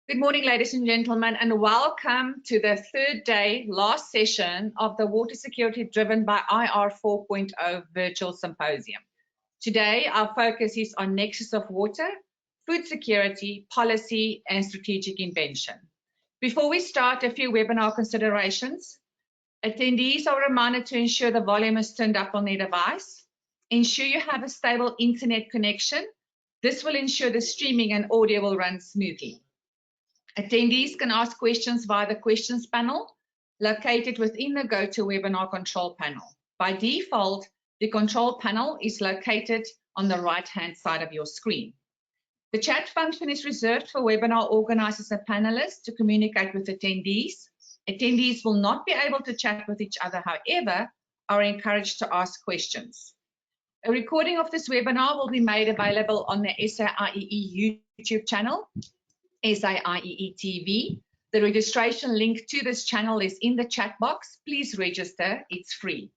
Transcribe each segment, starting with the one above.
Good morning, ladies and gentlemen, and welcome to the third day, last session of the Water Security Driven by IR 4.0 Virtual Symposium. Today, our focus is on nexus of water, food security, policy, and strategic invention. Before we start, a few webinar considerations. Attendees are reminded to ensure the volume is turned up on their device. Ensure you have a stable internet connection. This will ensure the streaming and audio will run smoothly. Attendees can ask questions via the questions panel located within the GoToWebinar control panel. By default, the control panel is located on the right-hand side of your screen. The chat function is reserved for webinar organizers and panelists to communicate with attendees. Attendees will not be able to chat with each other, however, are encouraged to ask questions. A recording of this webinar will be made available on the SAIEE YouTube channel, SAIEE TV. The registration link to this channel is in the chat box. Please register, it's free.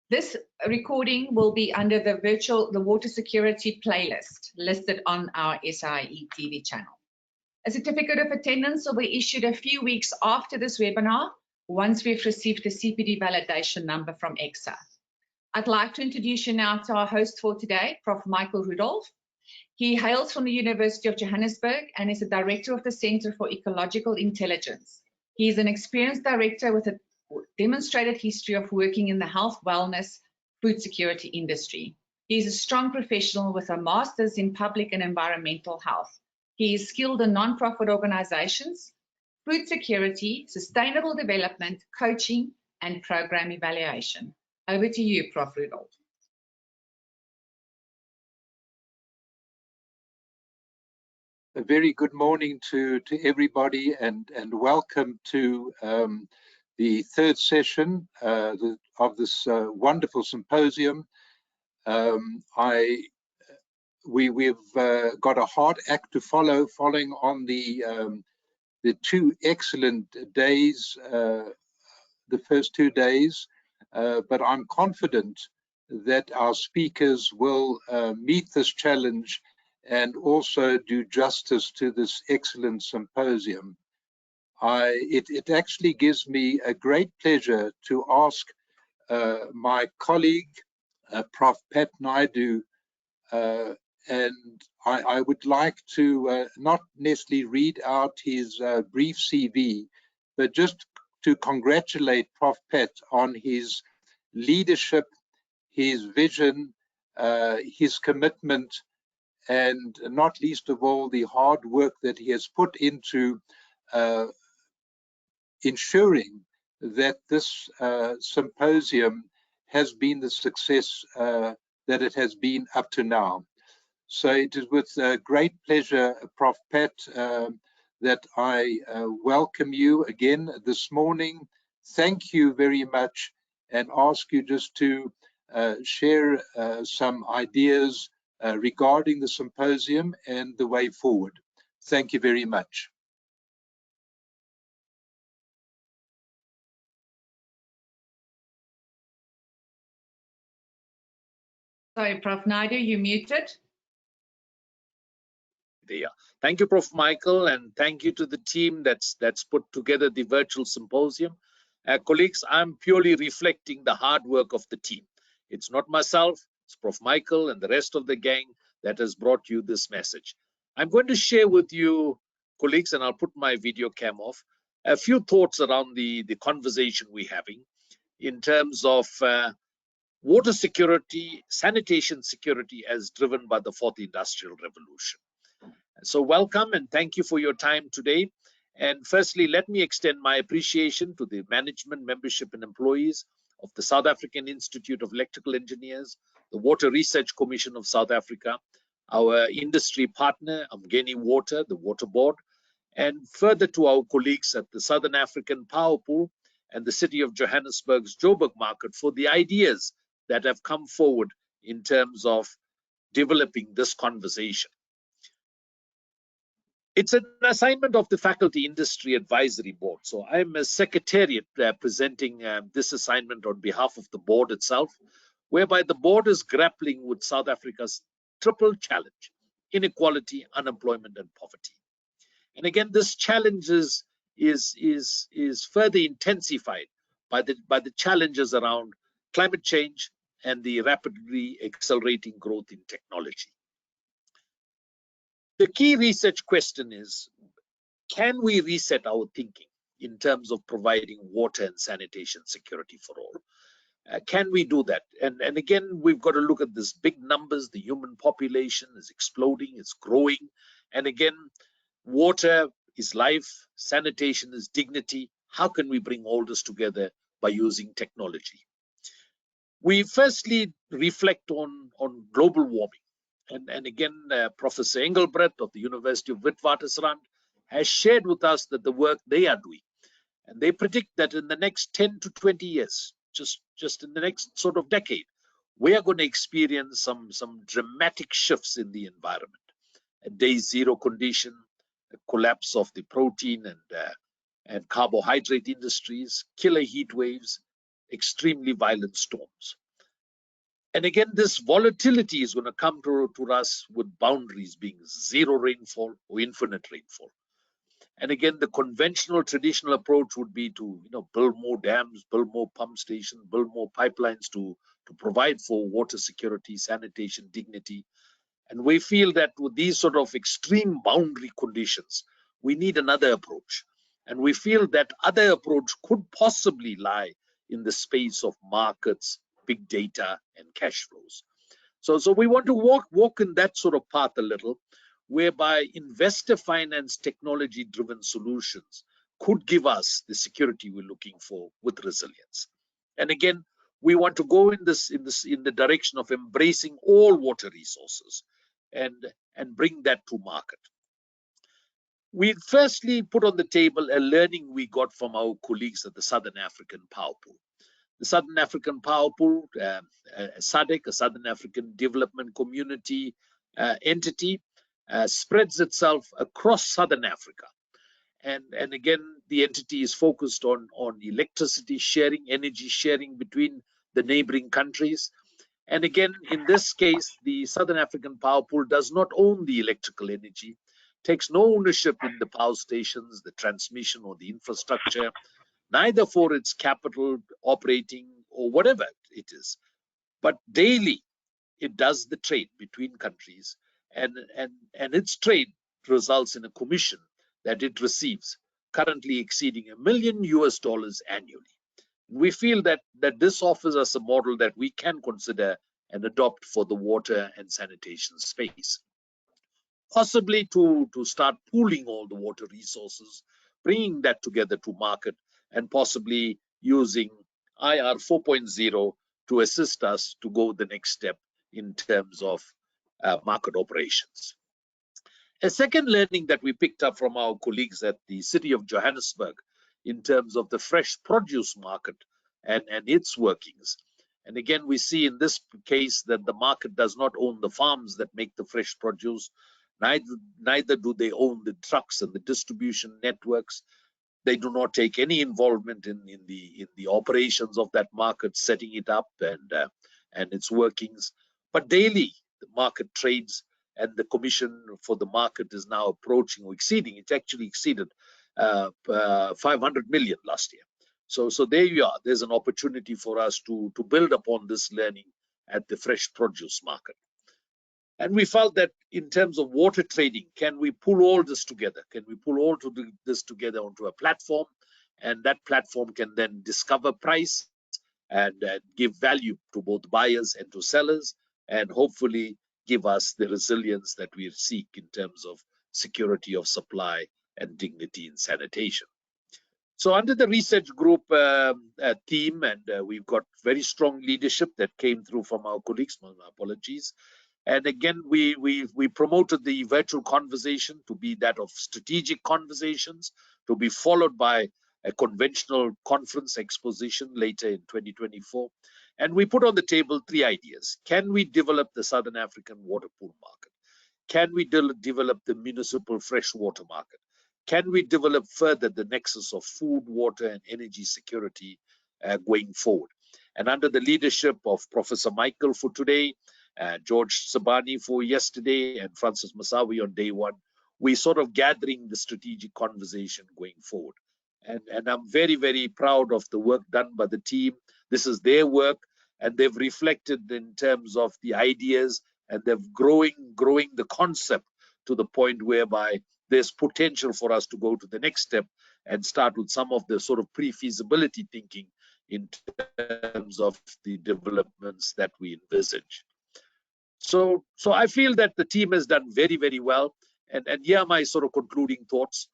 This recording will be under the water security playlist listed on our SAIEE TV channel. A certificate of attendance will be issued a few weeks after this webinar once we've received the CPD validation number from EXA. I'd like to introduce you now to our host for today, Prof. Michael Rudolph. He hails from the University of Johannesburg and is the director of the Center for Ecological Intelligence. He is an experienced director with a demonstrated history of working in the health, wellness, food security industry. He is a strong professional with a master's in public and environmental health. He is skilled in non-profit organizations, food security, sustainable development, coaching, and program evaluation. Over to you, Prof. Rudolph. A very good morning to everybody, and welcome to the third session of this wonderful symposium. We've got a hard act to follow, following on the two excellent days, the first 2 days, but I'm confident that our speakers will meet this challenge and also do justice to this excellent symposium. It actually gives me a great pleasure to ask my colleague, Prof. Pat Naidu, and I would like to not necessarily read out his brief CV, but just to congratulate Prof. Pat on his leadership, his vision, his commitment, and not least of all, the hard work that he has put into ensuring that this symposium has been the success that it has been up to now. So it is with great pleasure, Prof. Pat, that I welcome you again this morning. Thank you very much, and ask you just to share some ideas regarding the symposium and the way forward. Thank you very much. Sorry, Prof. Naidu, you muted. Yeah. Thank you, Prof. Michael, and thank you to the team that's put together the virtual symposium. Colleagues, I'm purely reflecting the hard work of the team. It's not myself, it's Prof. Michael and the rest of the gang that has brought you this message. I'm going to share with you, colleagues, and I'll put my video cam off, a few thoughts around the conversation we're having in terms of water security, sanitation security as driven by the fourth industrial revolution. So welcome and thank you for your time today. And firstly, let me extend my appreciation to the management, membership and employees of the South African Institute of Electrical Engineers, the Water Research Commission of South Africa, our industry partner, Umgeni Water, the Water Board, and further to our colleagues at the Southern African Power Pool and the City of Johannesburg's Joburg market for the ideas that have come forward in terms of developing this conversation. It's an assignment of the Faculty Industry Advisory Board. So I'm a secretariat presenting this assignment on behalf of the board itself, whereby the board is grappling with South Africa's triple challenge: inequality, unemployment, and poverty. And again, this challenge is further intensified by the challenges around climate change and the rapidly accelerating growth in technology. The key research question is, can we reset our thinking in terms of providing water and sanitation security for all? Can we do that? And again, we've got to look at these big numbers. The human population is exploding, it's growing. And again, water is life, sanitation is dignity. How can we bring all this together by using technology? We firstly reflect on global warming. And again, Professor Engelbrecht of the University of Witwatersrand has shared with us that the work they are doing, and they predict that in the next 10 to 20 years, just in the next sort of decade, we are going to experience some dramatic shifts in the environment. A day zero condition, a collapse of the protein and carbohydrate industries, killer heat waves, extremely violent storms. And again, this volatility is going to come to us with boundaries being zero rainfall or infinite rainfall. And again, the conventional, traditional approach would be to build more dams, build more pump stations, build more pipelines to provide for water security, sanitation, dignity. And we feel that with these sort of extreme boundary conditions, we need another approach. And we feel that other approach could possibly lie in the space of markets, big data, and cash flows. So we want to walk in that sort of path a little, whereby investor finance technology-driven solutions could give us the security we're looking for with resilience. And again, we want to go in the direction of embracing all water resources and bring that to market. We firstly put on the table a learning we got from our colleagues at the Southern African Power Pool. The Southern African Power Pool, SADC, a Southern African Development Community entity, spreads itself across Southern Africa. And again, the entity is focused on electricity sharing, energy sharing between the neighboring countries. And again, in this case, the Southern African Power Pool does not own the electrical energy, takes no ownership in the power stations, the transmission or the infrastructure, neither for its capital, operating, or whatever it is. But daily, it does the trade between countries, and its trade results in a commission that it receives, currently exceeding $1 million annually. We feel that this offers us a model that we can consider and adopt for the water and sanitation space. Possibly to start pooling all the water resources, bringing that together to market, and possibly using IR 4.0 to assist us to go the next step in terms of market operations. A second learning that we picked up from our colleagues at the City of Johannesburg in terms of the fresh produce market and its workings. And again, we see in this case that the market does not own the farms that make the fresh produce, neither do they own the trucks and the distribution networks. They do not take any involvement in the operations of that market, setting it up and its workings. But daily, the market trades, and the commission for the market is now approaching or exceeding. It actually exceeded 500 million last year. So there you are. There's an opportunity for us to build upon this learning at the fresh produce market. And we felt that in terms of water trading, can we pull all this together? Can we pull all this together onto a platform? And that platform can then discover price and give value to both buyers and to sellers, and hopefully give us the resilience that we seek in terms of security of supply and dignity in sanitation. So under the research group theme, and we've got very strong leadership that came through from our colleagues, my apologies. And again, we promoted the virtual conversation to be that of strategic conversations, to be followed by a conventional conference exposition later in 2024. And we put on the table 3 ideas. Can we develop the Southern African water pool market? Can we develop the municipal freshwater market? Can we develop further the nexus of food, water, and energy security going forward? And under the leadership of Professor Michael for today, George Sabani for yesterday, and Francis Masawi on day 1, we sort of gathering the strategic conversation going forward. And I'm very, very proud of the work done by the team. This is their work, and they've reflected in terms of the ideas, and they've growing the concept to the point whereby there's potential for us to go to the next step and start with some of the sort of pre-feasibility thinking in terms of the developments that we envisage. So I feel that the team has done very, very well. And here are my sort of concluding thoughts.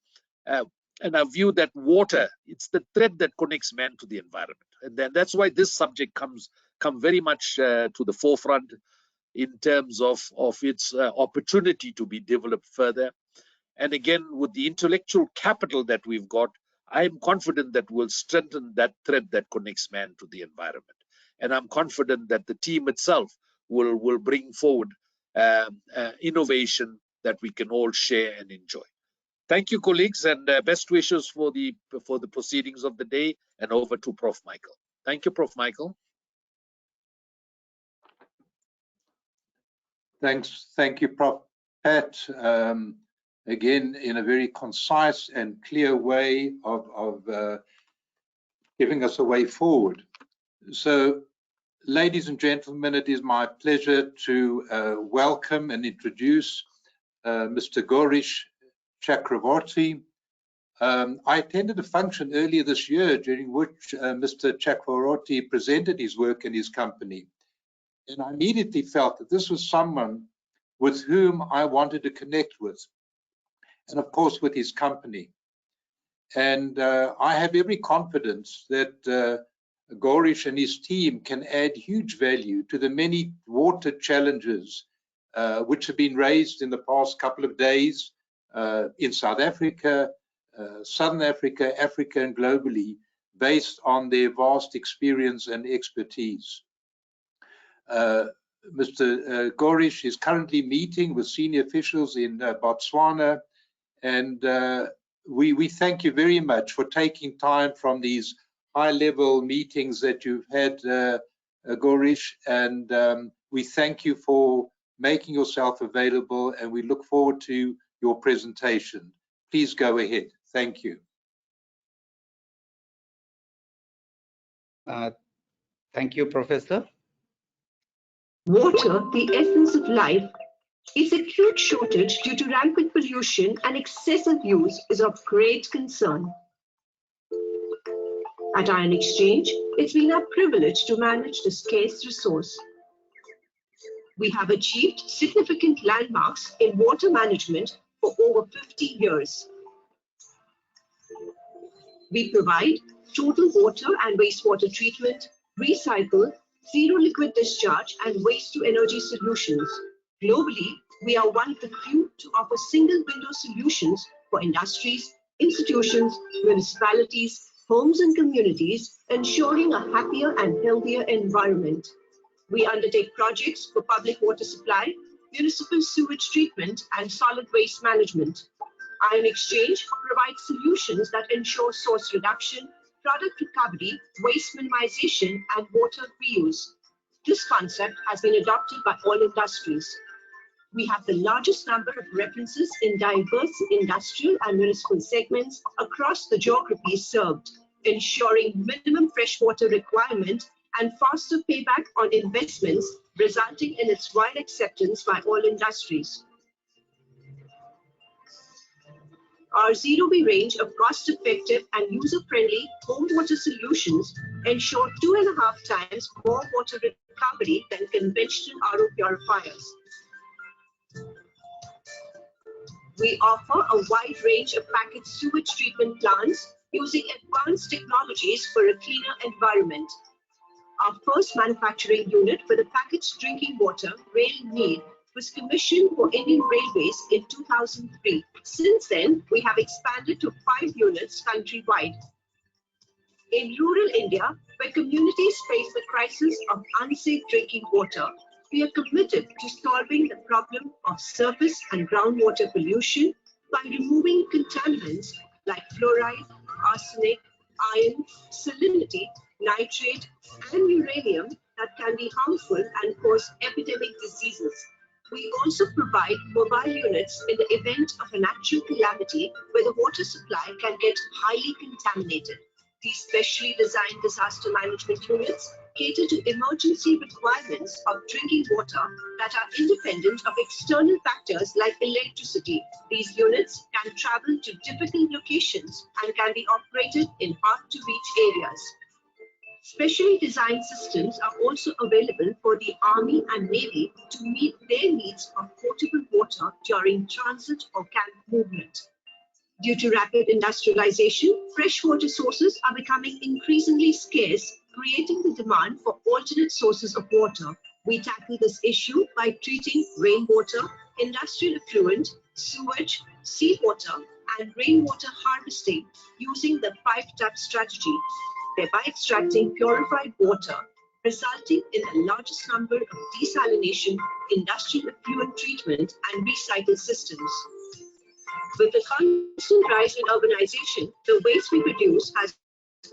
And I view that water, it's the thread that connects man to the environment. And then that's why this subject come very much to the forefront in terms of its opportunity to be developed further. And again, with the intellectual capital that we've got, I'm confident that we'll strengthen that thread that connects man to the environment. And I'm confident that the team itself will bring forward innovation that we can all share and enjoy. Thank you, colleagues, and best wishes for the proceedings of the day. And over to Prof. Michael. Thank you, Prof. Michael. Thanks. Thank you, Prof. Pat. Again, in a very concise and clear way of giving us a way forward. So, ladies and gentlemen, it is my pleasure to welcome and introduce Mr. Gorish Chakravorty. I attended a function earlier this year during which Mr. Chakravorty presented his work in his company. And I immediately felt that this was someone with whom I wanted to connect with, and of course with his company. And I have every confidence that Gorish and his team can add huge value to the many water challenges which have been raised in the past couple of days in South Africa, Southern Africa, Africa, and globally, based on their vast experience and expertise. Mr. Gorish is currently meeting with senior officials in Botswana, and we thank you very much for taking time from these high-level meetings that you've had, Gorish, and we thank you for making yourself available, and we look forward to your presentation. Please go ahead. Thank you. Thank you, Professor. Water, the essence of life, its acute shortage due to rampant pollution and excessive use is of great concern. At Ion Exchange, it's been our privilege to manage this scarce resource. We have achieved significant landmarks in water management for over 50 years. We provide total water and wastewater treatment, recycle, zero liquid discharge, and waste-to-energy solutions. Globally, we are one of the few to offer single-window solutions for industries, institutions, municipalities, homes, and communities, ensuring a happier and healthier environment. We undertake projects for public water supply, municipal sewage treatment, and solid waste management. Ion Exchange provides solutions that ensure source reduction, product recovery, waste minimization, and water reuse. This concept has been adopted by all industries. We have the largest number of references in diverse industrial and municipal segments across the geographies served, ensuring minimum freshwater requirement and faster payback on investments, resulting in its wide acceptance by all industries. Our zero-B range of cost-effective and user-friendly home water solutions ensure 2.5 times more water recovery than conventional RO purifiers. We offer a wide range of packaged sewage treatment plants using advanced technologies for a cleaner environment. Our first manufacturing unit for the packaged drinking water, Rail Need, was commissioned for Indian Railways in 2003. Since then, we have expanded to 5 units countrywide. In rural India, where communities face the crisis of unsafe drinking water, we are committed to solving the problem of surface and groundwater pollution by removing contaminants like fluoride, arsenic, iron, salinity, nitrate, and uranium that can be harmful and cause epidemic diseases. We also provide mobile units in the event of a natural calamity where the water supply can get highly contaminated. These specially designed disaster management units cater to emergency requirements of drinking water that are independent of external factors like electricity. These units can travel to difficult locations and can be operated in hard-to-reach areas. Specially designed systems are also available for the Army and Navy to meet their needs of potable water during transit or camp movement. Due to rapid industrialization, freshwater sources are becoming increasingly scarce, creating the demand for alternate sources of water. We tackle this issue by treating rainwater, industrial effluent, sewage, seawater, and rainwater harvesting using the 5-tap strategy, thereby extracting purified water, resulting in the largest number of desalination, industrial effluent treatment, and recycle systems. With the constant rise in urbanization, the waste we produce has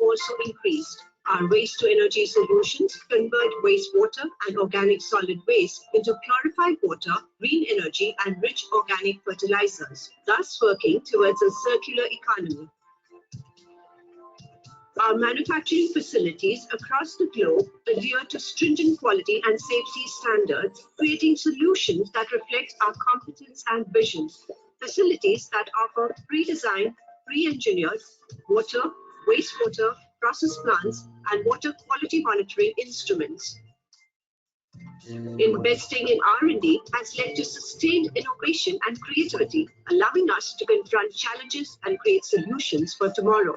also increased. Our waste-to-energy solutions convert wastewater and organic solid waste into purified water, green energy, and rich organic fertilizers, thus working towards a circular economy. Our manufacturing facilities across the globe adhere to stringent quality and safety standards, creating solutions that reflect our competence and vision. Facilities that offer pre-designed, pre-engineered water, wastewater, process plants, and water quality monitoring instruments. Investing in R&D has led to sustained innovation and creativity, allowing us to confront challenges and create solutions for tomorrow.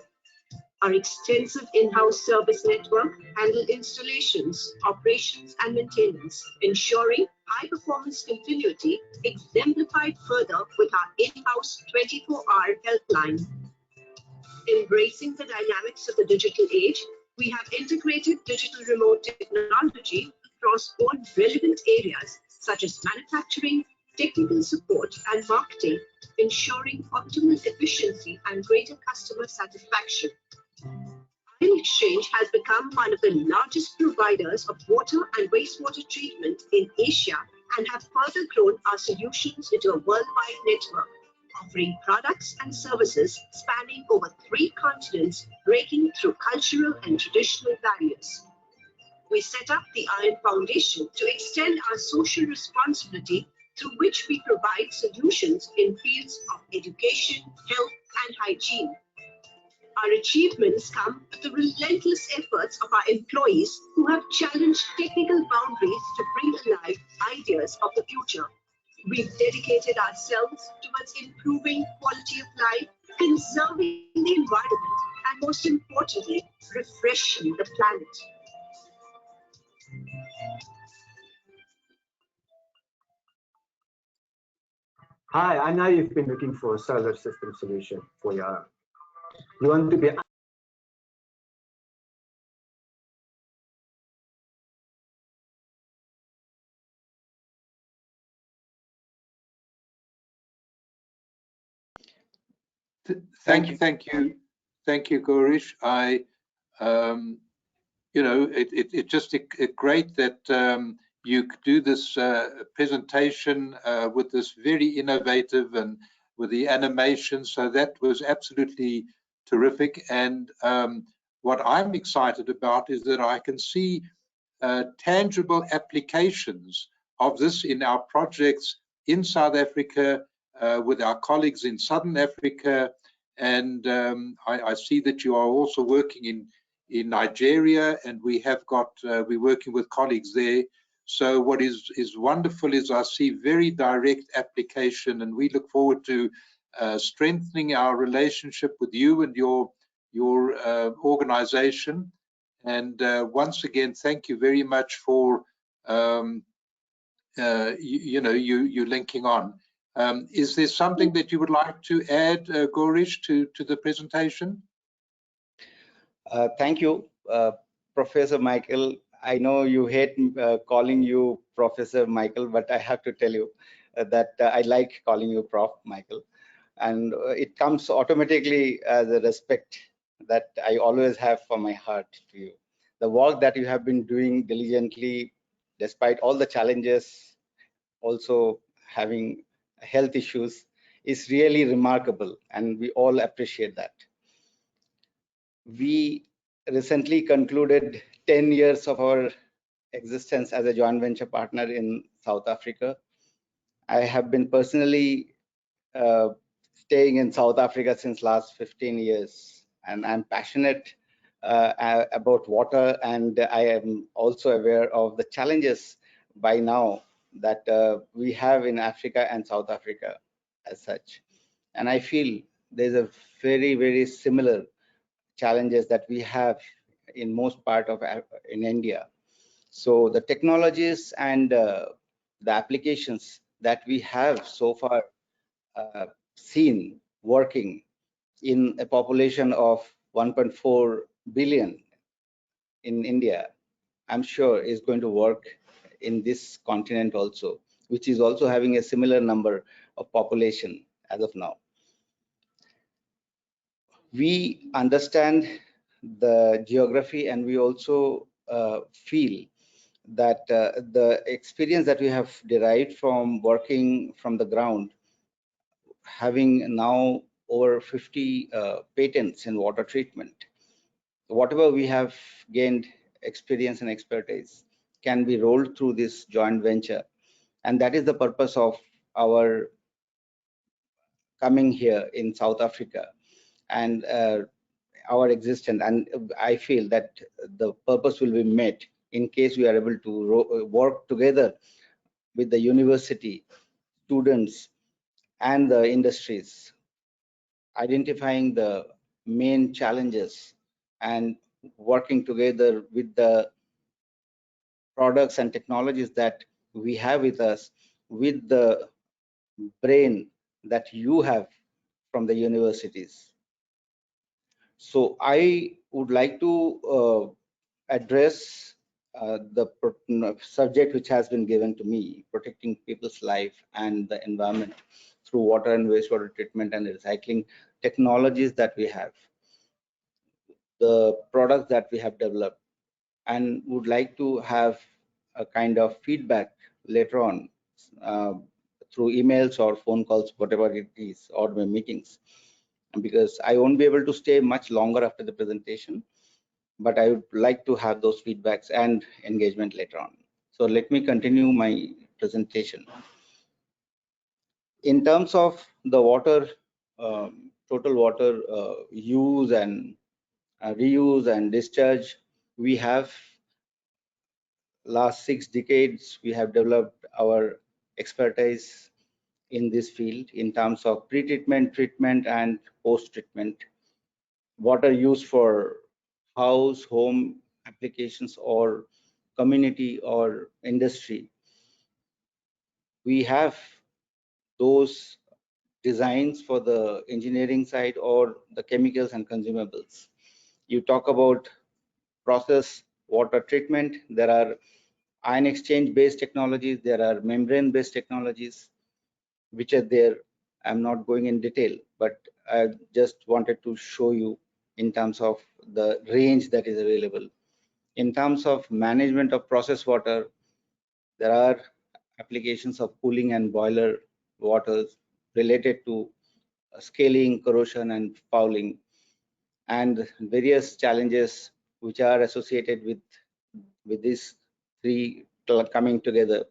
Our extensive in-house service network handles installations, operations, and maintenance, ensuring high-performance continuity, exemplified further with our in-house 24-hour helpline. Embracing the dynamics of the digital age, we have integrated digital remote technology across all relevant areas, such as manufacturing, technical support, and marketing, ensuring optimal efficiency and greater customer satisfaction. Ion Exchange has become one of the largest providers of water and wastewater treatment in Asia and have further grown our solutions into a worldwide network, offering products and services spanning over 3 continents, breaking through cultural and traditional barriers. We set up the Ion Foundation to extend our social responsibility, through which we provide solutions in fields of education, health, and hygiene. Our achievements come with the relentless efforts of our employees who have challenged technical boundaries to bring alive ideas of the future. We've dedicated ourselves towards improving quality of life, conserving the environment, and most importantly, refreshing the planet. Hi, I know you've been looking for a solar system solution for your own. You want to be Thank you, Gorish. It's just great that you do this presentation with this very innovative and with the animation. So that was absolutely terrific. And what I'm excited about is that I can see tangible applications of this in our projects in South Africa, with our colleagues in Southern Africa, and I see that you are also working in Nigeria, and we're working with colleagues there. So what is wonderful is I see very direct application, and we look forward to strengthening our relationship with you and your organization. And once again, thank you very much for you linking on. Is there something that you would like to add, Gorish, to the presentation? Thank you, Professor Michael. I know you hate calling you Professor Michael, but I have to tell you that I like calling you Prof. Michael. And it comes automatically as a respect that I always have for my heart to you. The work that you have been doing diligently, despite all the challenges, also having health issues is really remarkable, and we all appreciate that. We recently concluded 10 years of our existence as a joint venture partner in South Africa. I have been personally staying in South Africa since last 15 years, and I'm passionate about water, and I am also aware of the challenges by now that we have in Africa and South Africa as such. And I feel there's a very, very similar challenges that we have in most part of in India. So the technologies and the applications that we have so far seen working in a population of 1.4 billion in India, I'm sure is going to work in this continent also, which is also having a similar number of population as of now. We understand the geography, and we also feel that the experience that we have derived from working from the ground, having now over 50 patents in water treatment, whatever we have gained experience and expertise can be rolled through this joint venture. And that is the purpose of our coming here in South Africa and our existence. And I feel that the purpose will be met in case we are able to work together with the university, students, and the industries, identifying the main challenges and working together with the products and technologies that we have with us, with the brain that you have from the universities. So I would like to address the subject which has been given to me, protecting people's life and the environment through water and wastewater treatment and recycling technologies that we have, the products that we have developed, and would like to have a kind of feedback later on through emails or phone calls, whatever it is, or meetings, because I won't be able to stay much longer after the presentation, but I would like to have those feedbacks and engagement later on. So let me continue my presentation. In terms of the water, total water use and reuse and discharge, we have last 6 decades, we have developed our expertise in this field in terms of pre-treatment, treatment, and post-treatment. Water used for house, home applications or community or industry. We have those designs for the engineering side or the chemicals and consumables. You talk about process water treatment, there are ion exchange based technologies, there are membrane based technologies which are there. I'm not going in detail, but I just wanted to show you in terms of the range that is available. In terms of management of process water, there are applications of cooling and boiler waters related to scaling, corrosion, and fouling, and various challenges which are associated with these three coming together.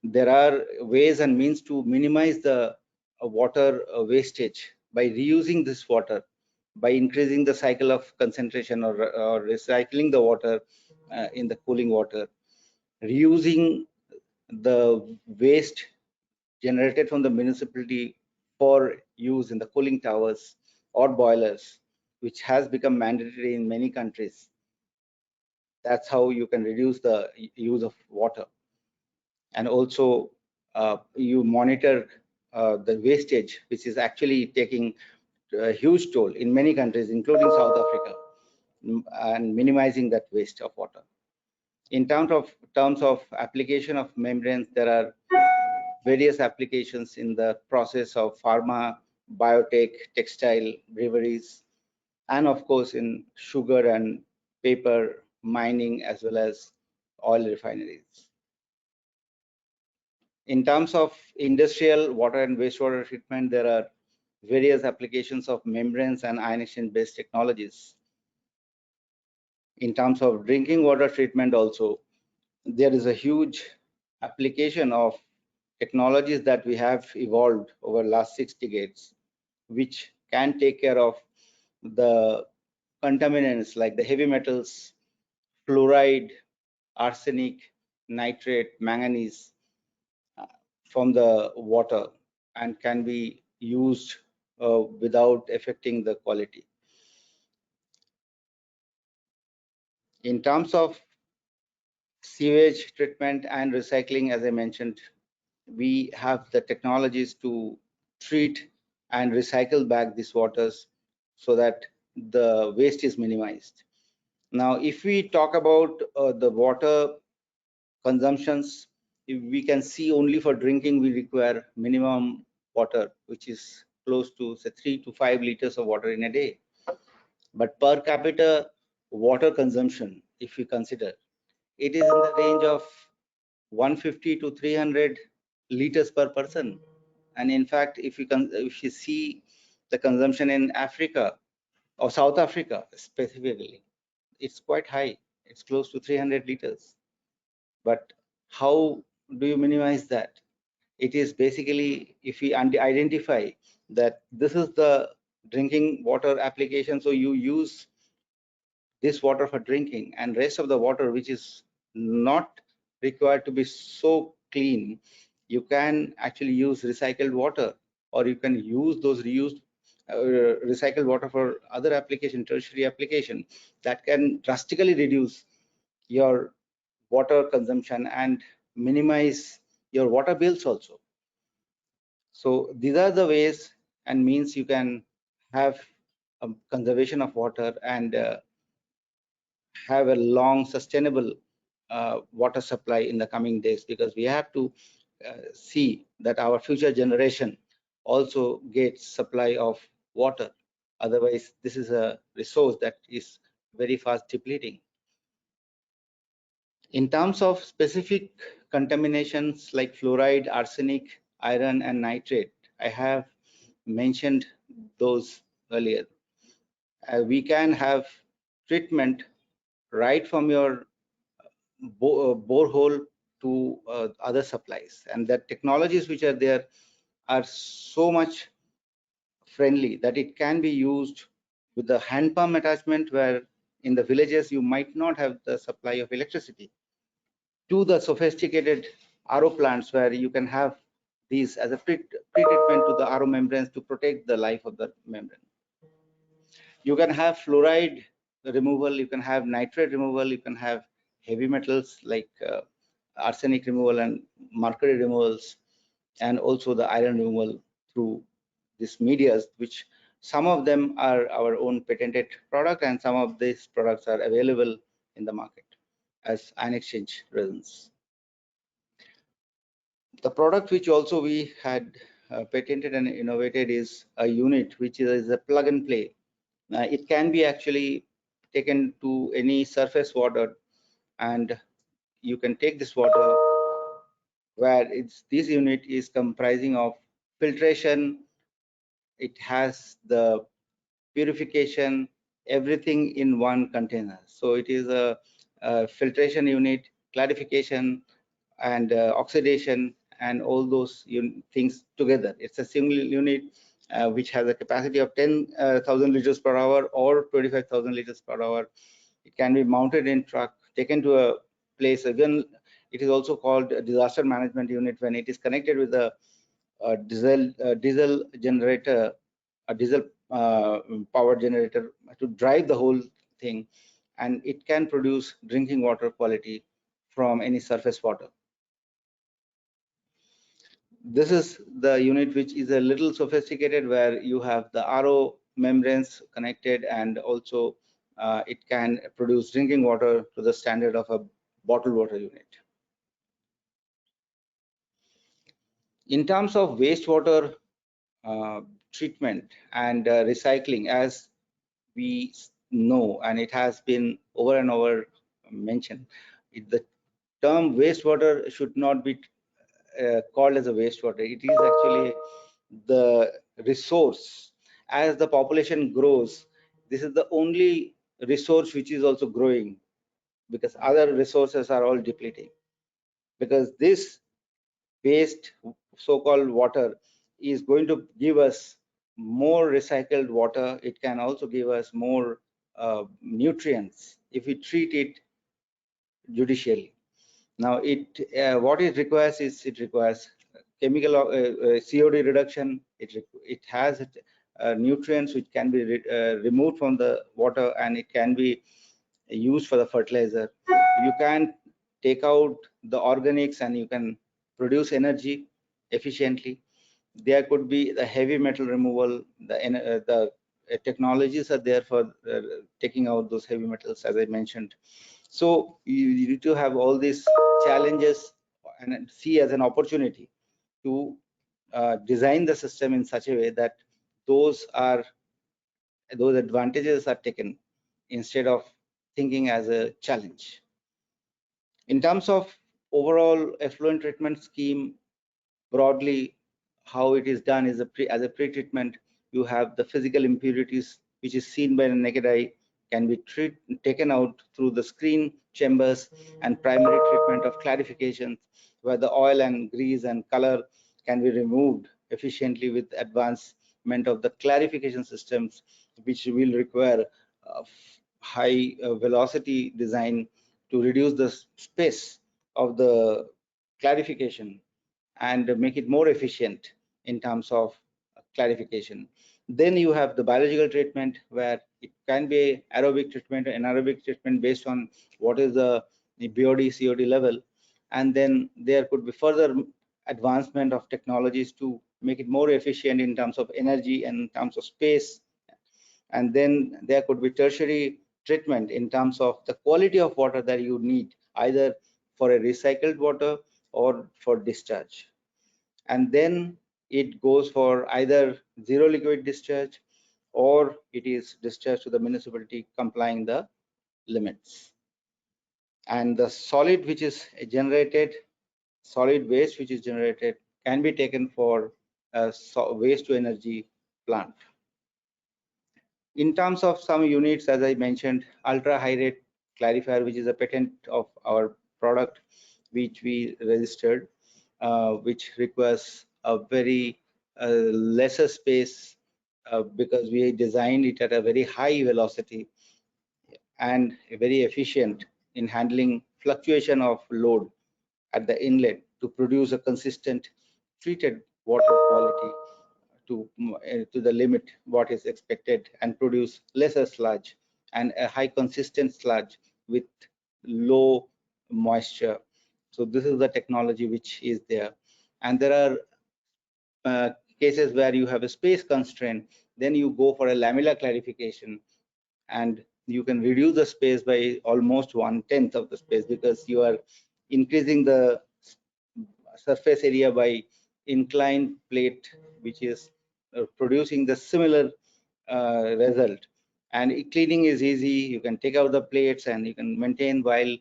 There are ways and means to minimize the water wastage by reusing this water, by increasing the cycle of concentration or recycling the water in the cooling water, reusing the waste generated from the municipality for use in the cooling towers or boilers, which has become mandatory in many countries. That's how you can reduce the use of water. And also you monitor the wastage, which is actually taking a huge toll in many countries, including South Africa, and minimizing that waste of water. In terms of application of membranes, there are various applications in the process of pharma, biotech, textile, breweries, and of course in sugar and paper mining, as well as oil refineries. In terms of industrial water and wastewater treatment, there are various applications of membranes and ion exchange based technologies. In terms of drinking water treatment also, there is a huge application of technologies that we have evolved over the last 6 decades, which can take care of the contaminants like the heavy metals, fluoride, arsenic, nitrate, manganese from the water, and can be used without affecting the quality. In terms of sewage treatment and recycling, as I mentioned, we have the technologies to treat and recycle back these waters so that the waste is minimized. Now, if we talk about the water consumptions, we can see only for drinking we require minimum water, which is close to say 3 to 5 liters of water in a day. But per capita water consumption, if we consider, it is in the range of 150 to 300 liters per person. And in fact, if you see the consumption in Africa or South Africa specifically, it's quite high. It's close to 300 liters. But how do you minimize that? It is basically, if we identify that this is the drinking water application, so you use this water for drinking, and rest of the water which is not required to be so clean, you can actually use recycled water, or you can use those reused recycled water for other application, tertiary application, that can drastically reduce your water consumption and minimize your water bills also. So these are the ways and means you can have a conservation of water and have a long sustainable water supply in the coming days, because we have to see that our future generation also gets supply of water. Otherwise, this is a resource that is very fast depleting. In terms of specific contaminations like fluoride, arsenic, iron, and nitrate, I have mentioned those earlier. We can have treatment right from your borehole to other supplies, and the technologies which are there are so much friendly that it can be used with the hand pump attachment, where in the villages you might not have the supply of electricity, to the sophisticated RO plants where you can have these as a pre-treatment to the RO membranes to protect the life of the membrane. You can have fluoride removal, you can have nitrate removal, you can have heavy metals like arsenic removal and mercury removals, and also the iron removal through these medias, which some of them are our own patented product, and some of these products are available in the market as ion exchange resins. The product which also we had patented and innovated is a unit which is a plug and play. It can be actually taken to any surface water, and you can take this water where this unit is comprising of filtration, it has the purification, everything in one container. So it is a filtration unit, clarification, and oxidation, and all those things together. It's a single unit which has a capacity of 10,000 liters per hour or 25,000 liters per hour. It can be mounted in truck, taken to a place. Again, it is also called a disaster management unit when it is connected with a diesel generator, a diesel power generator to drive the whole thing, and it can produce drinking water quality from any surface water. This is the unit which is a little sophisticated, where you have the RO membranes connected, and also it can produce drinking water to the standard of a bottled water unit. In terms of wastewater treatment and recycling, as we know, and it has been over and over mentioned, the term wastewater should not be called as a wastewater. It is actually the resource. As the population grows, this is the only resource which is also growing, because other resources are all depleting. Because this waste, so-called water, is going to give us more recycled water. It can also give us more nutrients if we treat it judicially. Now, what it requires is, it requires chemical COD reduction. It has nutrients which can be removed from the water, and it can be used for the fertilizer. You can take out the organics and you can produce energy efficiently. There could be the heavy metal removal. The technologies are there for taking out those heavy metals, as I mentioned. So you need to have all these challenges and see as an opportunity to design the system in such a way that those advantages are taken instead of thinking as a challenge. In terms of overall effluent treatment scheme, broadly how it is done is as a pre-treatment. You have the physical impurities which is seen by the naked eye, can be taken out through the screen chambers, and primary treatment of clarifications, where the oil and grease and color can be removed efficiently with advancement of the clarification systems, which will require high velocity design to reduce the space of the clarification and make it more efficient in terms of clarification. Then you have the biological treatment, where it can be aerobic treatment and anaerobic treatment based on what is the BOD COD level, and then there could be further advancement of technologies to make it more efficient in terms of energy and in terms of space. And then there could be tertiary treatment in terms of the quality of water that you need, either for a recycled water or for discharge. And then it goes for either zero liquid discharge, or it is discharged to the municipality complying the limits. And the solid which is generated, solid waste which is generated, can be taken for a waste to energy plant. In terms of some units, as I mentioned, ultra high rate clarifier, which is a patent of our product which we registered, which requires a very lesser space because we designed it at a very high velocity and very efficient in handling fluctuation of load at the inlet to produce a consistent treated water quality to the limit what is expected, and produce lesser sludge and a high consistent sludge with low moisture. So this is the technology which is there. And there are cases where you have a space constraint, then you go for a lamellar clarification, and you can reduce the space by almost 1/10 of the space, because you are increasing the surface area by inclined plate, which is producing the similar result. And cleaning is easy. You can take out the plates and you can maintain while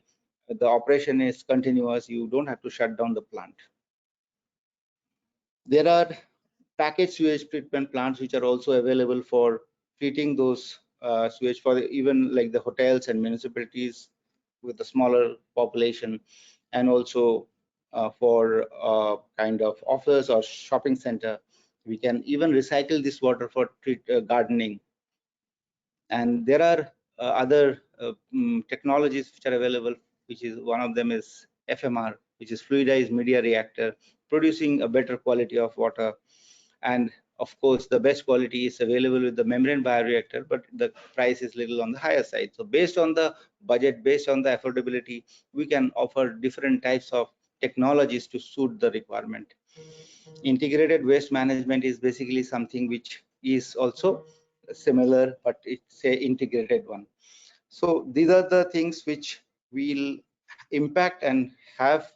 the operation is continuous. You don't have to shut down the plant. There are packaged sewage treatment plants which are also available for treating those sewage for even like the hotels and municipalities with a smaller population, and also for kind of office or shopping center. We can even recycle this water for gardening. And there are other technologies which are available, which is one of them is FMR, which is fluidized media reactor, producing a better quality of water. And of course, the best quality is available with the membrane bioreactor, but the price is little on the higher side. So based on the budget, based on the affordability, we can offer different types of technologies to suit the requirement. Integrated waste management is basically something which is also similar, but it's a integrated one. So these are the things which will impact and have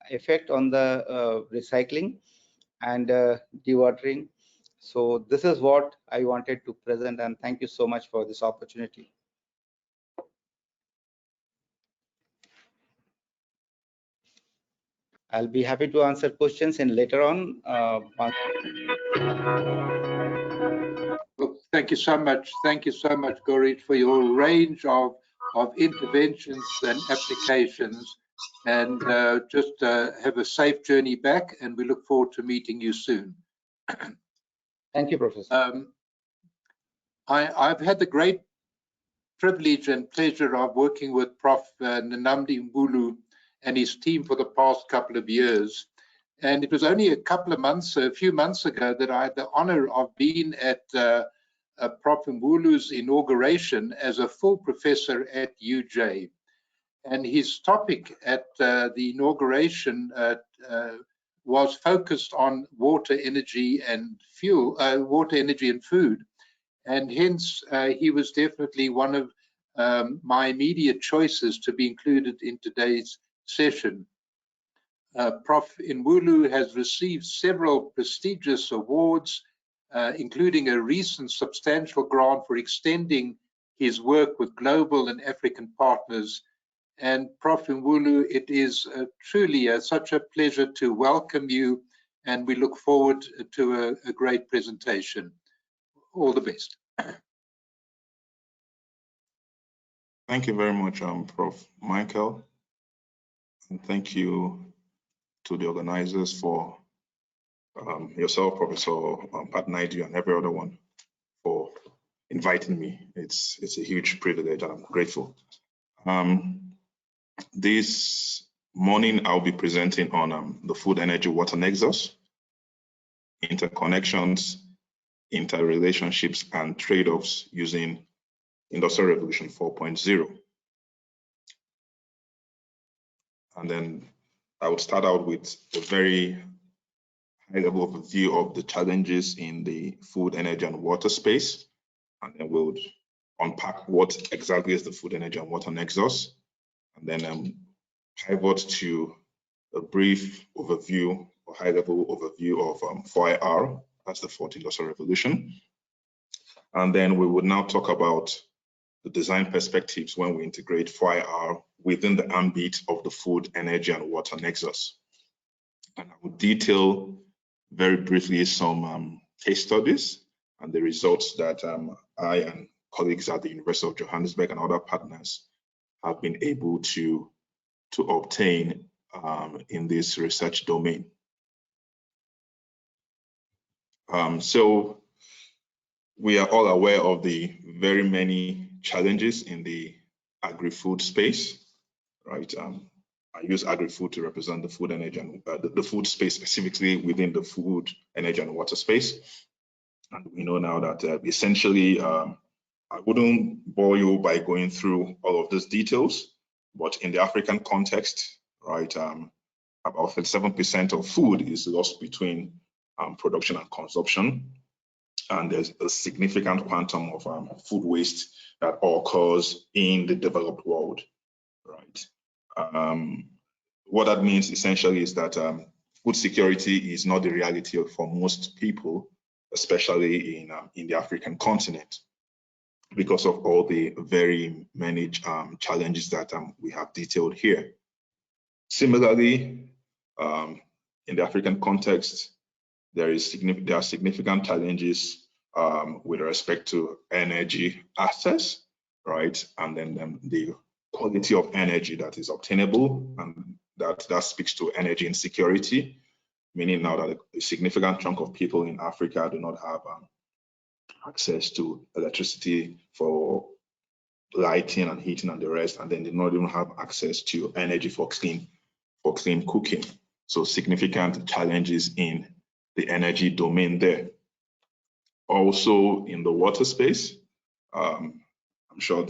effect on the recycling and dewatering. So this is what I wanted to present, and thank you so much for this opportunity. I'll be happy to answer questions and later on. Well, thank you so much. Thank you so much, Gorit, for your range of interventions and applications. And just have a safe journey back, and we look forward to meeting you soon. Thank you, Professor. I've had the great privilege and pleasure of working with Prof. Nnamdi Mbulu and his team for the past couple of years. And it was only a few months ago that I had the honor of being at Prof. Mbulu's inauguration as a full professor at UJ. And his topic at the inauguration was focused on water, energy, and fuel, water, energy, and food. And hence, he was definitely one of my immediate choices to be included in today's session. Prof. Mbulu has received several prestigious awards, including a recent substantial grant for extending his work with global and African partners. And Prof. Mbulu, it is truly such a pleasure to welcome you, and we look forward to a great presentation. All the best. Thank you very much, Prof. Michael. And thank you to the organizers for yourself, Professor Patnaidi, and every other one for inviting me. It's a huge privilege, and I'm grateful. This morning, I'll be presenting on the food, energy, water nexus, interconnections, interrelationships, and trade-offs using Industrial Revolution 4.0. And then I would start out with a very high-level overview of the challenges in the food, energy, and water space. And then we'll unpack what exactly is the food, energy, and water nexus. And then pivot to a brief overview or high-level overview of 4IR, that's the Fourth Industrial Revolution. And then we would now talk about the design perspectives when we integrate 4IR within the ambit of the food, energy, and water nexus. And I will detail very briefly some case studies and the results that I and colleagues at the University of Johannesburg and other partners have been able to obtain in this research domain. So we are all aware of the very many challenges in the agri-food space, right? I use agri-food to represent the food, energy, and the food space specifically within the food, energy, and water space. And we know now that essentially, I wouldn't bore you by going through all of these details, but in the African context, right, about 37% of food is lost between production and consumption. And there's a significant quantum of food waste that occurs in the developed world, right? What that means essentially is that food security is not the reality for most people, especially in the African continent, because of all the very many challenges that we have detailed here. Similarly, in the African context, there are significant challenges with respect to energy access, right? And then the quality of energy that is obtainable, and that speaks to energy insecurity, meaning now that a significant chunk of people in Africa do not have access to electricity for lighting and heating and the rest, and then they don't even have access to energy for clean cooking. So significant challenges in the energy domain there. Also in the water space, I'm sure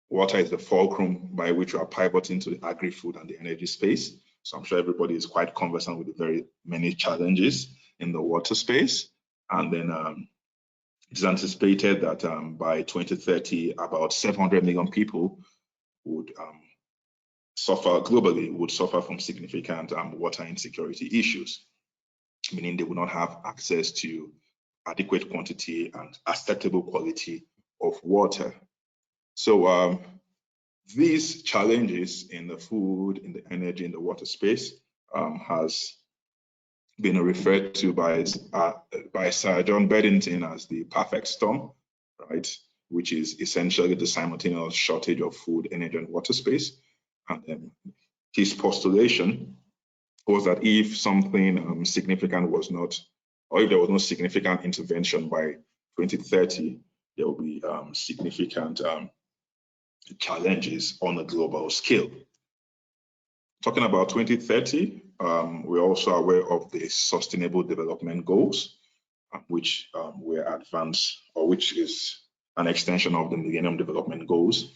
water is the fulcrum by which we are pivoting to the agri-food and the energy space. So I'm sure everybody is quite conversant with the very many challenges in the water space. And then it is anticipated that by 2030, about 700 million people would suffer from significant water insecurity issues, meaning they will not have access to adequate quantity and acceptable quality of water. So these challenges in the food, in the energy, in the water space has been referred to by Sir John Beddington as the perfect storm, right? Which is essentially the simultaneous shortage of food, energy, and water space. And his postulation was that if something significant was not, or if there was no significant intervention by 2030, there will be significant challenges on a global scale. Talking about 2030, we're also aware of the Sustainable Development Goals, which were advanced, or which is an extension of the Millennium Development Goals,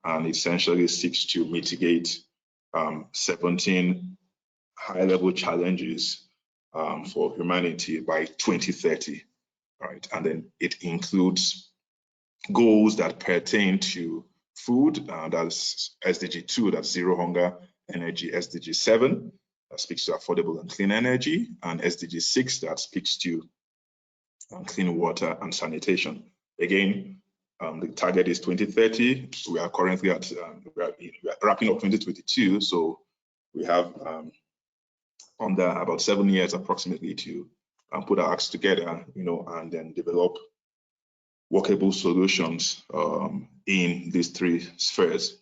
and essentially seeks to mitigate 17 high-level challenges for humanity by 2030, right? And then it includes goals that pertain to food, that's SDG 2, that's zero hunger, energy, SDG 7, that speaks to affordable and clean energy, and SDG 6, that speaks to clean water and sanitation. Again, the target is 2030. We are currently at, we are wrapping up 2022, so we have under about 7 years approximately to put our acts together, and then develop workable solutions in these three spheres.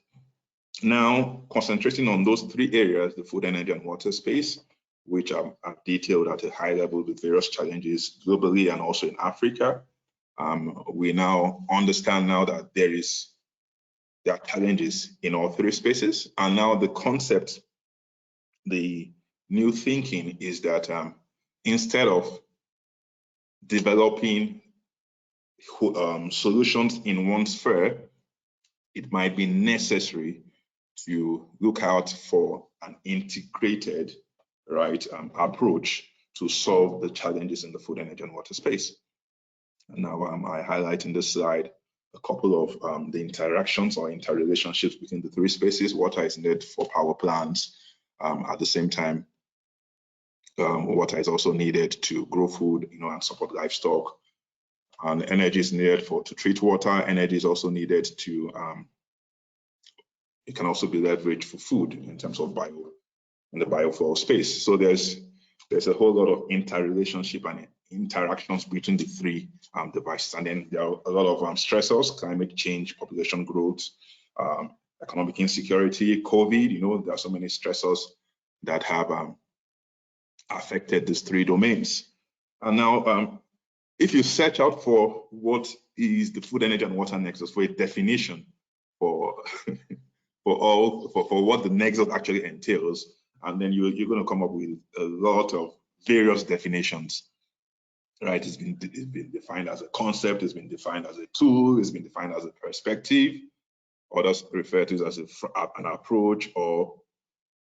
Now, concentrating on those three areas, the food, energy, and water space, which are detailed at a high level with various challenges globally and also in Africa, we now understand now that there are challenges in all three spaces. And now the concept, the new thinking is that instead of developing solutions in one sphere, it might be necessary to look out for an integrated, approach to solve the challenges in the food, energy, and water space. And now I highlight in this slide a couple of the interactions or interrelationships between the three spaces. Water is needed for power plants. At the same time, water is also needed to grow food, and support livestock. And energy is needed to treat water. Energy is also needed to, it can also be leveraged for food in terms of in the biofuel space. So there's a whole lot of interrelationship and interactions between the three devices. And then there are a lot of stressors: climate change, population growth, economic insecurity, COVID. There are so many stressors that have affected these three domains. And now, if you search out for what is the food, energy, and water nexus, for a definition for for what the nexus actually entails, and then you're going to come up with a lot of various definitions, right? It's been defined as a concept, it's been defined as a tool, it's been defined as a perspective. Others refer to it as an approach or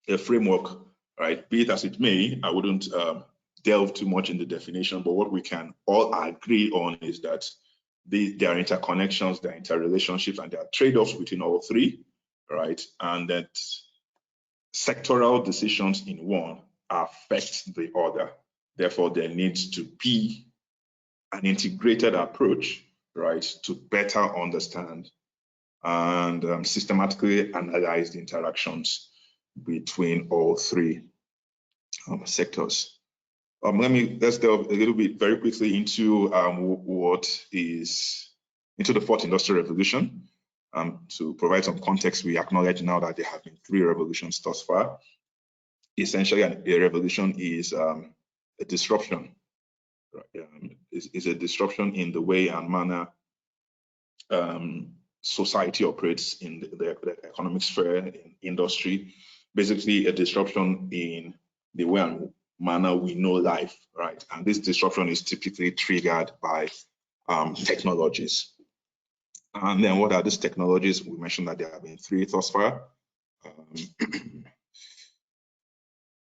a framework, right? Be it as it may, I wouldn't delve too much in the definition, but what we can all agree on is that there are interconnections, there are interrelationships, and there are trade-offs between all three, right? And that sectoral decisions in one affect the other. Therefore, there needs to be an integrated approach, right, to better understand and systematically analyze the interactions between all three sectors. Let's delve a little bit very quickly into into the fourth industrial revolution. To provide some context, we acknowledge now that there have been three revolutions thus far. Essentially, a revolution is a disruption. Is a disruption in the way and manner society operates in the economic sphere, in industry. Basically, a disruption in the way and manner we know life, right? And this disruption is typically triggered by technologies. And then what are these technologies? We mentioned that there have been three thus far.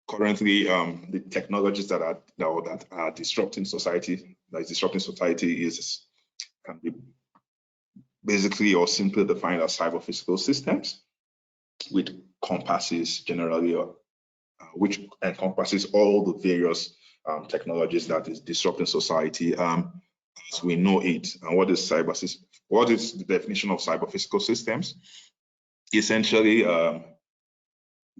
Currently, the technologies that are disrupting society, can be basically or simply defined as cyber-physical systems, which encompasses all the various technologies that is disrupting society as we know it. And what is the definition of cyber-physical systems? Essentially,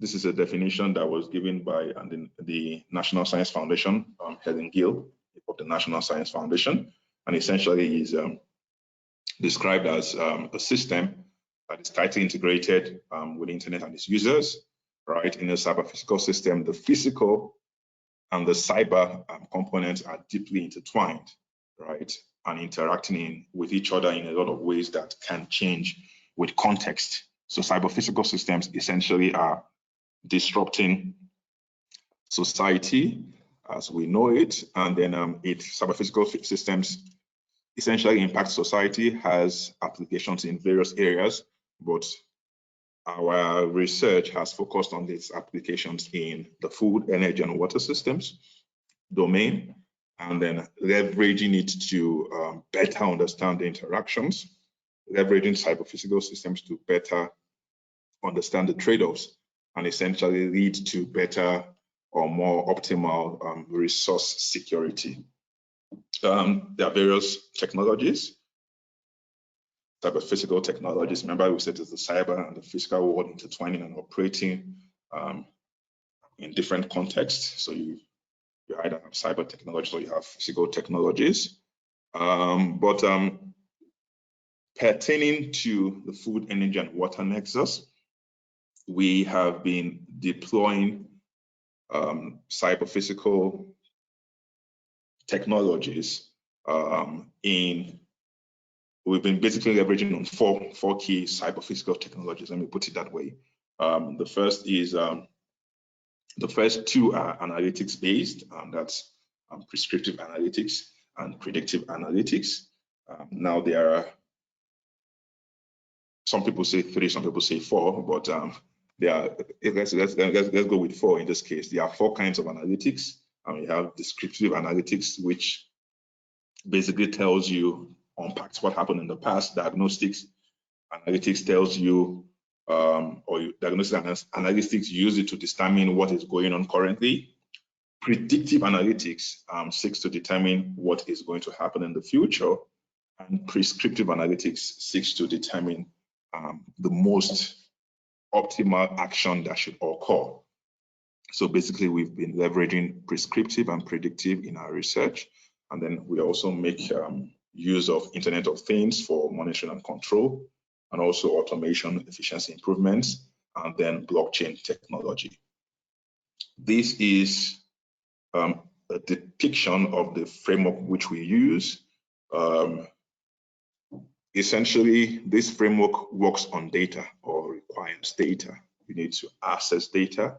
This is a definition that was given by the National Science Foundation, Helen Gill of the National Science Foundation, and essentially is described as a system that is tightly integrated with the internet and its users, right? In a cyber-physical system, the physical and the cyber components are deeply intertwined, right? And interacting with each other in a lot of ways that can change with context. So cyber-physical systems essentially are disrupting society as we know it, and then cyber-physical systems essentially impact society, has applications in various areas, but our research has focused on these applications in the food, energy, and water systems domain, and then leveraging it to better understand the interactions, leveraging cyber-physical systems to better understand the trade-offs, and essentially lead to better or more optimal resource security. There are various technologies, cyber-physical technologies. Remember, we said it's the cyber and the physical world intertwining and operating in different contexts. So you either have cyber technologies or you have physical technologies. Pertaining to the food, energy, and water nexus, we have been deploying cyber-physical technologies we've been basically leveraging on four key cyber-physical technologies. Let me put it that way. The first two are analytics based, and that's prescriptive analytics and predictive analytics. Now there are, some people say 3, some people say 4, but let's go with 4 in this case. There are 4 kinds of analytics, and we have descriptive analytics, which basically tells you, unpacks what happened in the past. Diagnostics analytics tells you, diagnostic analytics use it to determine what is going on currently. Predictive analytics seeks to determine what is going to happen in the future, and prescriptive analytics seeks to determine the most optimal action that should occur. So basically, we've been leveraging prescriptive and predictive in our research, and then we also make use of Internet of Things for monitoring and control, and also automation efficiency improvements, and then blockchain technology. This is a depiction of the framework which we use. Essentially, this framework works on data or requires data. You need to access data.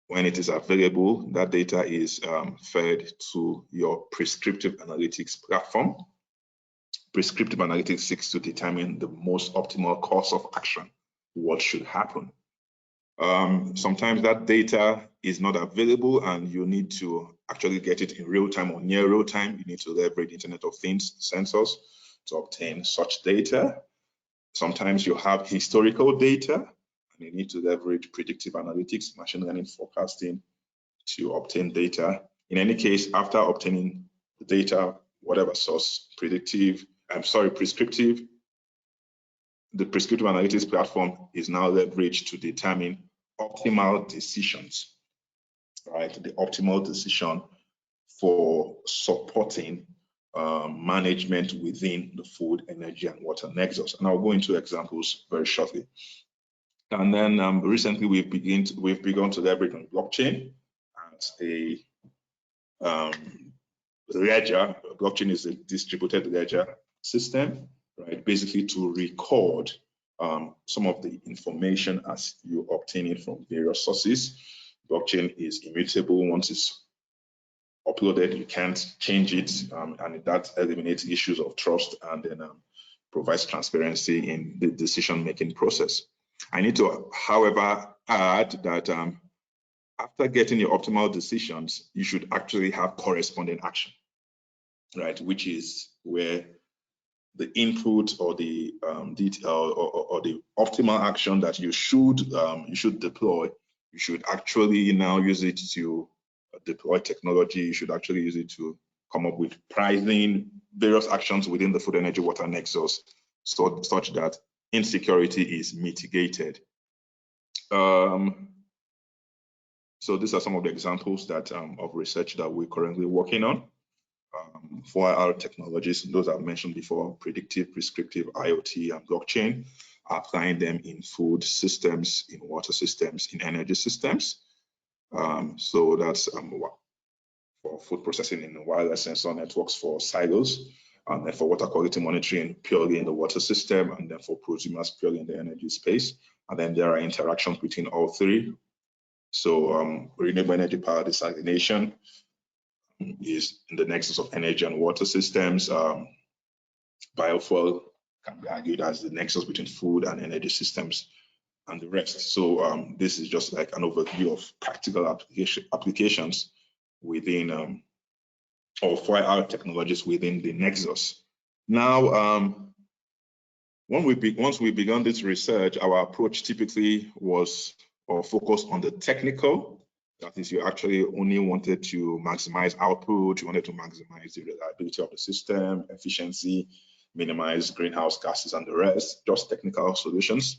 When it is available, that data is fed to your prescriptive analytics platform. Prescriptive analytics seeks to determine the most optimal course of action, what should happen. Sometimes that data is not available and you need to actually get it in real time or near real time. You need to leverage Internet of Things sensors to obtain such data. Sometimes you have historical data and you need to leverage predictive analytics, machine learning forecasting to obtain data. In any case, after obtaining the data, whatever source, prescriptive, the prescriptive analytics platform is now leveraged to determine optimal decisions, right? The optimal decision for supporting management within the food, energy, and water nexus. And I'll go into examples very shortly. And then recently we've begun to leverage on blockchain as a ledger. Blockchain is a distributed ledger system, right? Basically to record some of the information as you obtain it from various sources. Blockchain is immutable. Once it's uploaded, you can't change it, and that eliminates issues of trust and then provides transparency in the decision-making process. I need to, however, add that after getting your optimal decisions, you should actually have corresponding action, right? Which is where the input or the detail or the optimal action that you should deploy, you should actually now use it to deploy technology. You should actually use it to come up with pricing, various actions within the food, energy, water nexus, such that insecurity is mitigated. So these are some of the examples that of research that we're currently working on. 4R technologies, those I've mentioned before, predictive, prescriptive, IoT, and blockchain, applying them in food systems, in water systems, in energy systems. So that's for food processing in wireless sensor networks for silos, and then for water quality monitoring purely in the water system, and then for prosumers purely in the energy space. And then there are interactions between all three. So renewable energy power desalination is in the nexus of energy and water systems. Biofuel can be argued as the nexus between food and energy systems and the rest. So this is just like an overview of practical applications within or 4R technologies within the nexus. Now, once we began this research, our approach typically was or focused on the technical. That is, you actually only wanted to maximize output, you wanted to maximize the reliability of the system, efficiency, minimize greenhouse gases and the rest, just technical solutions.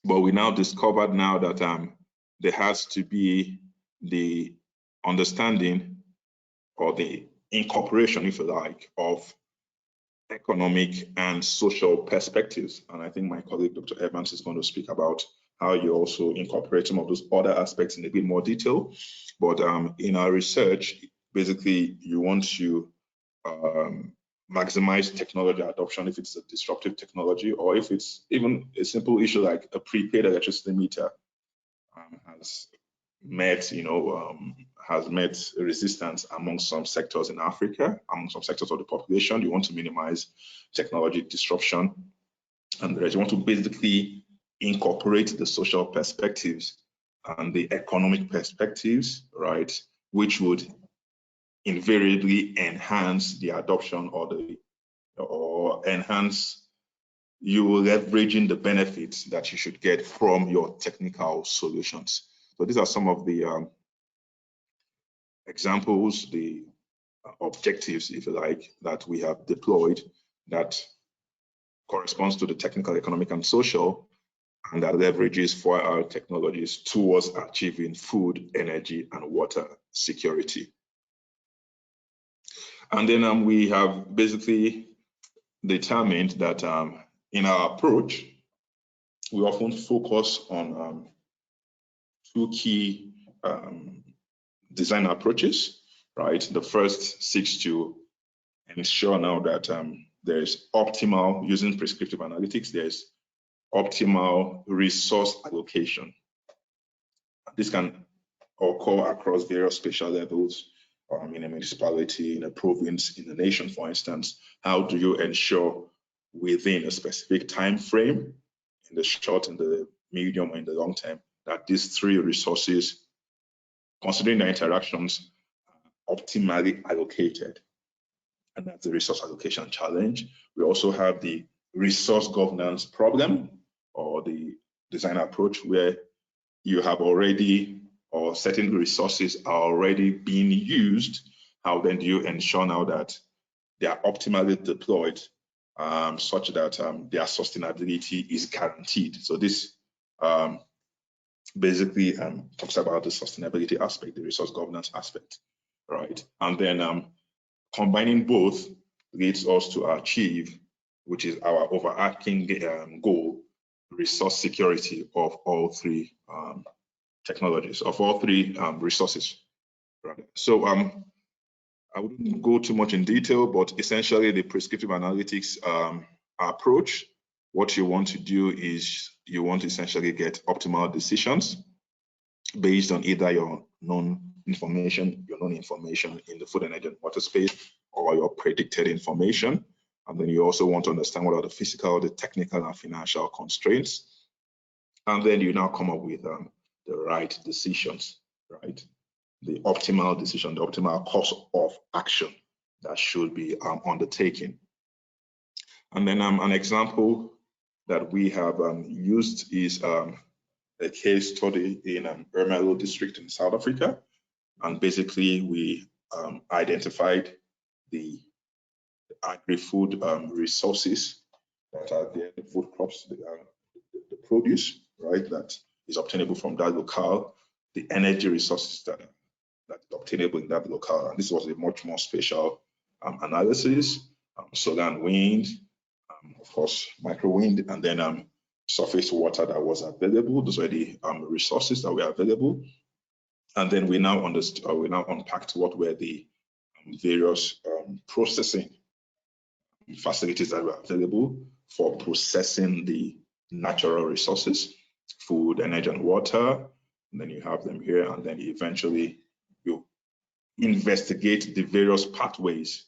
But we now discovered now that there has to be the understanding or the incorporation, if you like, of economic and social perspectives. And I think my colleague, Dr. Evans, is going to speak about how you also incorporate some of those other aspects in a bit more detail. But in our research, basically, you want to maximize technology adoption if it's a disruptive technology, or if it's even a simple issue like a prepaid electricity meter has met, has met resistance among some sectors in Africa, among some sectors of the population. You want to minimize technology disruption, and you want to basically incorporate the social perspectives and the economic perspectives, right, which would invariably enhance the adoption or enhance you leveraging the benefits that you should get from your technical solutions. So these are some of the examples, the objectives, if you like, that we have deployed that corresponds to the technical, economic, and social, and that leverages 4R technologies towards achieving food, energy, and water security. And then we have basically determined that in our approach, we often focus on two key design approaches, right? The first seeks to ensure now that there's optimal, using prescriptive analytics, there's optimal resource allocation. This can occur across various spatial levels, in a municipality, in a province, in a nation, for instance. How do you ensure within a specific time frame, in the short, in the medium, or in the long term, that these three resources, considering the interactions, are optimally allocated? And that's the resource allocation challenge. We also have the resource governance problem, or the design approach, where you have already, or certain resources are already being used. How then do you ensure now that they are optimally deployed such that their sustainability is guaranteed? So this basically talks about the sustainability aspect, the resource governance aspect, right? And then combining both leads us to achieve, which is our overarching goal, resource security of all three technologies, of all three resources. Right. So I wouldn't go too much in detail, but essentially the prescriptive analytics approach, what you want to do is you want to essentially get optimal decisions based on either your known information in the food, energy, and water space, or your predicted information. And then you also want to understand what are the physical, the technical, and financial constraints. And then you now come up with the right decisions, right? The optimal decision, the optimal course of action that should be undertaken. And then an example that we have used is a case study in Ermelo district in South Africa. And basically we identified the agri-food resources that are there, the food crops, the produce, right, that is obtainable from that locale, the energy resources that is obtainable in that locale. And this was a much more spatial analysis, solar and wind, of course, micro wind, and then surface water that was available. Those were the resources that were available. And then we now unpacked what were the various processing facilities that were available for processing the natural resources, food, energy, and water. And then you have them here, and then eventually you investigate the various pathways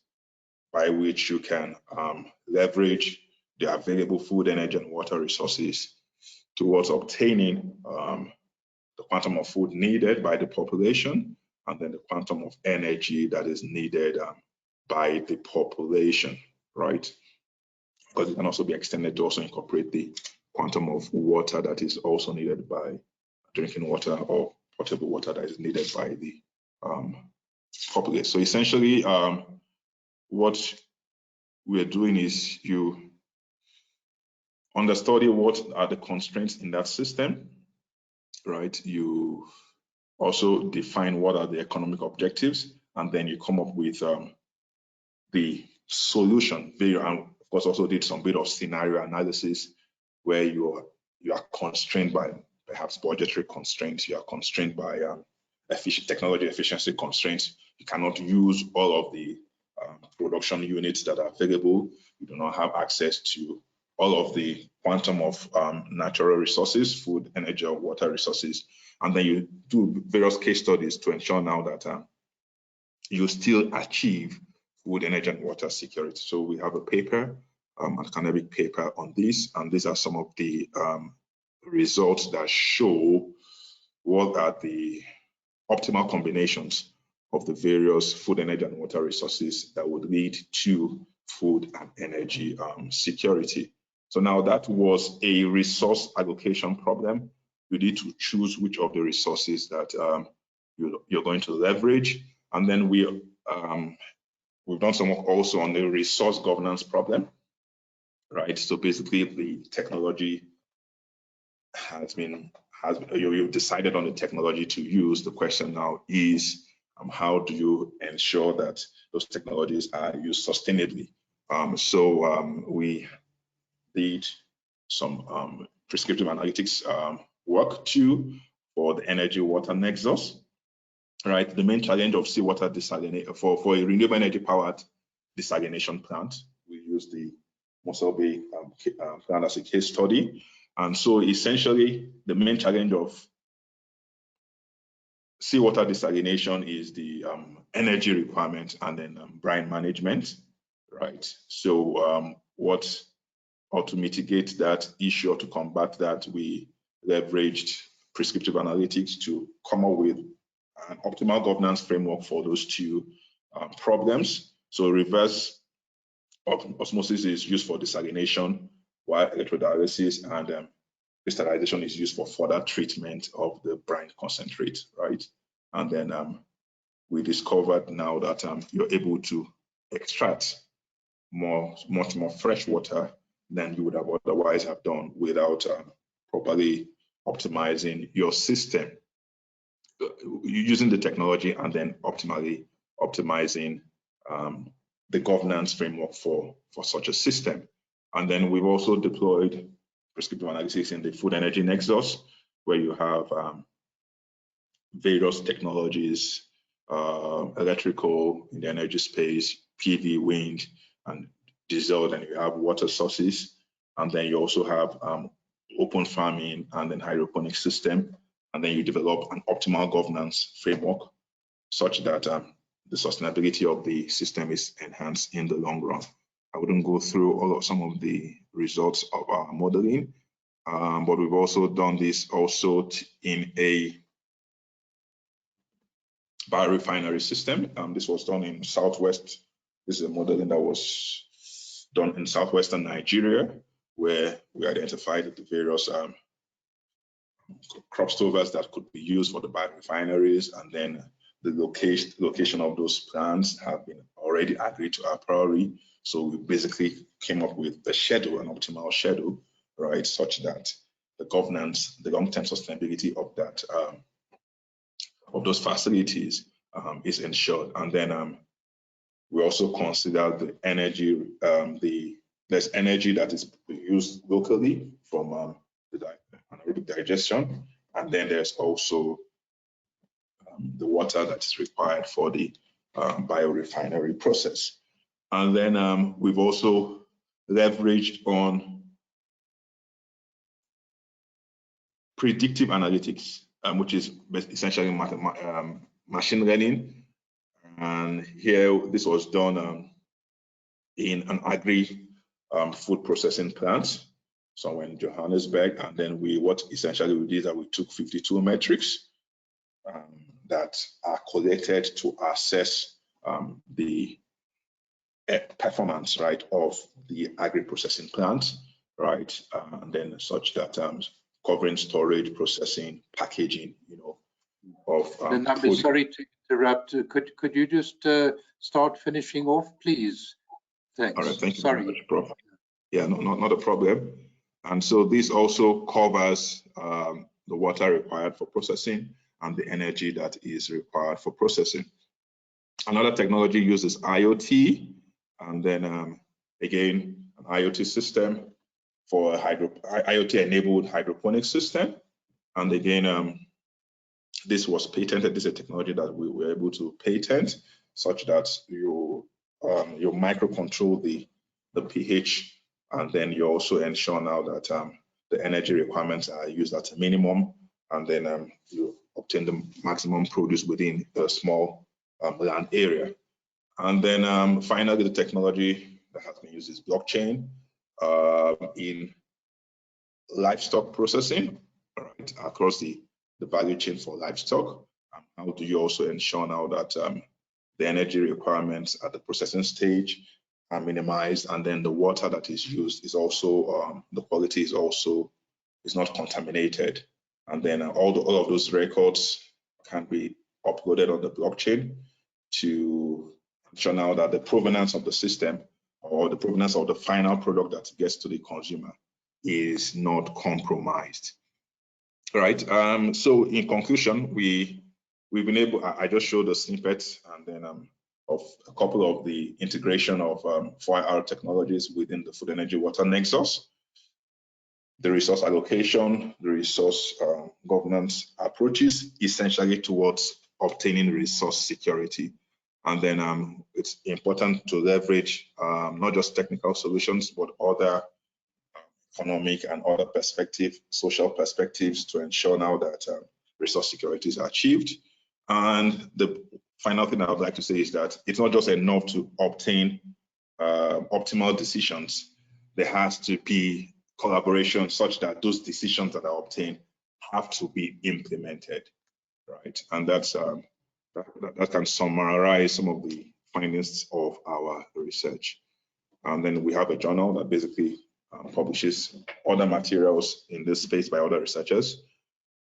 by which you can leverage the available food, energy, and water resources towards obtaining the quantum of food needed by the population, and then the quantum of energy that is needed by the population, right? Because it can also be extended to also incorporate the quantum of water that is also needed by drinking water or potable water that is needed by the population. So essentially, what we're doing is you understudy what are the constraints in that system, right? You also define what are the economic objectives, and then you come up with the solution. And of course, also did some bit of scenario analysis where you are constrained by perhaps budgetary constraints, you are constrained by technology efficiency constraints. You cannot use all of the production units that are available. You do not have access to all of the quantum of natural resources, food, energy, or water resources. And then you do various case studies to ensure now that you still achieve food, energy, and water security. So we have a paper, an academic paper on this, and these are some of the results that show what are the optimal combinations of the various food, energy, and water resources that would lead to food and energy security. So now that was a resource allocation problem. You need to choose which of the resources that you're going to leverage. And then we've done some work also on the resource governance problem, right? So basically the technology you've decided on the technology to use. The question now is, how do you ensure that those technologies are used sustainably? We did some prescriptive analytics work too for the energy water nexus, right? The main challenge of seawater desalination for a renewable energy powered desalination plant, we use the Mossel Bay plant as a case study. And so essentially the main challenge of seawater desalination is the energy requirement and then brine management, right? So or to mitigate that issue or to combat that, we leveraged prescriptive analytics to come up with an optimal governance framework for those two problems. So reverse osmosis is used for desalination, while electrodialysis and crystallization is used for further treatment of the brine concentrate, right? And then we discovered now that you're able to extract much more fresh water than you would have otherwise have done without properly optimizing your system, using the technology and then optimally optimizing the governance framework for such a system. And then we've also deployed prescriptive analysis in the food energy nexus, where you have various technologies, electrical in the energy space, PV, wind, and diesel, then you have water sources, and then you also have open farming and then hydroponic system, and then you develop an optimal governance framework such that the sustainability of the system is enhanced in the long run. I wouldn't go through some of the results of our modeling, but we've also done this also in a biorefinery system. This was done in Southwest. This is a modeling that was done in Southwestern Nigeria, where we identified the various crop stovers that could be used for the biorefineries, and then the location of those plants have been already agreed to a priori. So we basically came up with the schedule, an optimal schedule, right, such that the governance, the long-term sustainability of that of those facilities is ensured. And then we also consider the energy, there's energy that is used locally from the anaerobic digestion, and then there's also the water that is required for the biorefinery process. And then we've also leveraged on predictive analytics, which is essentially machine learning. And here, this was done in an agri food processing plant somewhere in Johannesburg. And then what essentially we did is that we took 52 metrics that are collected to assess the performance, right, of the agri processing plant, right, and then such that covering storage, processing, packaging, you know, of food. Sorry to interrupt. Could you just start finishing off, please? Thanks. All right, thank you very much, Prof. Yeah, not a problem. And so this also covers the water required for processing and the energy that is required for processing. Another technology uses IoT, and then again, an IoT system for IoT-enabled hydroponic system. And again, this was patented. This is a technology that we were able to patent, such that you microcontrol the pH, and then you also ensure now that the energy requirements are used at a minimum, and then you obtain the maximum produce within a small land area. And then finally, the technology that has been used is blockchain in livestock processing, right, across the value chain for livestock. How do you also ensure now that the energy requirements at the processing stage are minimized, and then the water that is used is also the quality is not contaminated, and then all of those records can be uploaded on the blockchain to ensure now that the provenance of the system or the provenance of the final product that gets to the consumer is not compromised. Right. So in conclusion, we've been able, I just showed a snippet and then of a couple of the integration of 4IR technologies within the food energy water nexus, the resource allocation, the resource governance approaches, essentially towards obtaining resource security. And then it's important to leverage not just technical solutions, but other economic and other social perspectives to ensure now that resource security is achieved. And the final thing I would like to say is that it's not just enough to obtain optimal decisions. There has to be collaboration such that those decisions that are obtained have to be implemented, right? And that's that can summarize some of the findings of our research. And then we have a journal that basically publishes other materials in this space by other researchers.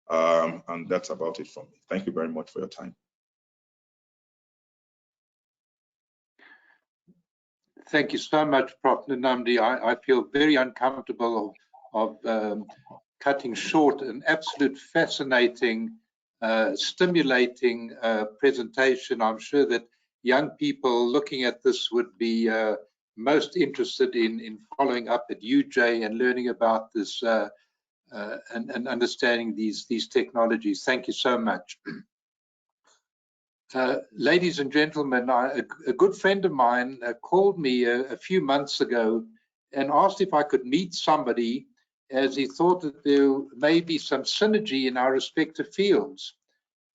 And that's about it from me. Thank you very much for your time. Thank you so much, Prof. Nnamdi. I feel very uncomfortable of cutting short an absolute fascinating, stimulating presentation. I'm sure that young people looking at this would be most interested in following up at UJ and learning about this and understanding these technologies. Thank you so much. Ladies and gentlemen, a good friend of mine called me a few months ago and asked if I could meet somebody, as he thought that there may be some synergy in our respective fields.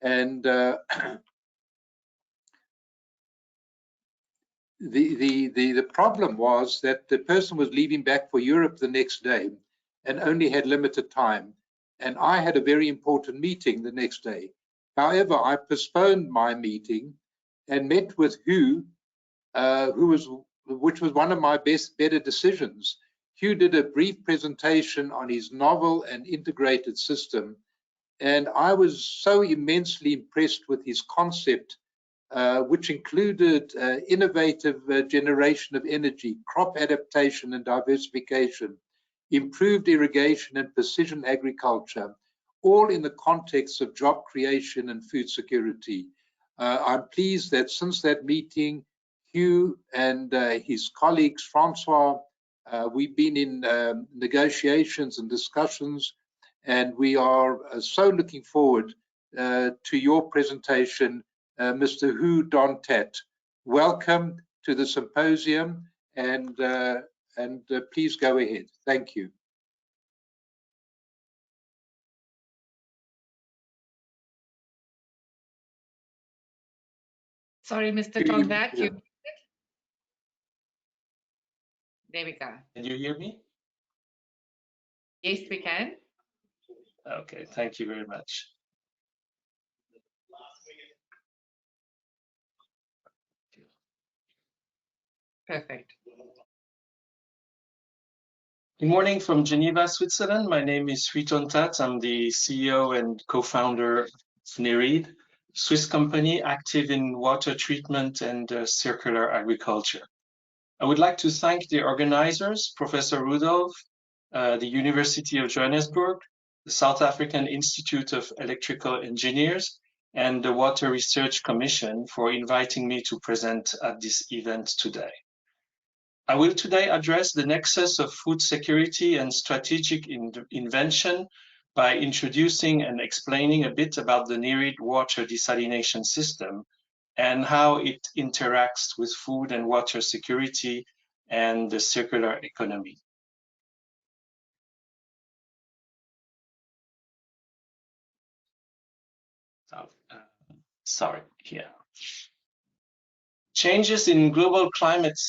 And the problem was that the person was leaving back for Europe the next day and only had limited time. And I had a very important meeting the next day. However, I postponed my meeting and met with Hugh, which was one of my better decisions. Hugh did a brief presentation on his novel and integrated system, and I was so immensely impressed with his concept, which included innovative generation of energy, crop adaptation and diversification, improved irrigation and precision agriculture, all in the context of job creation and food security. I'm pleased that since that meeting, Hugh and his colleagues, Francois, we've been in negotiations and discussions, and we are so looking forward to your presentation, Mr. Hu Don Tat. Welcome to the symposium, and please go ahead. Thank you. Sorry, Mr. Tondat, you. There we go. Can you hear me? Yes, we can. Okay, thank you very much. Perfect. Good morning from Geneva, Switzerland. My name is Hu Don Tat. I'm the CEO and co-founder of NERID, Swiss company active in water treatment and circular agriculture. I would like to thank the organizers, Professor Rudolph, the University of Johannesburg, the South African Institute of Electrical Engineers, and the Water Research Commission for inviting me to present at this event today. I will today address the nexus of food security and strategic invention by introducing and explaining a bit about the NERID water desalination system and how it interacts with food and water security and the circular economy. Sorry, here. Changes in global climate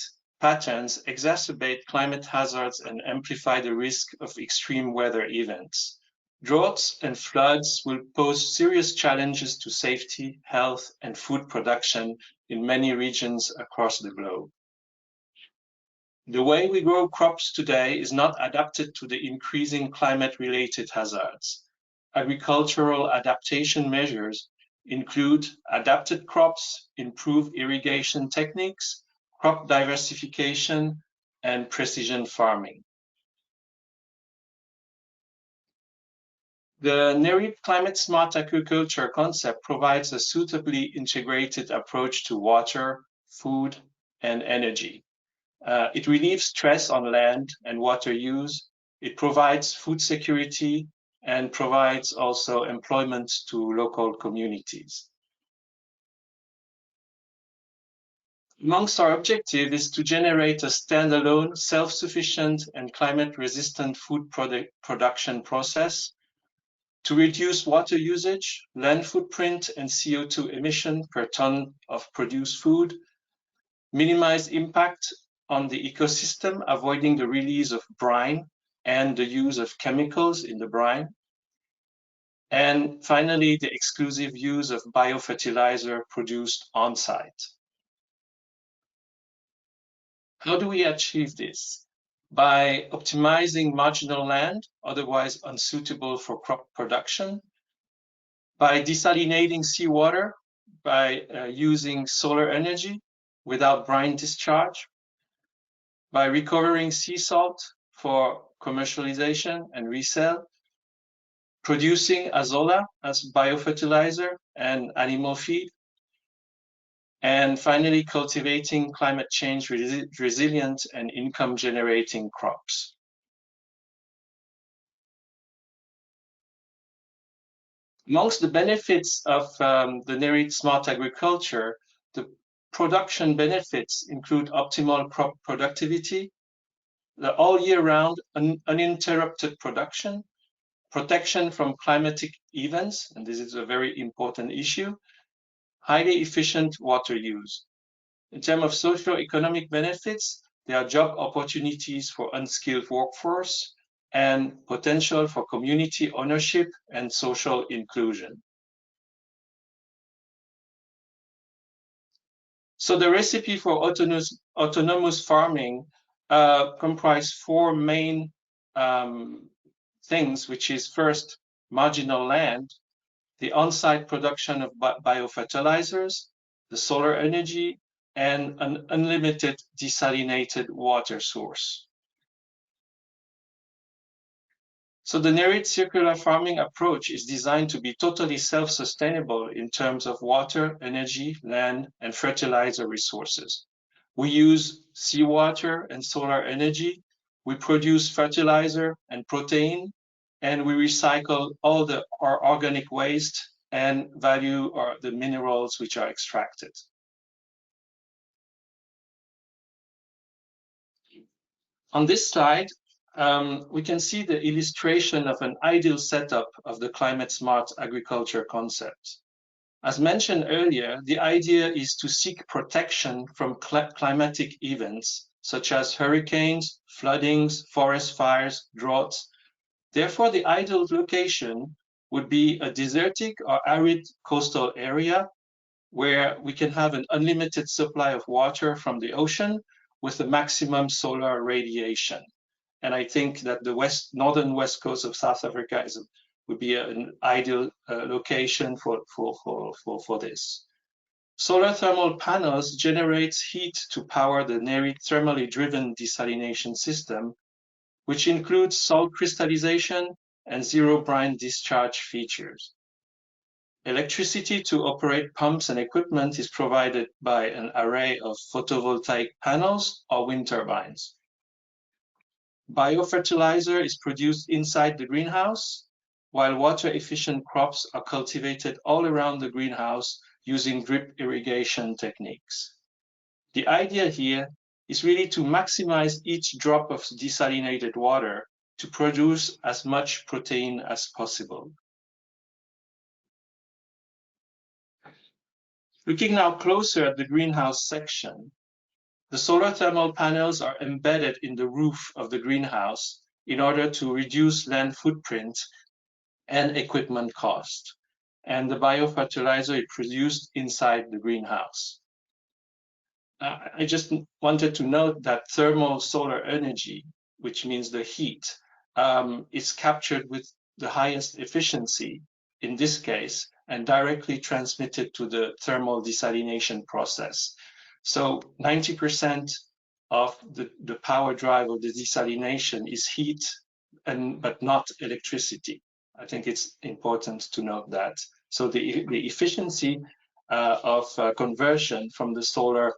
patterns exacerbate climate hazards and amplify the risk of extreme weather events. Droughts and floods will pose serious challenges to safety, health, and food production in many regions across the globe. The way we grow crops today is not adapted to the increasing climate-related hazards. Agricultural adaptation measures include adapted crops, improved irrigation techniques, crop diversification, and precision farming. The NERID Climate Smart Agriculture concept provides a suitably integrated approach to water, food, and energy. It relieves stress on land and water use. It provides food security and provides also employment to local communities. Amongst our objective is to generate a standalone, self-sufficient and climate-resistant food production process, to reduce water usage, land footprint and CO2 emission per ton of produced food, minimize impact on the ecosystem, avoiding the release of brine and the use of chemicals in the brine, and finally, the exclusive use of biofertilizer produced on-site. How do we achieve this? By optimizing marginal land, otherwise unsuitable for crop production, by desalinating seawater, by using solar energy without brine discharge, by recovering sea salt for commercialization and resale, producing azolla as biofertilizer and animal feed, and finally cultivating climate change resilient and income generating crops. Amongst the benefits of the NERID Smart Agriculture, the production benefits include optimal crop productivity, the all year round uninterrupted production, protection from climatic events, and this is a very important issue, highly efficient water use. In terms of socio-economic benefits, there are job opportunities for unskilled workforce and potential for community ownership and social inclusion. So the recipe for autonomous farming comprises four main things, which is first, marginal land, the on-site production of biofertilizers, the solar energy, and an unlimited desalinated water source. So the NERID circular farming approach is designed to be totally self-sustainable in terms of water, energy, land, and fertilizer resources. We use seawater and solar energy. We produce fertilizer and protein, and we recycle all our organic waste and value the minerals which are extracted. On this slide, we can see the illustration of an ideal setup of the climate smart agriculture concept. As mentioned earlier, the idea is to seek protection from climatic events such as hurricanes, floodings, forest fires, droughts. Therefore, the ideal location would be a desertic or arid coastal area where we can have an unlimited supply of water from the ocean with the maximum solar radiation. And I think that the northern west coast of South Africa would be an ideal location for this. Solar thermal panels generate heat to power the NERID thermally driven desalination system, which includes salt crystallization and zero brine discharge features. Electricity to operate pumps and equipment is provided by an array of photovoltaic panels or wind turbines. Biofertilizer is produced inside the greenhouse, while water-efficient crops are cultivated all around the greenhouse using drip irrigation techniques. The idea here is really to maximize each drop of desalinated water to produce as much protein as possible. Looking now closer at the greenhouse section, the solar thermal panels are embedded in the roof of the greenhouse in order to reduce land footprint and equipment cost. And the biofertilizer is produced inside the greenhouse. I just wanted to note that thermal solar energy, which means the heat, is captured with the highest efficiency in this case and directly transmitted to the thermal desalination process. So 90% of the power drive of the desalination is heat, but not electricity. I think it's important to note that. So the efficiency of conversion from the solar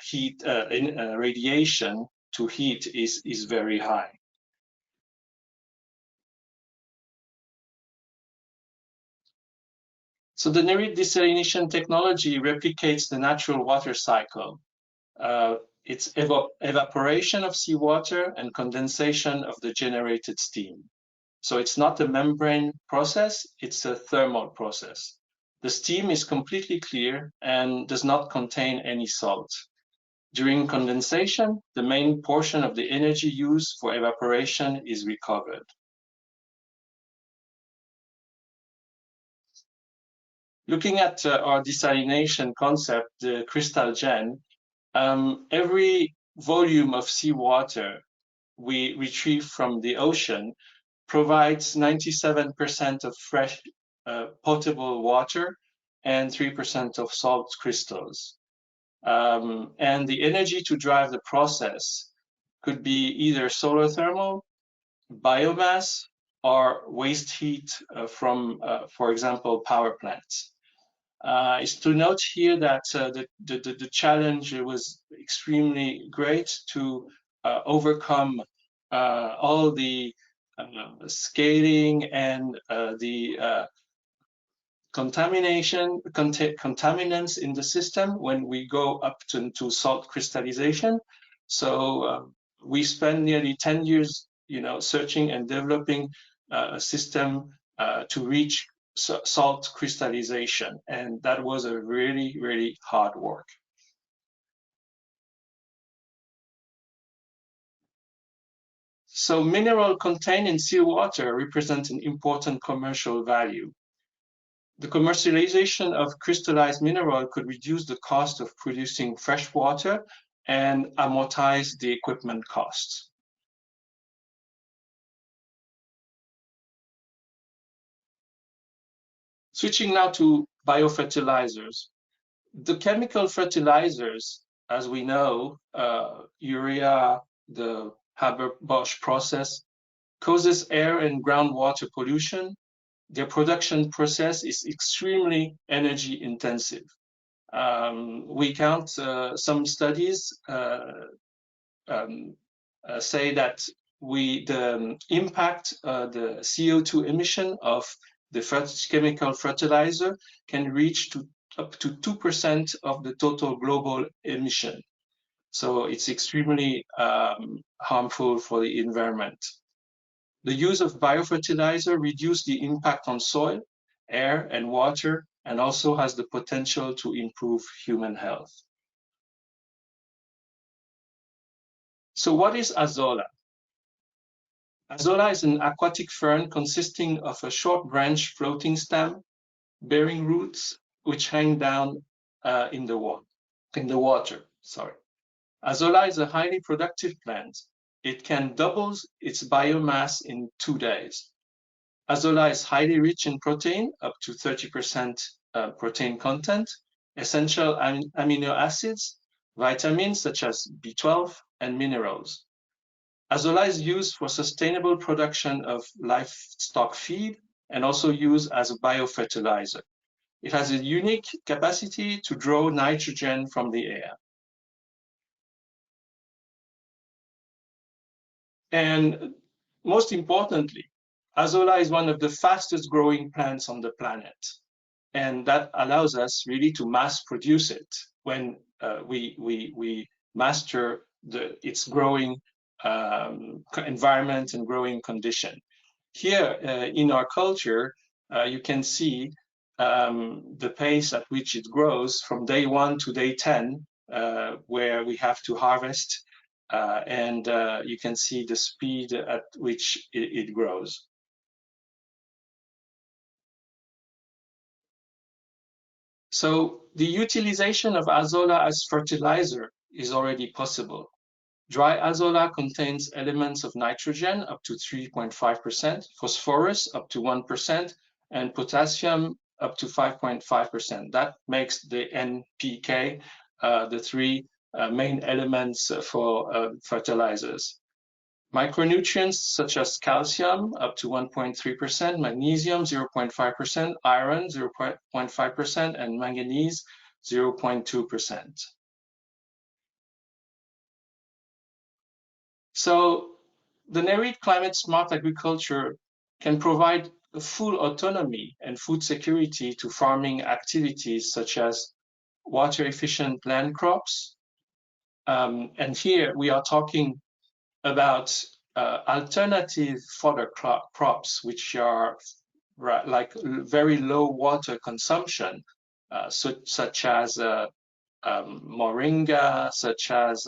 heat radiation to heat is very high. So the NERID desalination technology replicates the natural water cycle. It's evaporation of seawater and condensation of the generated steam. So it's not a membrane process, it's a thermal process. The steam is completely clear and does not contain any salt. During condensation, the main portion of the energy used for evaporation is recovered. Looking at our desalination concept, the crystal gen, every volume of seawater we retrieve from the ocean provides 97% of fresh potable water and 3% of salt crystals. And the energy to drive the process could be either solar thermal, biomass, or waste heat from, for example, power plants. Is to note here that the challenge was extremely great to overcome all the scaling and the contaminants in the system when we go up to salt crystallization. So we spent nearly 10 years, searching and developing a system to reach salt crystallization, and that was a really, really hard work. So mineral contained in seawater represent an important commercial value. The commercialization of crystallized mineral could reduce the cost of producing fresh water and amortize the equipment costs. Switching now to biofertilizers. The chemical fertilizers, as we know, urea, the Haber-Bosch process, causes air and groundwater pollution. Their production process is extremely energy intensive. We count some studies say that the impact, the CO2 emission of the chemical fertilizer can reach up to 2% of the total global emission. So it's extremely harmful for the environment. The use of biofertilizer reduces the impact on soil, air, and water, and also has the potential to improve human health. So what is Azolla? Azolla is an aquatic fern consisting of a short branch floating stem bearing roots which hang down in the water. Azolla is a highly productive plant. It can double its biomass in 2 days. Azolla is highly rich in protein, up to 30% protein content, essential amino acids, vitamins such as B12, and minerals. Azolla is used for sustainable production of livestock feed and also used as a biofertilizer. It has a unique capacity to draw nitrogen from the air. And most importantly, Azolla is one of the fastest growing plants on the planet. And that allows us really to mass produce it when we master its growing environment and growing condition. Here in our culture, you can see the pace at which it grows from day 1 to day 10, where we have to harvest, and you can see the speed at which it grows. So the utilization of Azolla as fertilizer is already possible. Dry Azolla contains elements of nitrogen up to 3.5%, phosphorus up to 1%, and potassium up to 5.5%. That makes the NPK the 3 main elements for fertilizers. Micronutrients such as calcium up to 1.3%, magnesium 0.5%, iron 0.5%, and manganese 0.2%. So the NERID climate smart agriculture can provide a full autonomy and food security to farming activities such as water efficient land crops. And here we are talking about alternative fodder crops, which are like very low water consumption, such as moringa, such as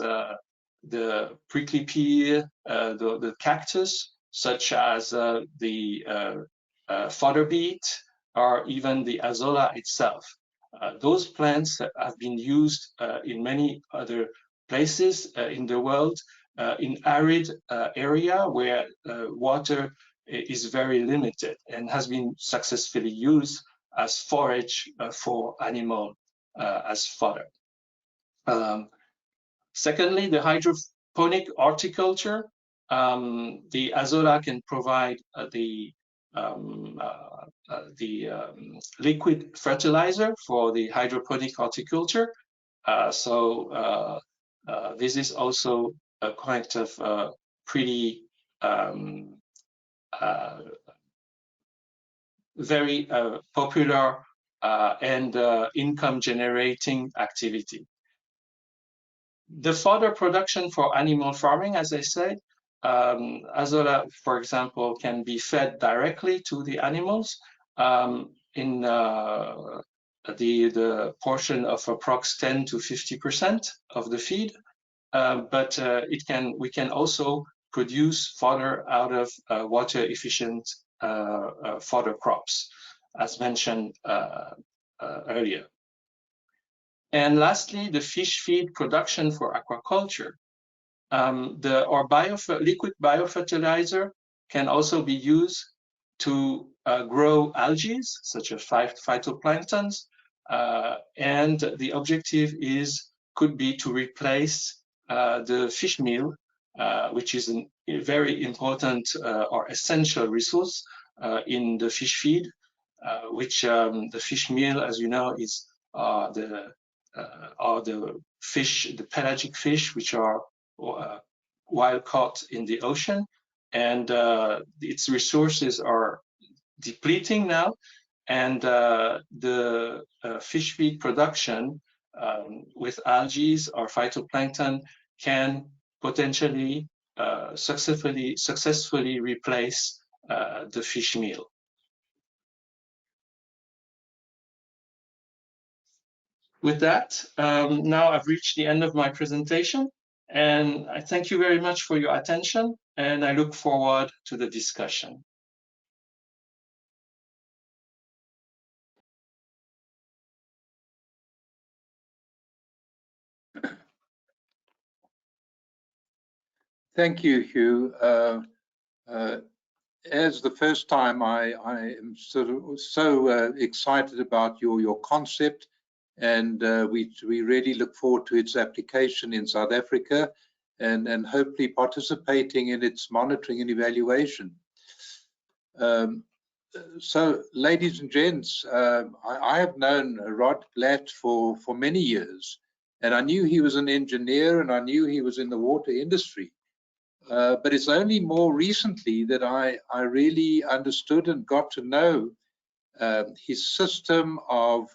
the prickly pear, the cactus, such as the fodder beet, or even the Azolla itself. Those plants have been used in many other places in the world, in arid area where water is very limited, and has been successfully used as forage for animal as fodder. Secondly, the hydroponic horticulture. The Azolla can provide the liquid fertilizer for the hydroponic horticulture. This is also a kind of pretty very popular and income generating activity. The fodder production for animal farming, as I said, Azolla, for example, can be fed directly to the animals in the portion of approx 10 to 50% of the feed, but we can also produce fodder out of water efficient fodder crops, as mentioned earlier. And lastly, the fish feed production for aquaculture. Our liquid biofertilizer can also be used to grow algae, such as phytoplanktons, and the objective could be to replace the fish meal, which is very important or essential resource in the fish feed, which the fish meal, as you know, is the fish, the pelagic fish, which are wild caught in the ocean, and its resources are depleting now, and the fish feed production with algae or phytoplankton can potentially successfully replace the fish meal. With that, now I've reached the end of my presentation, and I thank you very much for your attention, and I look forward to the discussion. Thank you, Hugh. As the first time, I am so excited about your concept, and we really look forward to its application in South Africa, and hopefully participating in its monitoring and evaluation. So, ladies and gents, I have known Rod Blatt for many years, and I knew he was an engineer, and I knew he was in the water industry. But it's only more recently that I really understood and got to know his system of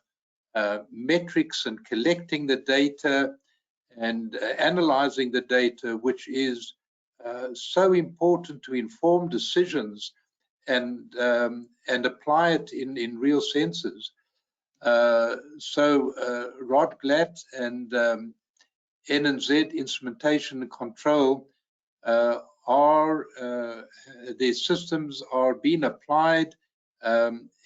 metrics and collecting the data and analyzing the data, which is so important to inform decisions and apply it in real senses. So Rod Blatt and N&Z Instrumentation and Control their systems are being applied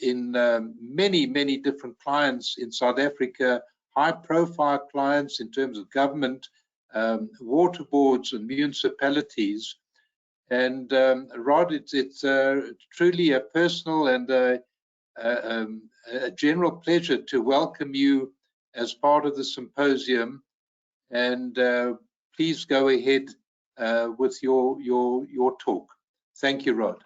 in many different clients in South Africa, high-profile clients in terms of government, water boards and municipalities. And Rod, it's truly a personal and a general pleasure to welcome you as part of the symposium. And please go ahead with your talk. Thank you, Rod.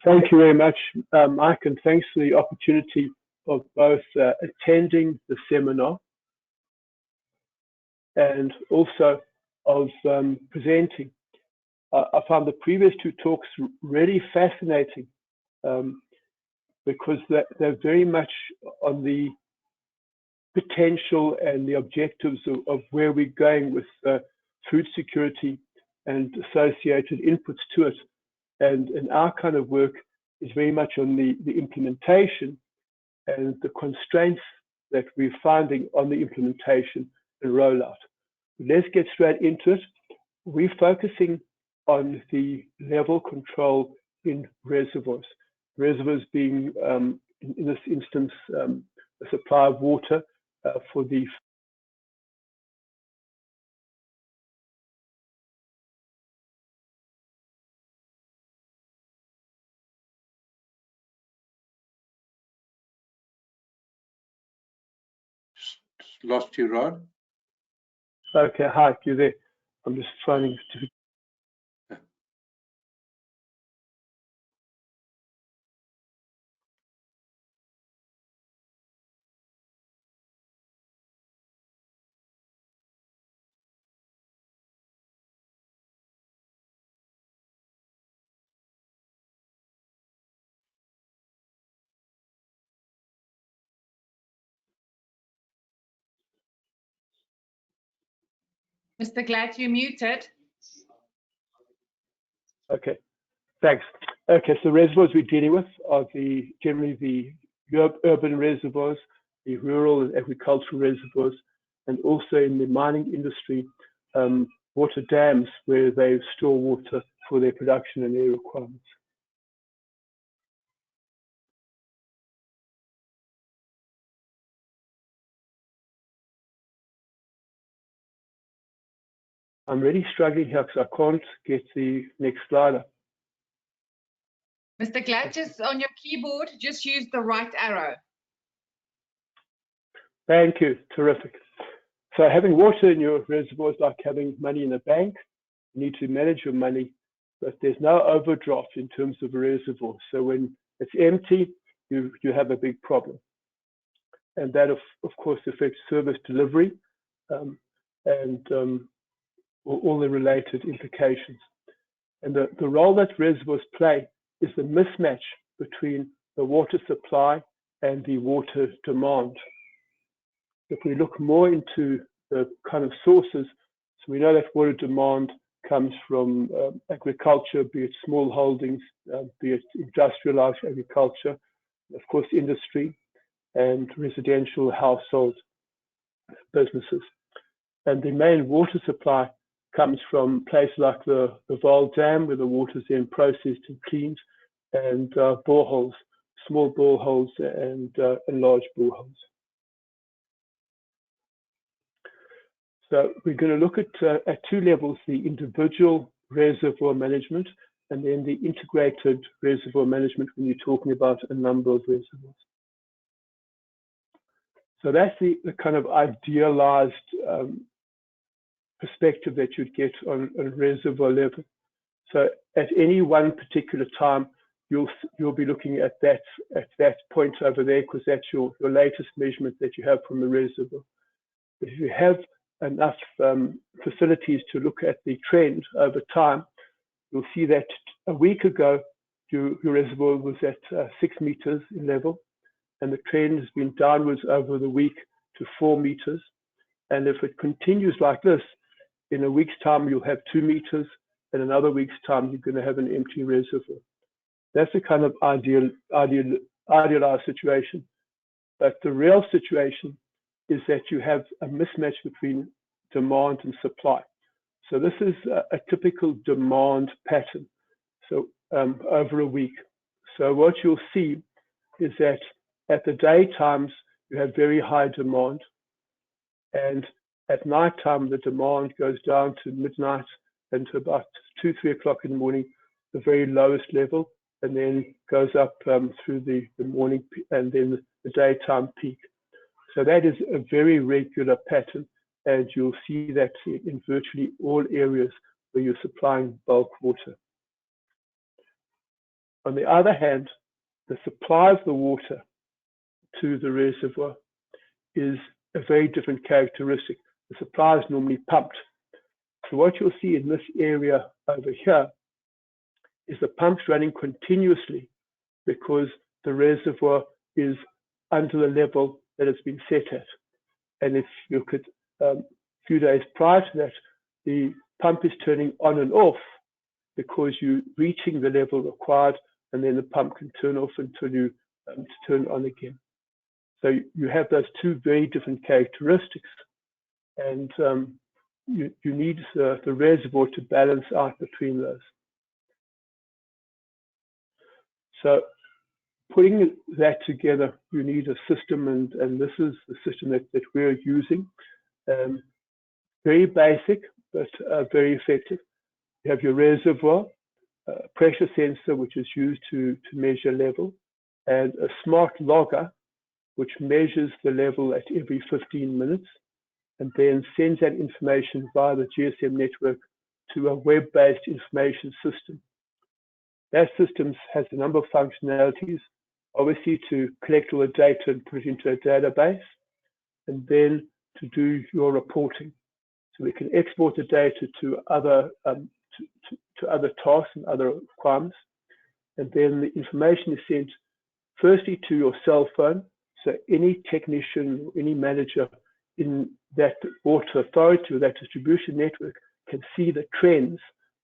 Thank you very much, Mike, and thanks for the opportunity of both attending the seminar and also of presenting. I found the previous two talks really fascinating because they're very much on the potential and the objectives of where we're going with food security and associated inputs to it. And our kind of work is very much on the implementation and the constraints that we're finding on the implementation and rollout. Let's get straight into it. We're focusing on the level control in reservoirs. Reservoirs being, in this instance, a supply of water for the Lost you, Rod. Okay, hi, you there? I'm just trying to. Mr. Glad, you're muted. Okay, thanks. Okay, so reservoirs we're dealing with are generally the urban reservoirs, the rural and agricultural reservoirs, and also in the mining industry, water dams where they store water for their production and their requirements. I'm really struggling here because I can't get the next slide up. Mr. Glatches, on your keyboard, just use the right arrow. Thank you. Terrific. So having water in your reservoir is like having money in a bank. You need to manage your money, but there's no overdraft in terms of a reservoir. So when it's empty, you have a big problem. And that, of course, affects service delivery and all the related implications. And the role that reservoirs play is the mismatch between the water supply and the water demand. If we look more into the kind of sources, so we know that water demand comes from agriculture, be it small holdings, be it industrialized agriculture, of course industry, and residential household businesses. And the main water supply comes from places like the Vaal Dam, where the water is then processed and cleaned, and boreholes, small boreholes and large boreholes. So we're going to look at two levels, the individual reservoir management and then the integrated reservoir management when you're talking about a number of reservoirs. So that's the kind of idealized perspective that you'd get on reservoir level. So at any one particular time, you'll be looking at that point over there, because that's your latest measurement that you have from the reservoir. But if you have enough facilities to look at the trend over time, you'll see that a week ago your reservoir was at 6 meters in level, and the trend has been downwards over the week to 4 meters. And if it continues like this, in a week's time you'll have 2 meters, and another week's time you're going to have an empty reservoir. That's a kind of idealized situation. But the real situation is that you have a mismatch between demand and supply. So this is a typical demand pattern, so over a week. So what you'll see is that at the day times you have very high demand, and at night time the demand goes down to midnight and to about 2-3 o'clock in the morning, the very lowest level, and then goes up through the morning and then the daytime peak. So that is a very regular pattern, and you'll see that in virtually all areas where you're supplying bulk water. On the other hand, the supply of the water to the reservoir is a very different characteristic. The supply is normally pumped. So what you'll see in this area over here is the pumps running continuously because the reservoir is under the level that it's been set at. And if you look at a few days prior to that, the pump is turning on and off because you're reaching the level required, and then the pump can turn off until you turn on again. So you have those two very different characteristics, and you need the reservoir to balance out between those. So putting that together, you need a system, and this is the system that we're using. Very basic, but very effective. You have your reservoir, pressure sensor, which is used to measure level, and a smart logger, which measures the level at every 15 minutes, and then sends that information via the GSM network to a web-based information system. That system has a number of functionalities, obviously to collect all the data and put it into a database, and then to do your reporting. So we can export the data to other tasks and other requirements, and then the information is sent firstly to your cell phone, so any technician or any manager in that water authority or that distribution network can see the trends,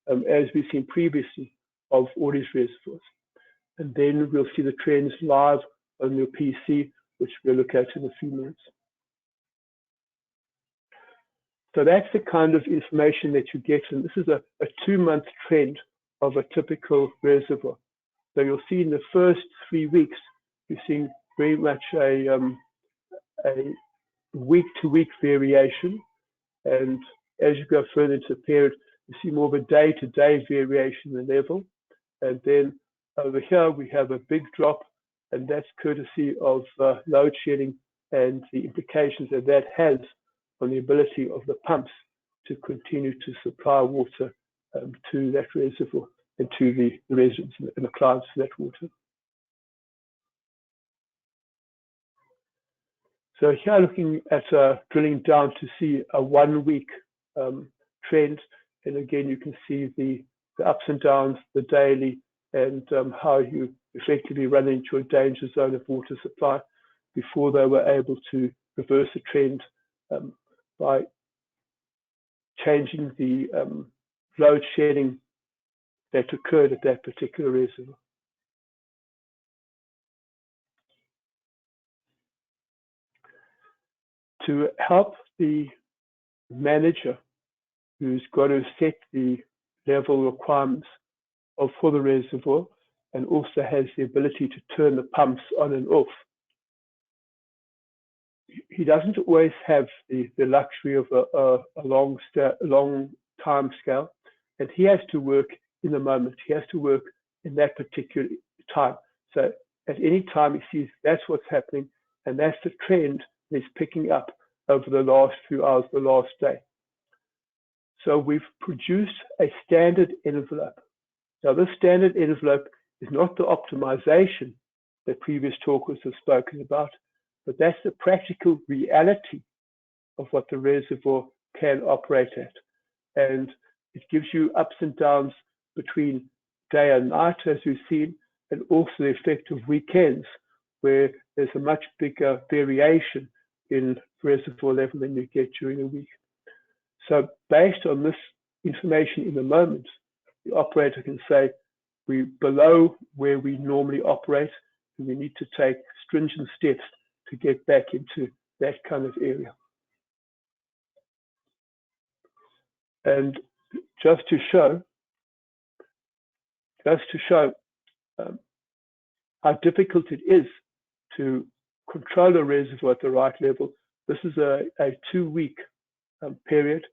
as we've seen previously, of all these reservoirs. And then we'll see the trends live on your PC, which we'll look at in a few minutes. So that's the kind of information that you get, and this is a 2-month trend of a typical reservoir. So you'll see in the first 3 weeks, you're seeing very much a week-to-week variation, and as you go further into the period, you see more of a day-to-day variation in the level, and then Over here, we have a big drop, and that's courtesy of load shedding and the implications that that has on the ability of the pumps to continue to supply water to that reservoir and to the residents and the clients for that water. So here looking at drilling down to see a 1 week trend, and again you can see the ups and downs, the daily, and how you effectively run into a danger zone of water supply before they were able to reverse the trend by changing the load shedding that occurred at that particular reservoir. To help the manager who's got to set the level requirements for the reservoir and also has the ability to turn the pumps on and off, he doesn't always have the luxury of a long time scale, and he has to work in the moment. He has to work in that particular time. So at any time he sees that's what's happening, and that's the trend that is picking up over the last few hours, the last day. So we've produced a standard envelope. Now this standard envelope is not the optimization that previous talkers have spoken about, but that's the practical reality of what the reservoir can operate at. And it gives you ups and downs between day and night, as we've seen, and also the effect of weekends, where there's a much bigger variation in reservoir level than you get during the week. So based on this information in the moment, the operator can say, we're below where we normally operate, and we need to take stringent steps to get back into that kind of area. And just to show how difficult it is to control a reservoir at the right level, this is a 2-week period,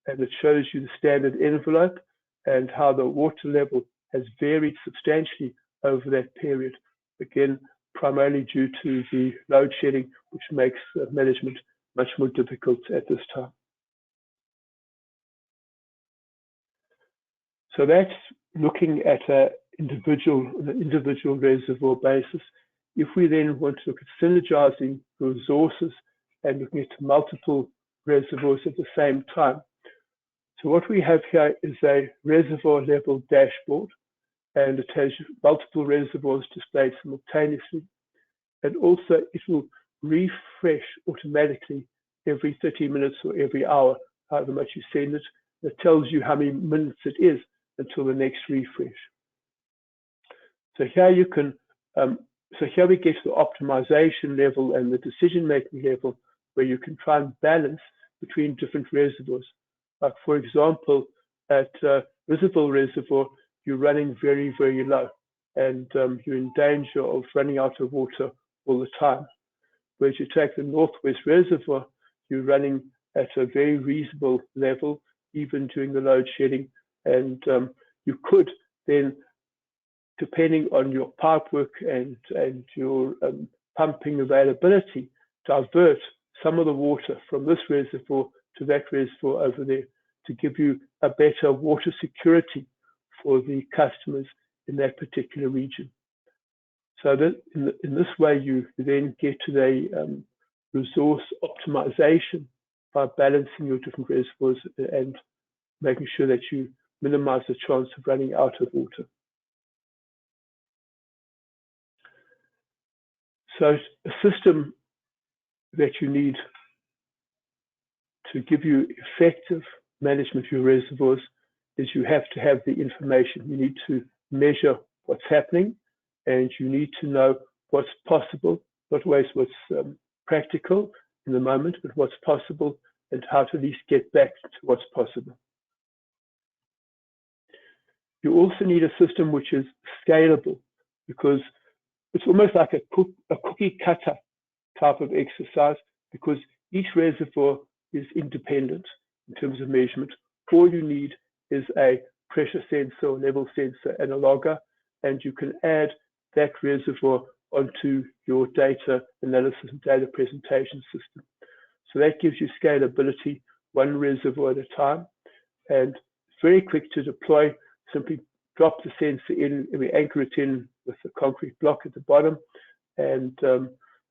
and it shows you the standard envelope and how the water level has varied substantially over that period. Again, primarily due to the load shedding, which makes management much more difficult at this time. So that's looking at an individual reservoir basis. If we then want to look at synergizing resources and looking at multiple reservoirs at the same time. So what we have here is a reservoir level dashboard, and it has multiple reservoirs displayed simultaneously. And also it will refresh automatically every 30 minutes or every hour, however much you send it. It tells you how many minutes it is until the next refresh. So here you can, so here we get to the optimization level and the decision-making level, where you can try and balance between different reservoirs. Like for example, at Visible Reservoir, you're running very, very low, and you're in danger of running out of water all the time. Whereas you take the Northwest Reservoir, you're running at a very reasonable level, even during the load shedding, and you could then, depending on your pipe work and your pumping availability, divert some of the water from this reservoir to that reservoir over there to give you a better water security for the customers in that particular region. So that in this way, you then get to the resource optimization by balancing your different reservoirs and making sure that you minimize the chance of running out of water. So a system that you need to give you effective management of your reservoirs is you have to have the information. You need to measure what's happening, and you need to know what's possible, not always what's practical in the moment, but what's possible and how to at least get back to what's possible. You also need a system which is scalable, because it's almost like a cookie cutter type of exercise, because each reservoir is independent in terms of measurement. All you need is a pressure sensor, level sensor, and a logger, and you can add that reservoir onto your data analysis and data presentation system. So that gives you scalability, one reservoir at a time, and it's very quick to deploy. Simply drop the sensor in, and we anchor it in with the concrete block at the bottom, and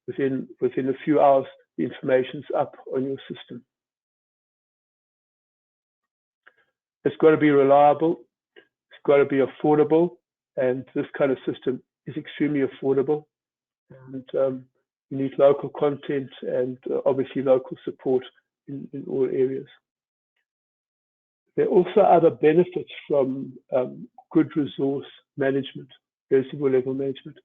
within a few hours, the information's up on your system. It's got to be reliable, it's got to be affordable, and this kind of system is extremely affordable. And you need local content and obviously local support in all areas. There are also other benefits from good resource management, reservoir level management,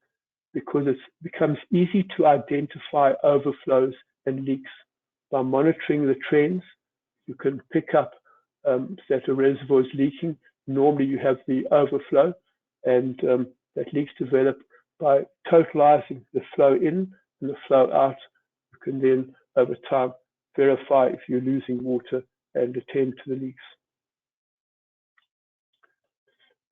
because it becomes easy to identify overflows and leaks. By monitoring the trends, you can pick up that a reservoir is leaking. Normally you have the overflow, and that leaks develop. By totalizing the flow in and the flow out, you can then over time verify if you're losing water and attend to the leaks.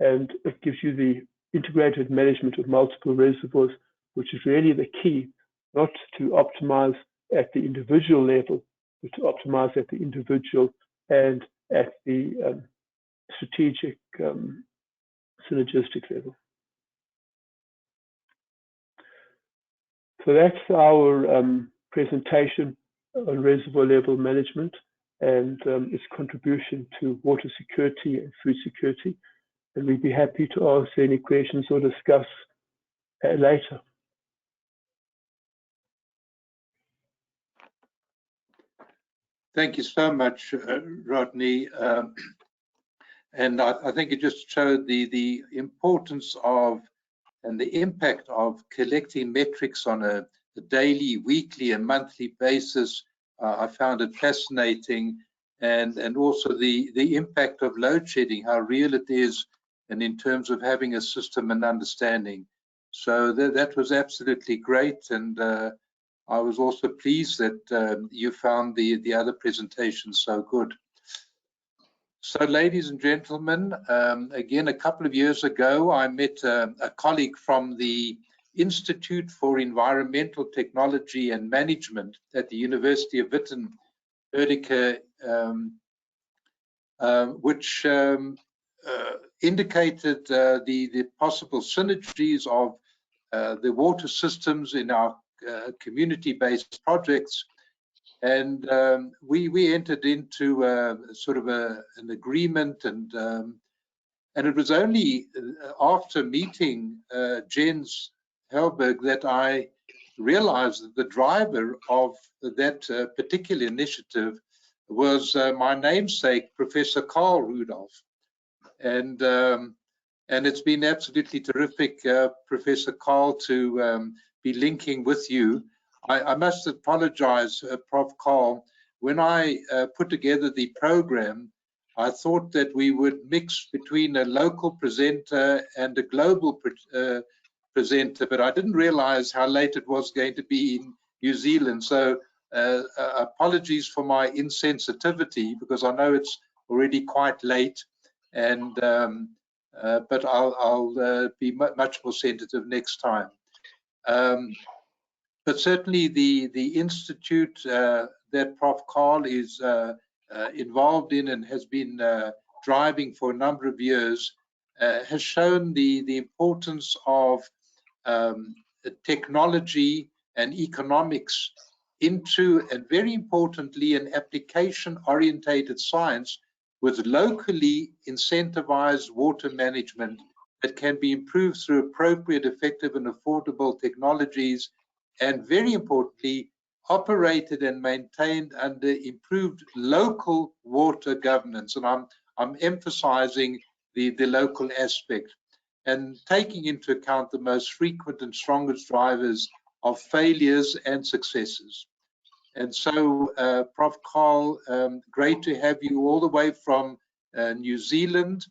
And it gives you the integrated management of multiple reservoirs, which is really the key, not to optimize at the individual level, but to optimize at the individual and at the strategic synergistic level. So that's our presentation on reservoir level management and its contribution to water security and food security. And we'd be happy to answer any questions or discuss later. Thank you so much, Rodney. And I think it just showed the importance of and the impact of collecting metrics on a daily, weekly, and monthly basis. I found it fascinating, and also the impact of load shedding, how real it is, and in terms of having a system and understanding. So that was absolutely great, and I was also pleased that you found the other presentations so good. So, ladies and gentlemen, again, a couple of years ago, I met a colleague from the Institute for Environmental Technology and Management at the University of Wittenberge, which indicated the possible synergies of the water systems in our community-based projects. And we entered into sort of an agreement, and it was only after meeting Jens Helberg that I realized that the driver of that particular initiative was my namesake, Professor Carl Rudolph. And it's been absolutely terrific, Professor Carl, to be linking with you. I must apologize, Prof. Carl. When I put together the program, I thought that we would mix between a local presenter and a global presenter, but I didn't realize how late it was going to be in New Zealand. So apologies for my insensitivity, because I know it's already quite late, and but I'll be much more sensitive next time. But certainly the institute that Prof. Carl is involved in and has been driving for a number of years has shown the importance of technology and economics into, and very importantly, an application-orientated science with locally incentivized water management that can be improved through appropriate, effective, and affordable technologies, and very importantly, operated and maintained under improved local water governance. And I'm emphasizing the local aspect, and taking into account the most frequent and strongest drivers of failures and successes. And so, Prof. Carl, great to have you all the way from New Zealand,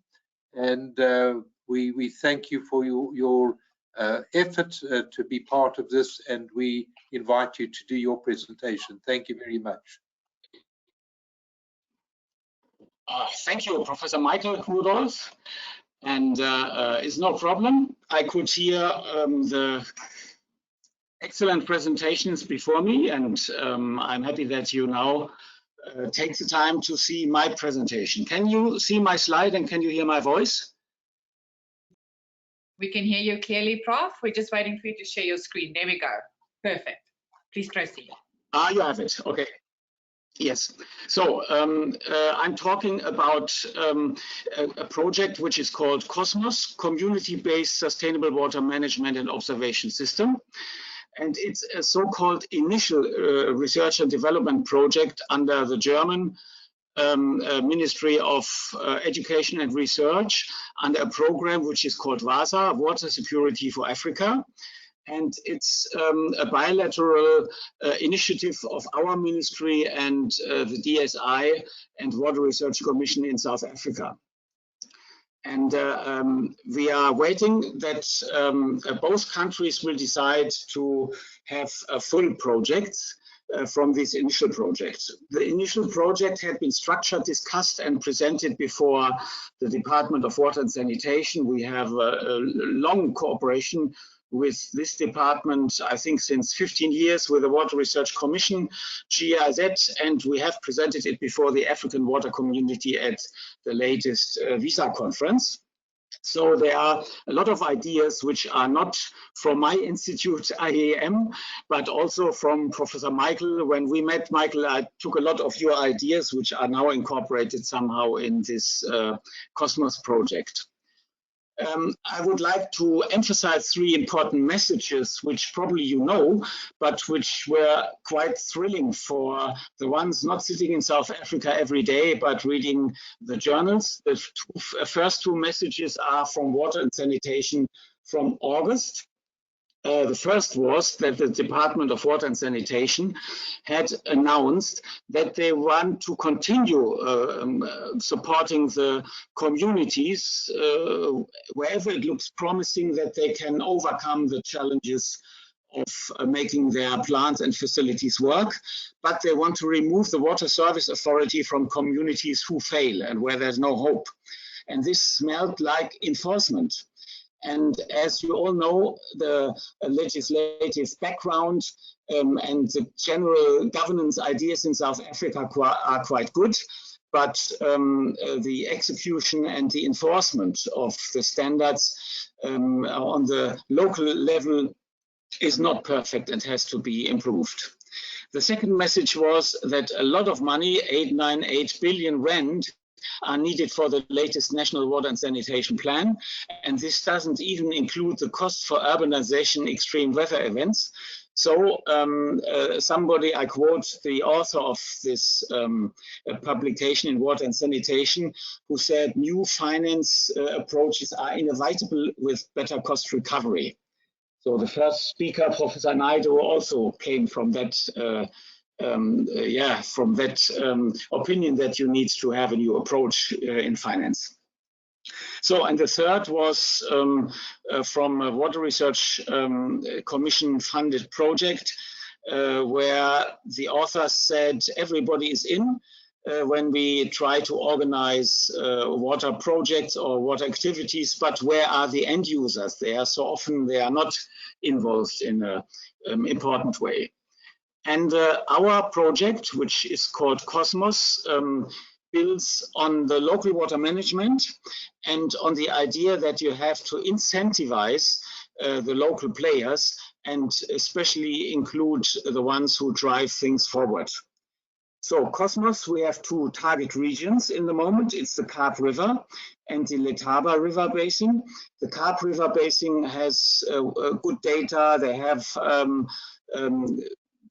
and we thank you for your effort to be part of this, and we invite you to do your presentation. Thank you very much. Thank you, Professor Michael Rudolph. and it's no problem. I could hear the excellent presentations before me, and I'm happy that you now take the time to see my presentation. Can you see my slide and can you hear my voice? We can hear you clearly, Prof. We're just waiting for you to share your screen. There we go. Perfect. Please proceed. Ah, you have it. Okay. Yes. So I'm talking about a project which is called COSMOS, Community-Based Sustainable Water Management and Observation System. And it's a so-called initial research and development project under the German Ministry of Education and Research, under a program which is called WASA, Water Security for Africa. And it's a bilateral initiative of our ministry and the DSI and Water Research Commission in South Africa. And we are waiting that both countries will decide to have a full project from this initial project. The initial project had been structured, discussed, and presented before the Department of Water and Sanitation. We have a long cooperation with this department, I think since 15 years, with the Water Research Commission, GIZ, and we have presented it before the African Water Community at the latest Visa conference. So there are a lot of ideas which are not from my institute, IAM, but also from Professor Michael. When we met, Michael, I took a lot of your ideas, which are now incorporated somehow in this COSMOS project. I would like to emphasize 3 important messages, which probably you know, but which were quite thrilling for the ones not sitting in South Africa every day, but reading the journals. The first 2 messages are from Water and Sanitation from August. The first was that the Department of Water and Sanitation had announced that they want to continue supporting the communities wherever it looks promising that they can overcome the challenges of making their plants and facilities work, but they want to remove the Water Service Authority from communities who fail and where there's no hope. And this smelled like enforcement. And as you all know, the legislative background and the general governance ideas in South Africa are quite good, but the execution and the enforcement of the standards on the local level is not perfect and has to be improved. The second message was that a lot of money, 898 billion rand, are needed for the latest National Water and Sanitation Plan. And this doesn't even include the cost for urbanization, extreme weather events. So somebody, I quote the author of this publication in Water and Sanitation, who said new finance approaches are inevitable with better cost recovery. So the first speaker, Professor Naidu, also came from that opinion that you need to have a new approach in finance. So, and the third was from a Water Research Commission funded project where the author said everybody is in when we try to organize water projects or water activities, but where are the end users there? So often they are not involved in an important way. And our project, which is called COSMOS, builds on the local water management and on the idea that you have to incentivize the local players and especially include the ones who drive things forward. So COSMOS, we have 2 target regions in the moment. It's the Kaap River and the Letaba River Basin. The Kaap River Basin has good data. They have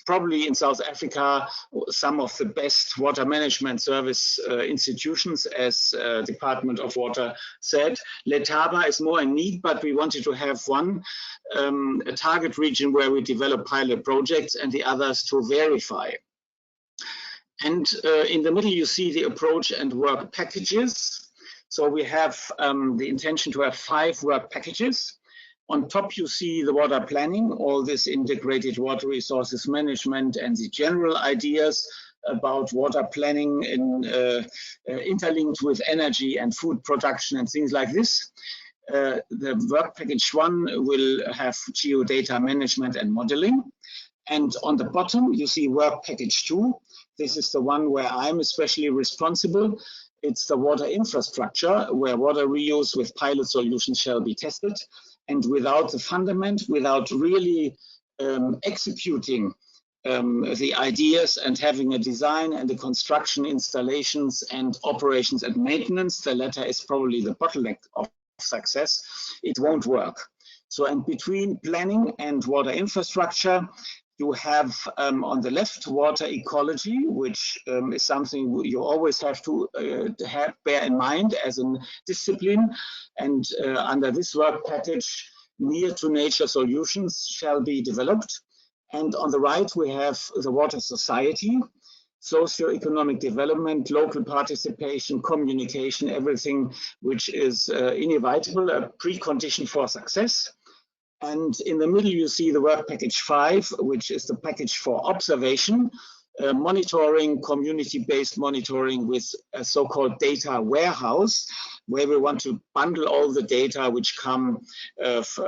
probably in South Africa some of the best water management service institutions, as Department of Water said. Letaba is more in need, but we wanted to have one a target region where we develop pilot projects and the others to verify. And in the middle, you see the approach and work packages. So we have the intention to have 5 work packages. On top, you see the water planning, all this integrated water resources management and the general ideas about water planning interlinked with energy and food production and things like this. The work package 1 will have geodata management and modeling. And on the bottom, you see work package 2. This is the one where I'm especially responsible. It's the water infrastructure, where water reuse with pilot solutions shall be tested. And without the fundament, without really executing the ideas and having a design and the construction, installations and operations and maintenance, the latter is probably the bottleneck of success, it won't work. So, and between planning and water infrastructure, you have on the left water ecology, which is something you always have to bear in mind as a discipline. And under this work package, near to nature solutions shall be developed. And on the right, we have the water society, socio-economic development, local participation, communication, everything which is inevitable, a precondition for success. And in the middle, you see the work package 5, which is the package for observation, monitoring, community-based monitoring with a so-called data warehouse, where we want to bundle all the data which come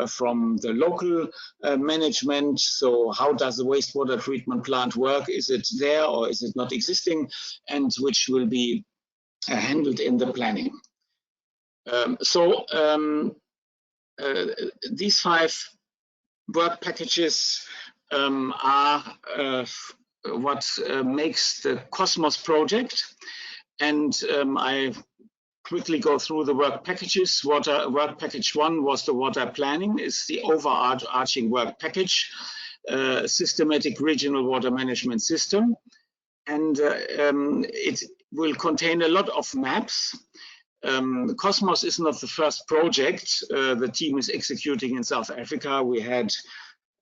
from the local management. So how does the wastewater treatment plant work? Is it there or is it not existing? And which will be handled in the planning. These 5 work packages are what makes the Cosmos project. And I quickly go through the work packages. Work package 1 was the water planning, is the overarching work package, systematic regional water management system. And it will contain a lot of maps. Cosmos is not the first project the team is executing in South Africa. We had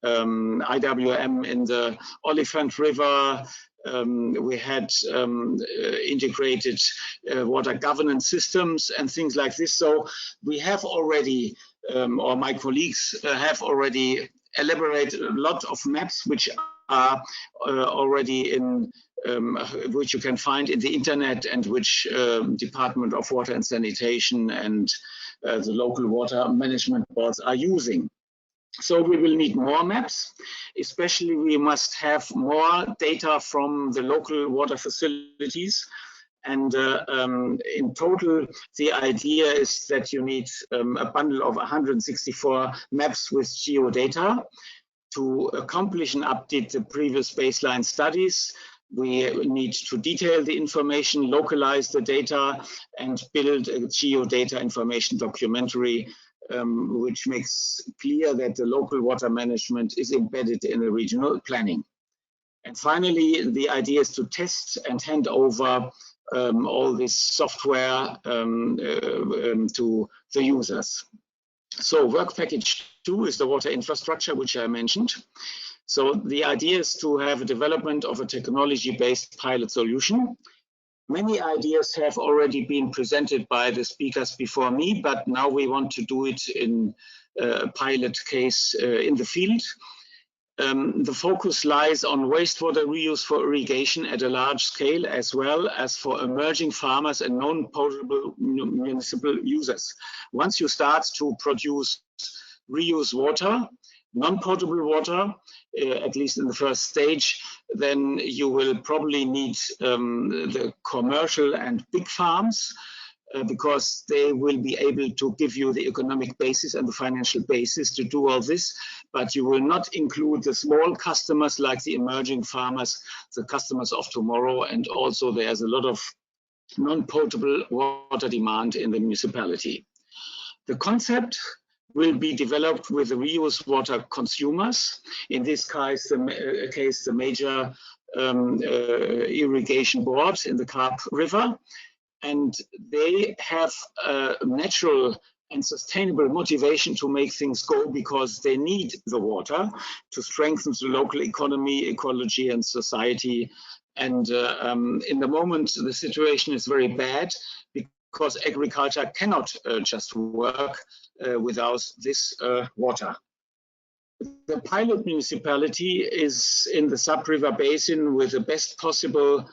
IWM in the Oliphant River. We had integrated water governance systems and things like this. So we have already, or my colleagues have already elaborated a lot of maps which are already in which you can find in the internet and which Department of Water and Sanitation and the local water management boards are using. So we will need more maps, especially we must have more data from the local water facilities. And in total, the idea is that you need a bundle of 164 maps with geodata to accomplish and update the previous baseline studies. We need to detail the information, localize the data, and build a geodata information documentary, which makes clear that the local water management is embedded in the regional planning. And finally, the idea is to test and hand over all this software to the users. So work package 2 is the water infrastructure, which I mentioned. So the idea is to have a development of a technology-based pilot solution. Many ideas have already been presented by the speakers before me, but now we want to do it in a pilot case in the field. The focus lies on wastewater reuse for irrigation at a large scale, as well as for emerging farmers and non-potable municipal users. Once you start to produce reuse water, non-potable water, at least in the first stage, then you will probably need the commercial and big farms because they will be able to give you the economic basis and the financial basis to do all this, but you will not include the small customers like the emerging farmers, the customers of tomorrow, and also there's a lot of non-potable water demand in the municipality. The concept will be developed with the reuse water consumers. In this case, the major irrigation board in the Karp River. And they have a natural and sustainable motivation to make things go because they need the water to strengthen the local economy, ecology, and society. And in the moment, the situation is very bad because agriculture cannot just work without this water. The pilot municipality is in the sub-river basin with the best possible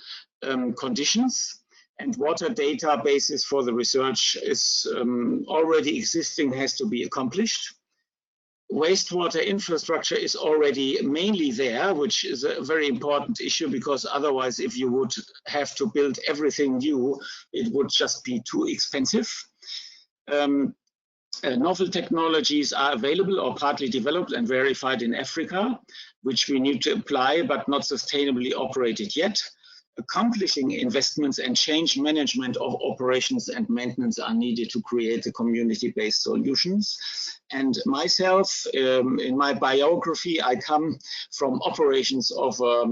conditions, and water databases for the research is already existing, has to be accomplished. Wastewater infrastructure is already mainly there, which is a very important issue, because otherwise, if you would have to build everything new, it would just be too expensive. Novel technologies are available or partly developed and verified in Africa, which we need to apply but not sustainably operated yet. Accomplishing investments and change management of operations and maintenance are needed to create the community-based solutions. And myself, in my biography, I come from operations of a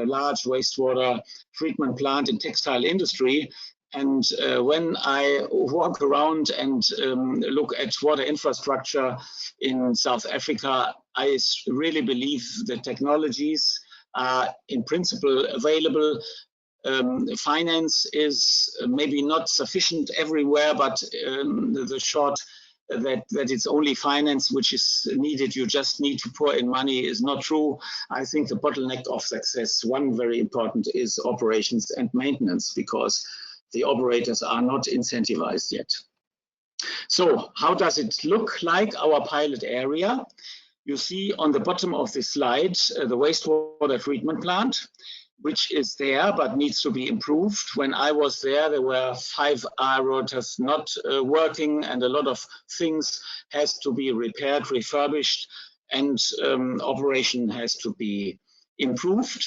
large wastewater treatment plant in textile industry. And when I walk around and look at water infrastructure in South Africa, I really believe the technologies are in principle available. Finance is maybe not sufficient everywhere, but the short that it's only finance which is needed, you just need to pour in money, is not true. I think the bottleneck of success, one very important, is operations and maintenance, because the operators are not incentivized yet. So how does it look like, our pilot area? You see on the bottom of this slide the wastewater treatment plant, which is there but needs to be improved. When I was there were 5 aerators not working, and a lot of things has to be repaired, refurbished, and operation has to be improved.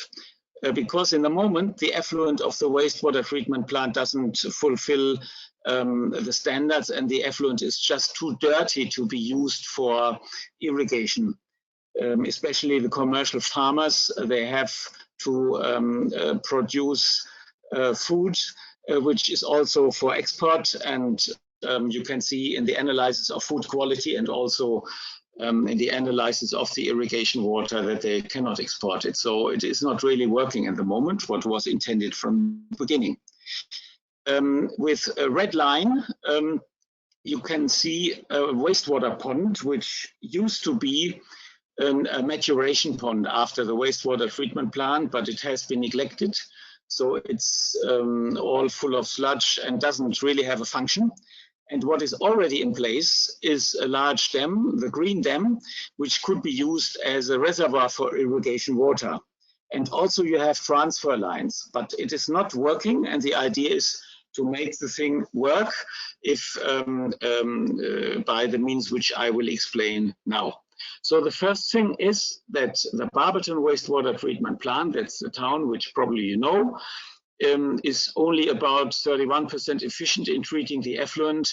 Because in the moment, the effluent of the wastewater treatment plant doesn't fulfill the standards, and the effluent is just too dirty to be used for irrigation. Especially the commercial farmers, they have to produce food, which is also for export, and you can see in the analysis of food quality and also in the analysis of the irrigation water that they cannot export it. So it is not really working at the moment, what was intended from the beginning. With a red line, you can see a wastewater pond, which used to be a maturation pond after the wastewater treatment plant, but it has been neglected. So it's all full of sludge and doesn't really have a function. And what is already in place is a large dam, the green dam, which could be used as a reservoir for irrigation water. And also you have transfer lines, but it is not working. And the idea is to make the thing work if by the means which I will explain now. So the first thing is that the Barberton wastewater treatment plant, that's the town which probably you know, is only about 31% efficient in treating the effluent.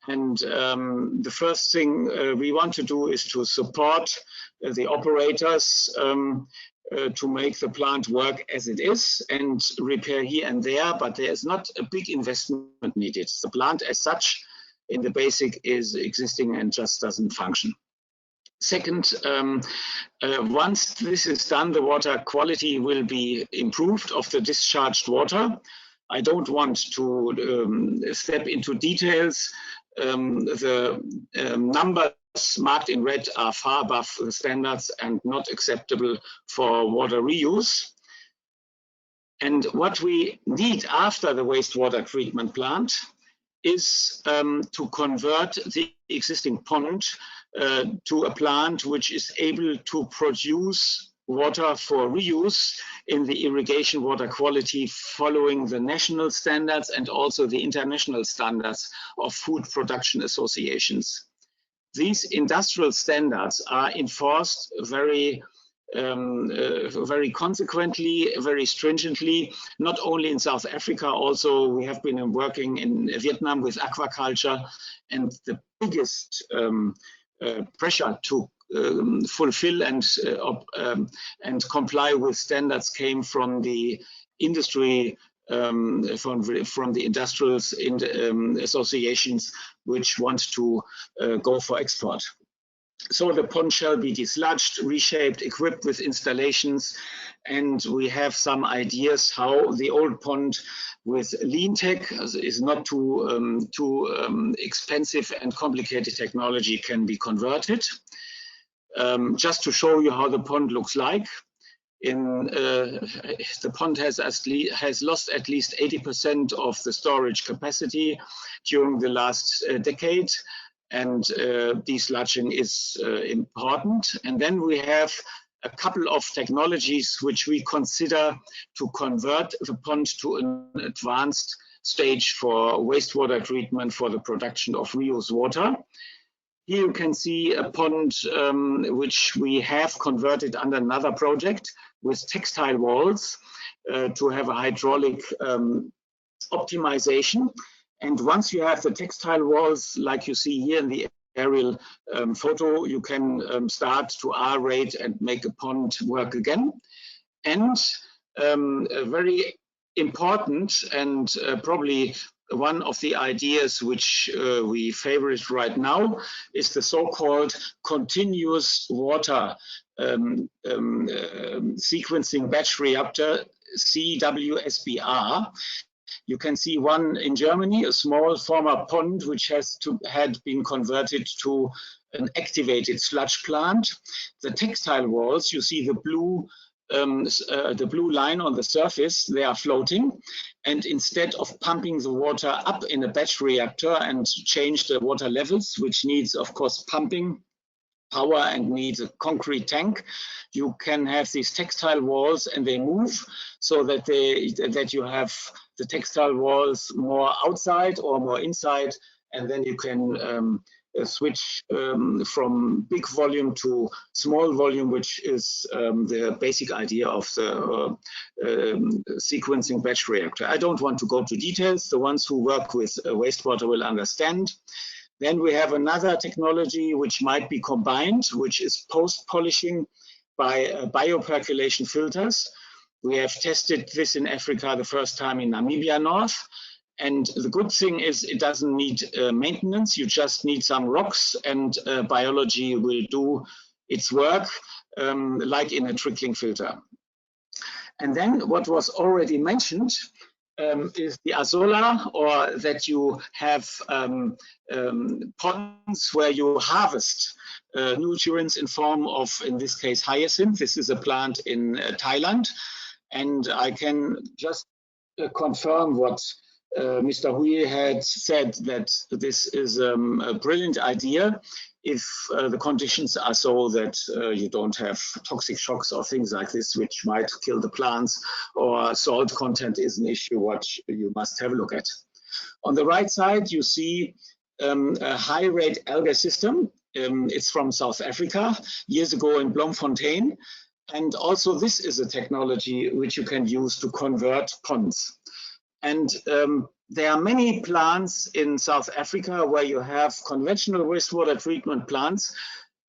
And the first thing we want to do is to support the operators to make the plant work as it is and repair here and there, but there is not a big investment needed. The plant as such in the basic is existing and just doesn't function. Second, once this is done, the water quality will be improved of the discharged water. I don't want to step into details. The numbers marked in red are far above the standards and not acceptable for water reuse. And what we need after the wastewater treatment plant is to convert the existing pond to a plant which is able to produce water for reuse in the irrigation water quality following the national standards and also the international standards of food production associations. These industrial standards are enforced very consequently, very stringently, not only in South Africa, also we have been working in Vietnam with aquaculture, and the biggest pressure to fulfill and comply with standards came from the industry, from the industrials associations which want to go for export. So the pond shall be desludged, reshaped, equipped with installations, and we have some ideas how the old pond with lean tech is not too expensive and complicated technology can be converted. just to show you how the pond looks like. The pond has lost at least 80% of the storage capacity during the last decade, and desludging is important. And then we have a couple of technologies which we consider to convert the pond to an advanced stage for wastewater treatment for the production of reuse water. Here you can see a pond which we have converted under another project with textile walls to have a hydraulic optimization. And once you have the textile walls, like you see here in the aerial photo, you can start to aerate and make a pond work again. And very important, and probably one of the ideas which we favorite right now, is the so-called continuous water sequencing batch reactor, CWSBR. You can see one in Germany, a small former pond which had been converted to an activated sludge plant. The textile walls, you see the blue line on the surface, they are floating. And instead of pumping the water up in a batch reactor and change the water levels, which needs, of course, pumping power and needs a concrete tank, you can have these textile walls and they move so that you have the textile walls more outside or more inside, and then you can switch from big volume to small volume, which is the basic idea of the sequencing batch reactor. I don't want to go to details. The ones who work with wastewater will understand. Then we have another technology which might be combined, which is post-polishing by biopercolation filters. We have tested this in Africa the first time in Namibia North. And the good thing is it doesn't need maintenance. You just need some rocks and biology will do its work like in a trickling filter. And then what was already mentioned is the azola, or that you have ponds where you harvest nutrients in form of, in this case, hyacinth. This is a plant in Thailand. And I can just confirm what Mr. Hui had said, that this is a brilliant idea if the conditions are so that you don't have toxic shocks or things like this, which might kill the plants, or salt content is an issue what you must have a look at. On the right side, you see a high-rate algae system. It's from South Africa, years ago in Bloemfontein. And also this is a technology which you can use to convert ponds. And there are many plants in South Africa where you have conventional wastewater treatment plants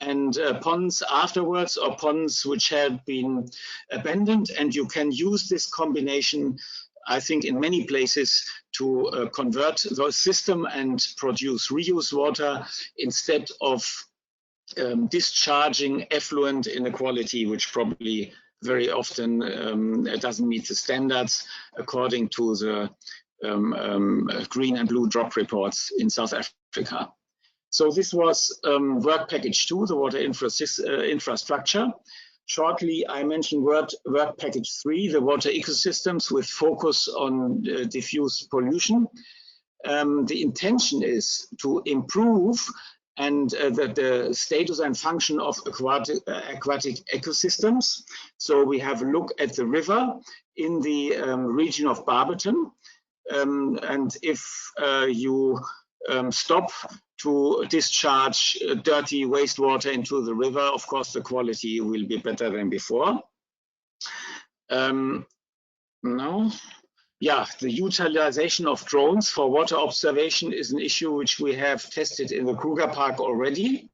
and ponds afterwards, or ponds which have been abandoned. And you can use this combination, I think, in many places to convert those systems and produce reuse water instead of discharging effluent in a quality which probably very often doesn't meet the standards according to the green and blue drop reports in South Africa. So this was work package 2, the water infrastructure. Shortly, I mentioned work package 3, the water ecosystems with focus on diffuse pollution. The intention is to improve and the status and function of aquatic ecosystems. So we have a look at the river in the region of Barberton. And if you stop to discharge dirty wastewater into the river, of course, the quality will be better than before. Yeah, the utilization of drones for water observation is an issue which we have tested in the Kruger Park already,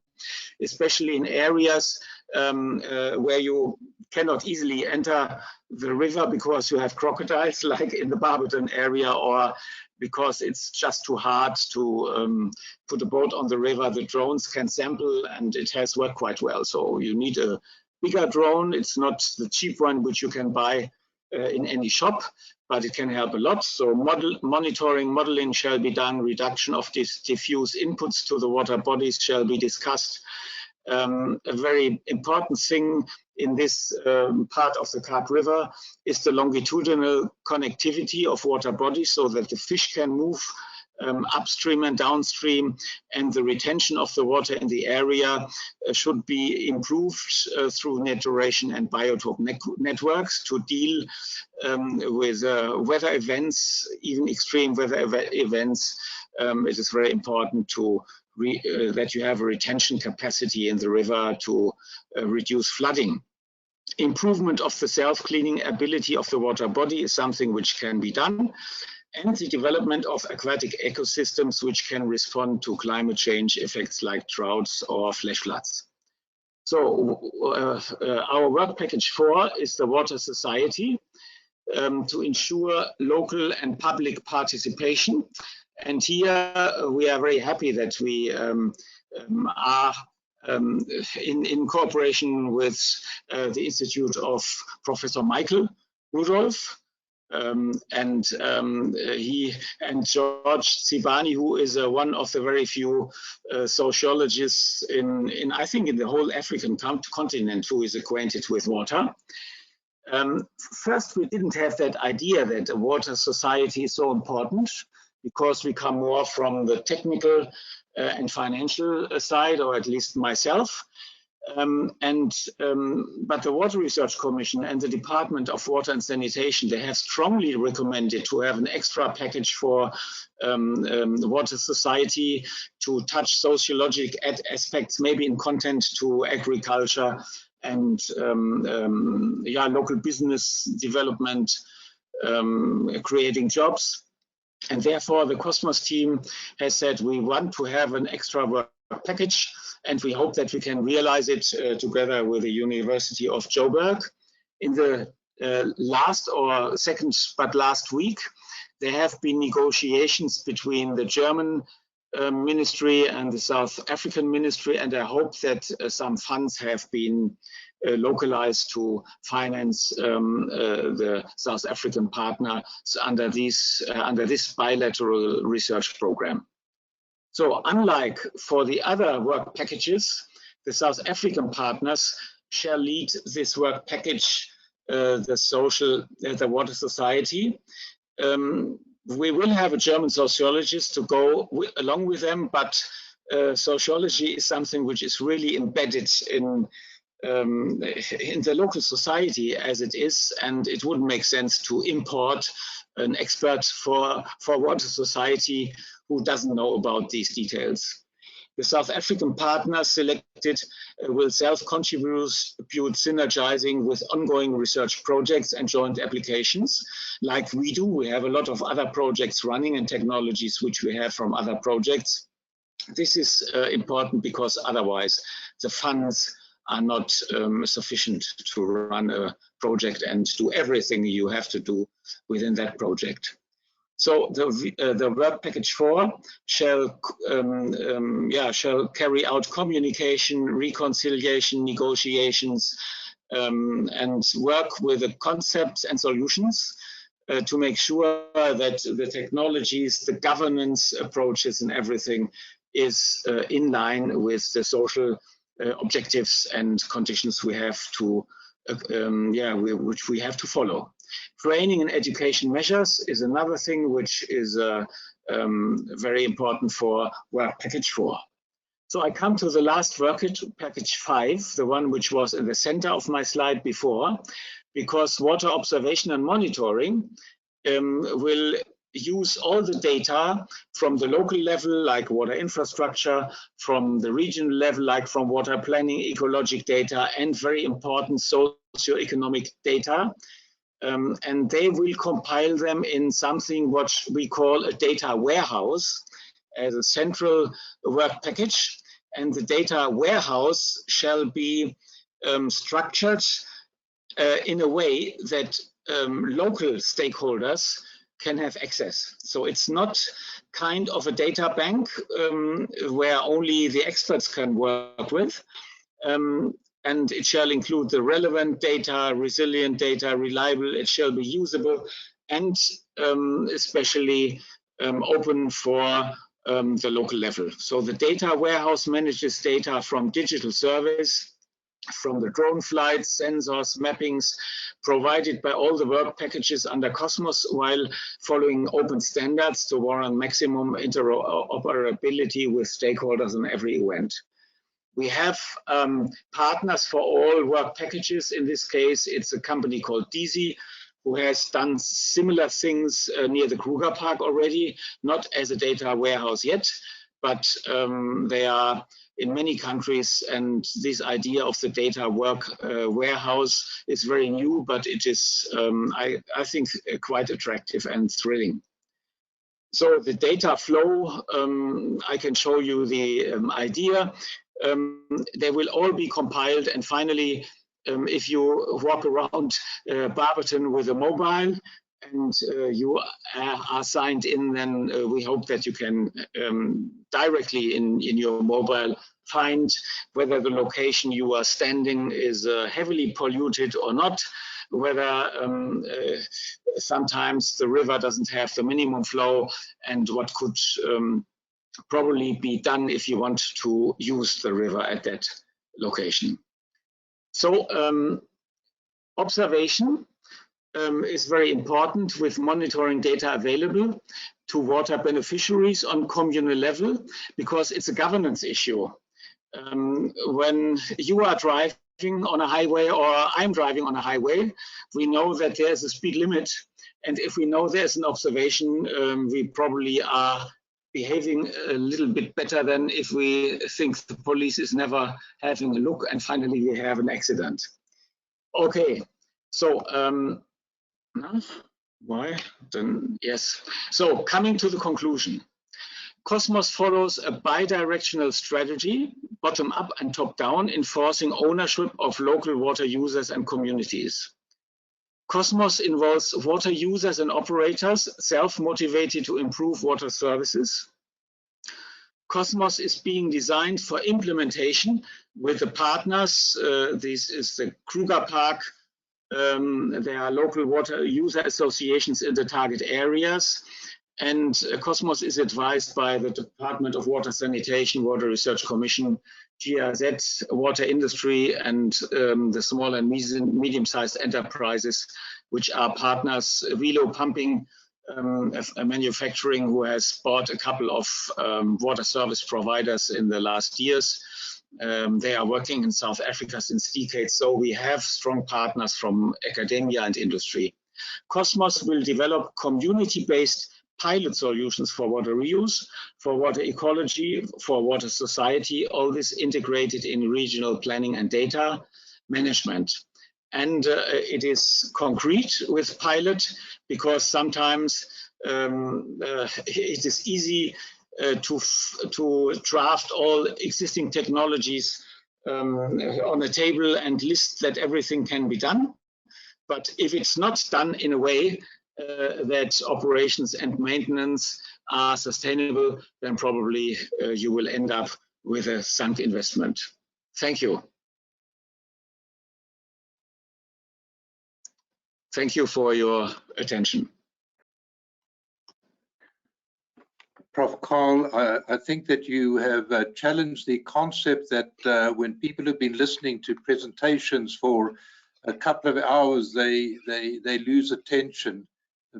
especially in areas where you cannot easily enter the river because you have crocodiles, like in the Barberton area, or because it's just too hard to put a boat on the river. The drones can sample and it has worked quite well. So you need a bigger drone. It's not the cheap one which you can buy in any shop, but it can help a lot. So modeling shall be done, reduction of diffuse inputs to the water bodies shall be discussed, A very important thing in this part of the Cart River is the longitudinal connectivity of water bodies so that the fish can move upstream and downstream, and the retention of the water in the area should be improved through naturation and biotope networks to deal with weather events, even extreme weather events. It is very important to that you have a retention capacity in the river to reduce flooding. Improvement of the self-cleaning ability of the water body is something which can be done, and the development of aquatic ecosystems which can respond to climate change effects like droughts or flash floods. So our work package 4 is the water society to ensure local and public participation. And here we are very happy that we are in cooperation with the Institute of Professor Michael Rudolph, and he and George Sibani, who is one of the very few sociologists in I think in the whole African continent who is acquainted with water. First, we didn't have that idea that a water society is so important, because we come more from the technical and financial side, or at least myself. But the Water Research Commission and the Department of Water and Sanitation, they have strongly recommended to have an extra package for the water society to touch sociological aspects, maybe in content to agriculture and local business development, creating jobs. And therefore, the Cosmos team has said we want to have an extra work package, and we hope that we can realize it together with the University of Joburg. In the last or second but last week, there have been negotiations between the German ministry and the South African ministry, and I hope that some funds have been localized to finance the South African partner under this bilateral research program. So unlike for the other work packages, the South African partners shall lead this work package, the water society. We will have a German sociologist to go along with them, but sociology is something which is really embedded in the local society as it is, and it wouldn't make sense to import an expert for water society who doesn't know about these details. The South African partners selected will self-contribute, synergizing with ongoing research projects and joint applications, like we do. We have a lot of other projects running and technologies which we have from other projects. This is important because otherwise the funds are not sufficient to run a project and do everything you have to do within that project. So the work package 4 shall carry out communication, reconciliation, negotiations, and work with the concepts and solutions to make sure that the technologies, the governance approaches and everything is in line with the social objectives and conditions we have to, which we have to follow. Training and education measures is another thing which is very important for work package 4. So I come to the last work package 5, the one which was in the center of my slide before, because water observation and monitoring will use all the data from the local level, like water infrastructure, from the regional level, like from water planning, ecologic data, and very important socioeconomic data. And they will compile them in something what we call a data warehouse as a central work package. And the data warehouse shall be structured in a way that local stakeholders can have access. So it's not kind of a data bank where only the experts can work with. And it shall include the relevant data, resilient data, reliable, it shall be usable, and especially open for the local level. So the data warehouse manages data from digital surveys, from the drone flights, sensors, mappings provided by all the work packages under Cosmos, while following open standards to warrant maximum interoperability with stakeholders in every event. We have partners for all work packages. In this case, it's a company called DZ, who has done similar things near the Kruger Park already, not as a data warehouse yet, but they are in many countries, and this idea of the data warehouse is very new, but it is, I think, quite attractive and thrilling. So the data flow, I can show you the idea. They will all be compiled, and finally, if you walk around Barberton with a mobile and you are signed in, then we hope that you can directly in your mobile find whether the location you are standing is heavily polluted or not, whether sometimes the river doesn't have the minimum flow, and what could probably be done if you want to use the river at that location. So observation is very important, with monitoring data available to water beneficiaries on communal level, because it's a governance issue. When you are driving on a highway, or I'm driving on a highway, we know that there's a speed limit. And if we know there's an observation, we probably are behaving a little bit better than if we think the police is never having a look and finally we have an accident. Okay, so why? Then yes. So coming to the conclusion. Cosmos follows a bidirectional strategy, bottom up and top down, enforcing ownership of local water users and communities. Cosmos involves water users and operators self-motivated to improve water services. Cosmos is being designed for implementation with the partners. This is the Kruger Park. There are local water user associations in the target areas. And Cosmos is advised by the Department of Water Sanitation, Water Research Commission, GIZ, water industry, and the small and medium-sized enterprises, which are partners. Velo Pumping, a manufacturing who has bought a couple of water service providers in the last years. They are working in South Africa since decades, so we have strong partners from academia and industry. Cosmos will develop community-based pilot solutions for water reuse, for water ecology, for water society, all this integrated in regional planning and data management. And it is concrete with pilot, because sometimes it is easy to draft all existing technologies on a table and list that everything can be done. But if it's not done in a way that operations and maintenance are sustainable, then probably you will end up with a sunk investment. Thank you. Thank you for your attention. Prof. Carl, I think that you have challenged the concept that when people have been listening to presentations for a couple of hours, they lose attention.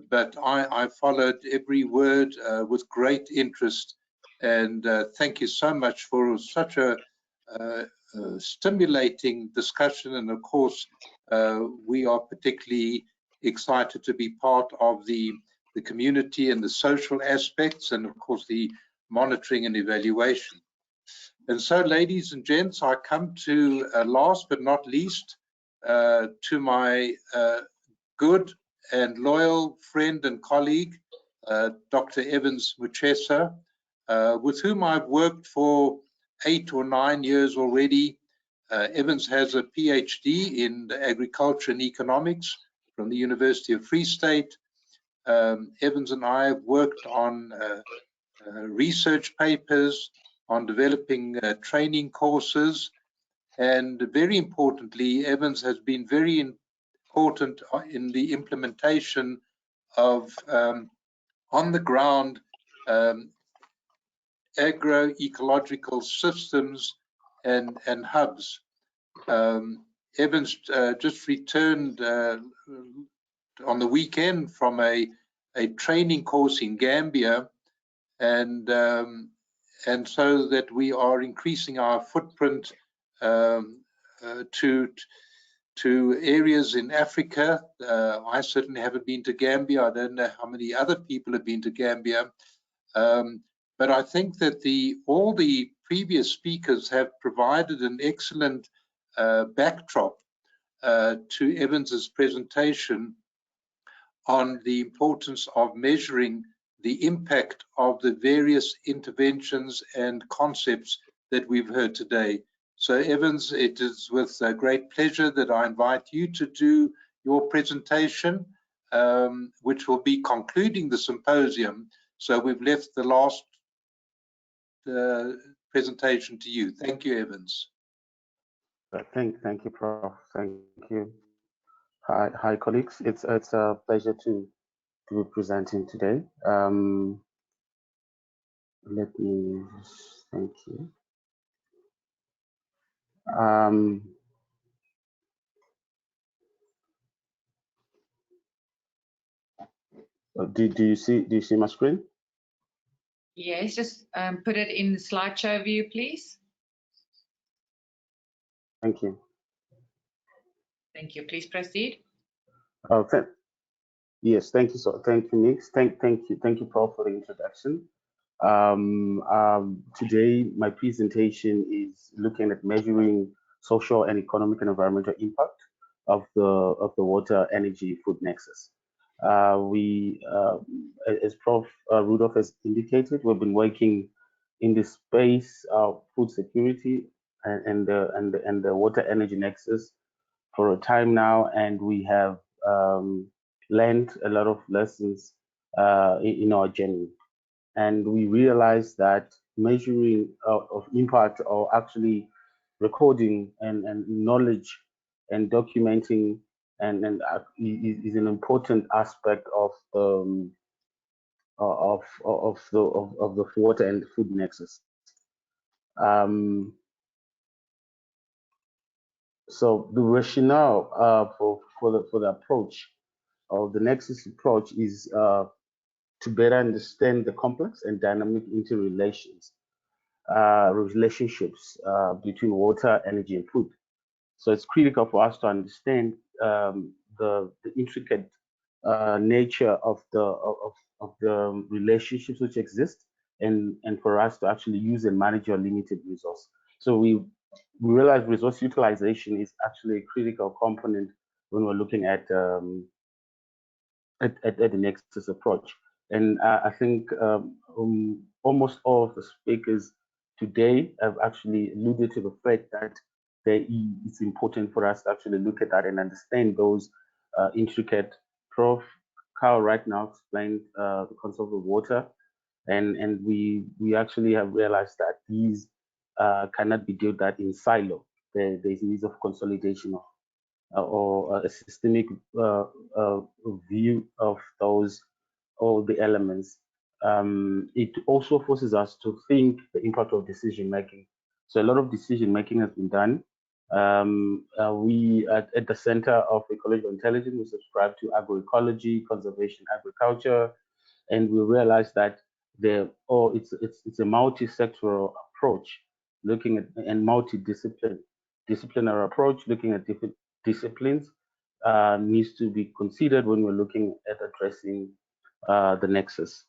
But I followed every word with great interest, and thank you so much for such a stimulating discussion. And of course, we are particularly excited to be part of the community and the social aspects, and of course the monitoring and evaluation. And so, ladies and gents, I come to last but not least to my good and loyal friend and colleague, Dr. Evans Muchesa, with whom I've worked for 8 or 9 years already. Evans has a PhD in agriculture and economics from the University of Free State. Evans and I have worked on research papers, on developing training courses, and very importantly, Evans has been very important in the implementation of on-the-ground agroecological systems and hubs. Evans just returned on the weekend from a training course in Gambia, and so that we are increasing our footprint to areas in Africa. I certainly haven't been to Gambia. I don't know how many other people have been to Gambia. But I think that all the previous speakers have provided an excellent backdrop to Evans's presentation on the importance of measuring the impact of the various interventions and concepts that we've heard today. So Evans, it is with great pleasure that I invite you to do your presentation, which will be concluding the symposium. So we've left the last presentation to you. Thank you, Evans. Thank you, Prof. Thank you. Hi, colleagues. It's a pleasure to be presenting today. Let me thank you. Do you see my screen? Yes, just put it in the slideshow view, please. Thank you. Thank you. Please proceed. Oh, yes, thank you. So thank you, Nick. Thank you, Prof, for the introduction. Today, my presentation is looking at measuring social and economic and environmental impact of the water, energy, food nexus. As Prof. Rudolph has indicated, we've been working in the space of food security and the water energy nexus for a time now, and we have learned a lot of lessons in our journey. And we realized that measuring of impact, or actually recording and knowledge and documenting is an important aspect of the water and food nexus. So the rationale for the approach, or the nexus approach, is to better understand the complex and dynamic relationships between water, energy, and food. So it's critical for us to understand the intricate nature of the relationships which exist, and for us to actually use and manage our limited resource. So we realize resource utilization is actually a critical component when we're looking at the nexus approach. And I think almost all of the speakers today have actually alluded to the fact that it's important for us to actually look at that and understand those intricate. Prof. Carl right now explained the concept of water, and we actually have realized that these cannot be dealt with in silo. There's needs of consolidation or a systemic view of all the elements. It also forces us to think the impact of decision making. So a lot of decision making has been done. We at the Center of Ecological Intelligence, we subscribe to agroecology, conservation, agriculture, and we realize that it's a multi-sectoral approach, looking at and multidisciplinary approach, looking at different disciplines needs to be considered when we're looking at addressing the nexus.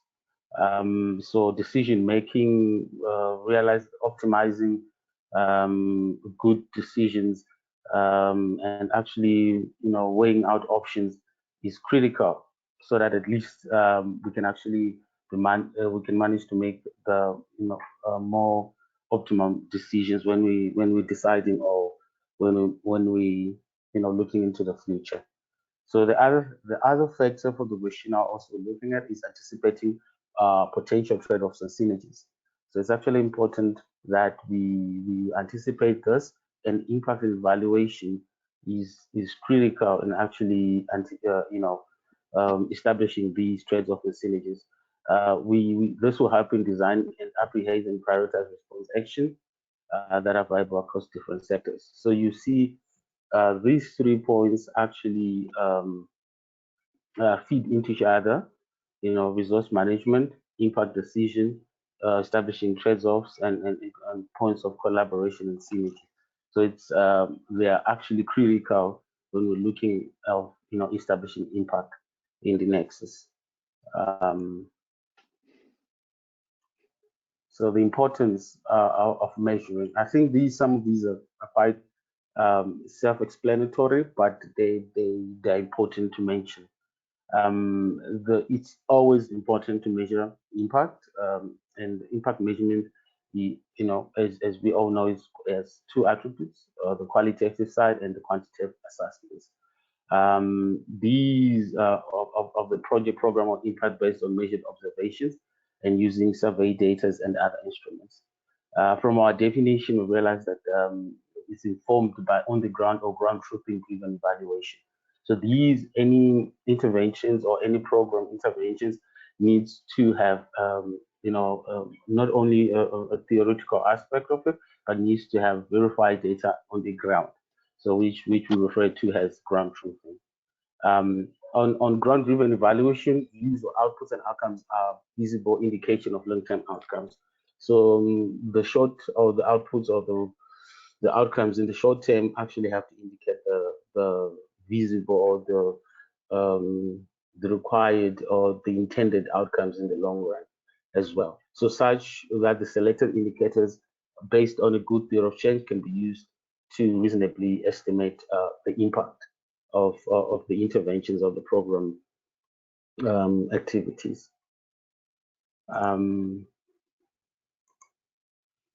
So decision making, optimizing good decisions, and actually weighing out options is critical, so that at least we can actually manage to make the more optimum decisions when we're deciding, or when we looking into the future. So the other factor for the rationale also looking at is anticipating potential trade-offs and synergies. So it's actually important that we anticipate this, and impact evaluation is critical in actually establishing these trade-offs and synergies. This will help in design and apprehend and prioritize response action that are viable across different sectors. So you see these 3 points actually feed into each other, resource management, impact decision, establishing trade-offs and points of collaboration and synergy. So it's they are actually critical when we're looking at establishing impact in the nexus. So the importance of measuring, I think some of these are quite self-explanatory, but they're important to mention. It's always important to measure impact, and impact measurement, as we all know, has 2 attributes: the qualitative side and the quantitative assessments. These of the project program or impact based on measured observations and using survey data and other instruments. From our definition, we realize that it's informed by on-the-ground or ground truthing-driven evaluation. So any interventions or any program interventions needs to have, not only a theoretical aspect of it, but needs to have verified data on the ground. So which we refer to as ground truthing. On ground-driven evaluation, use of outputs and outcomes are visible indication of long-term outcomes. So the short or the outputs or the outcomes in the short term actually have to indicate the visible or the required or the intended outcomes in the long run as well. So such that the selected indicators based on a good theory of change can be used to reasonably estimate the impact of the interventions of the program activities.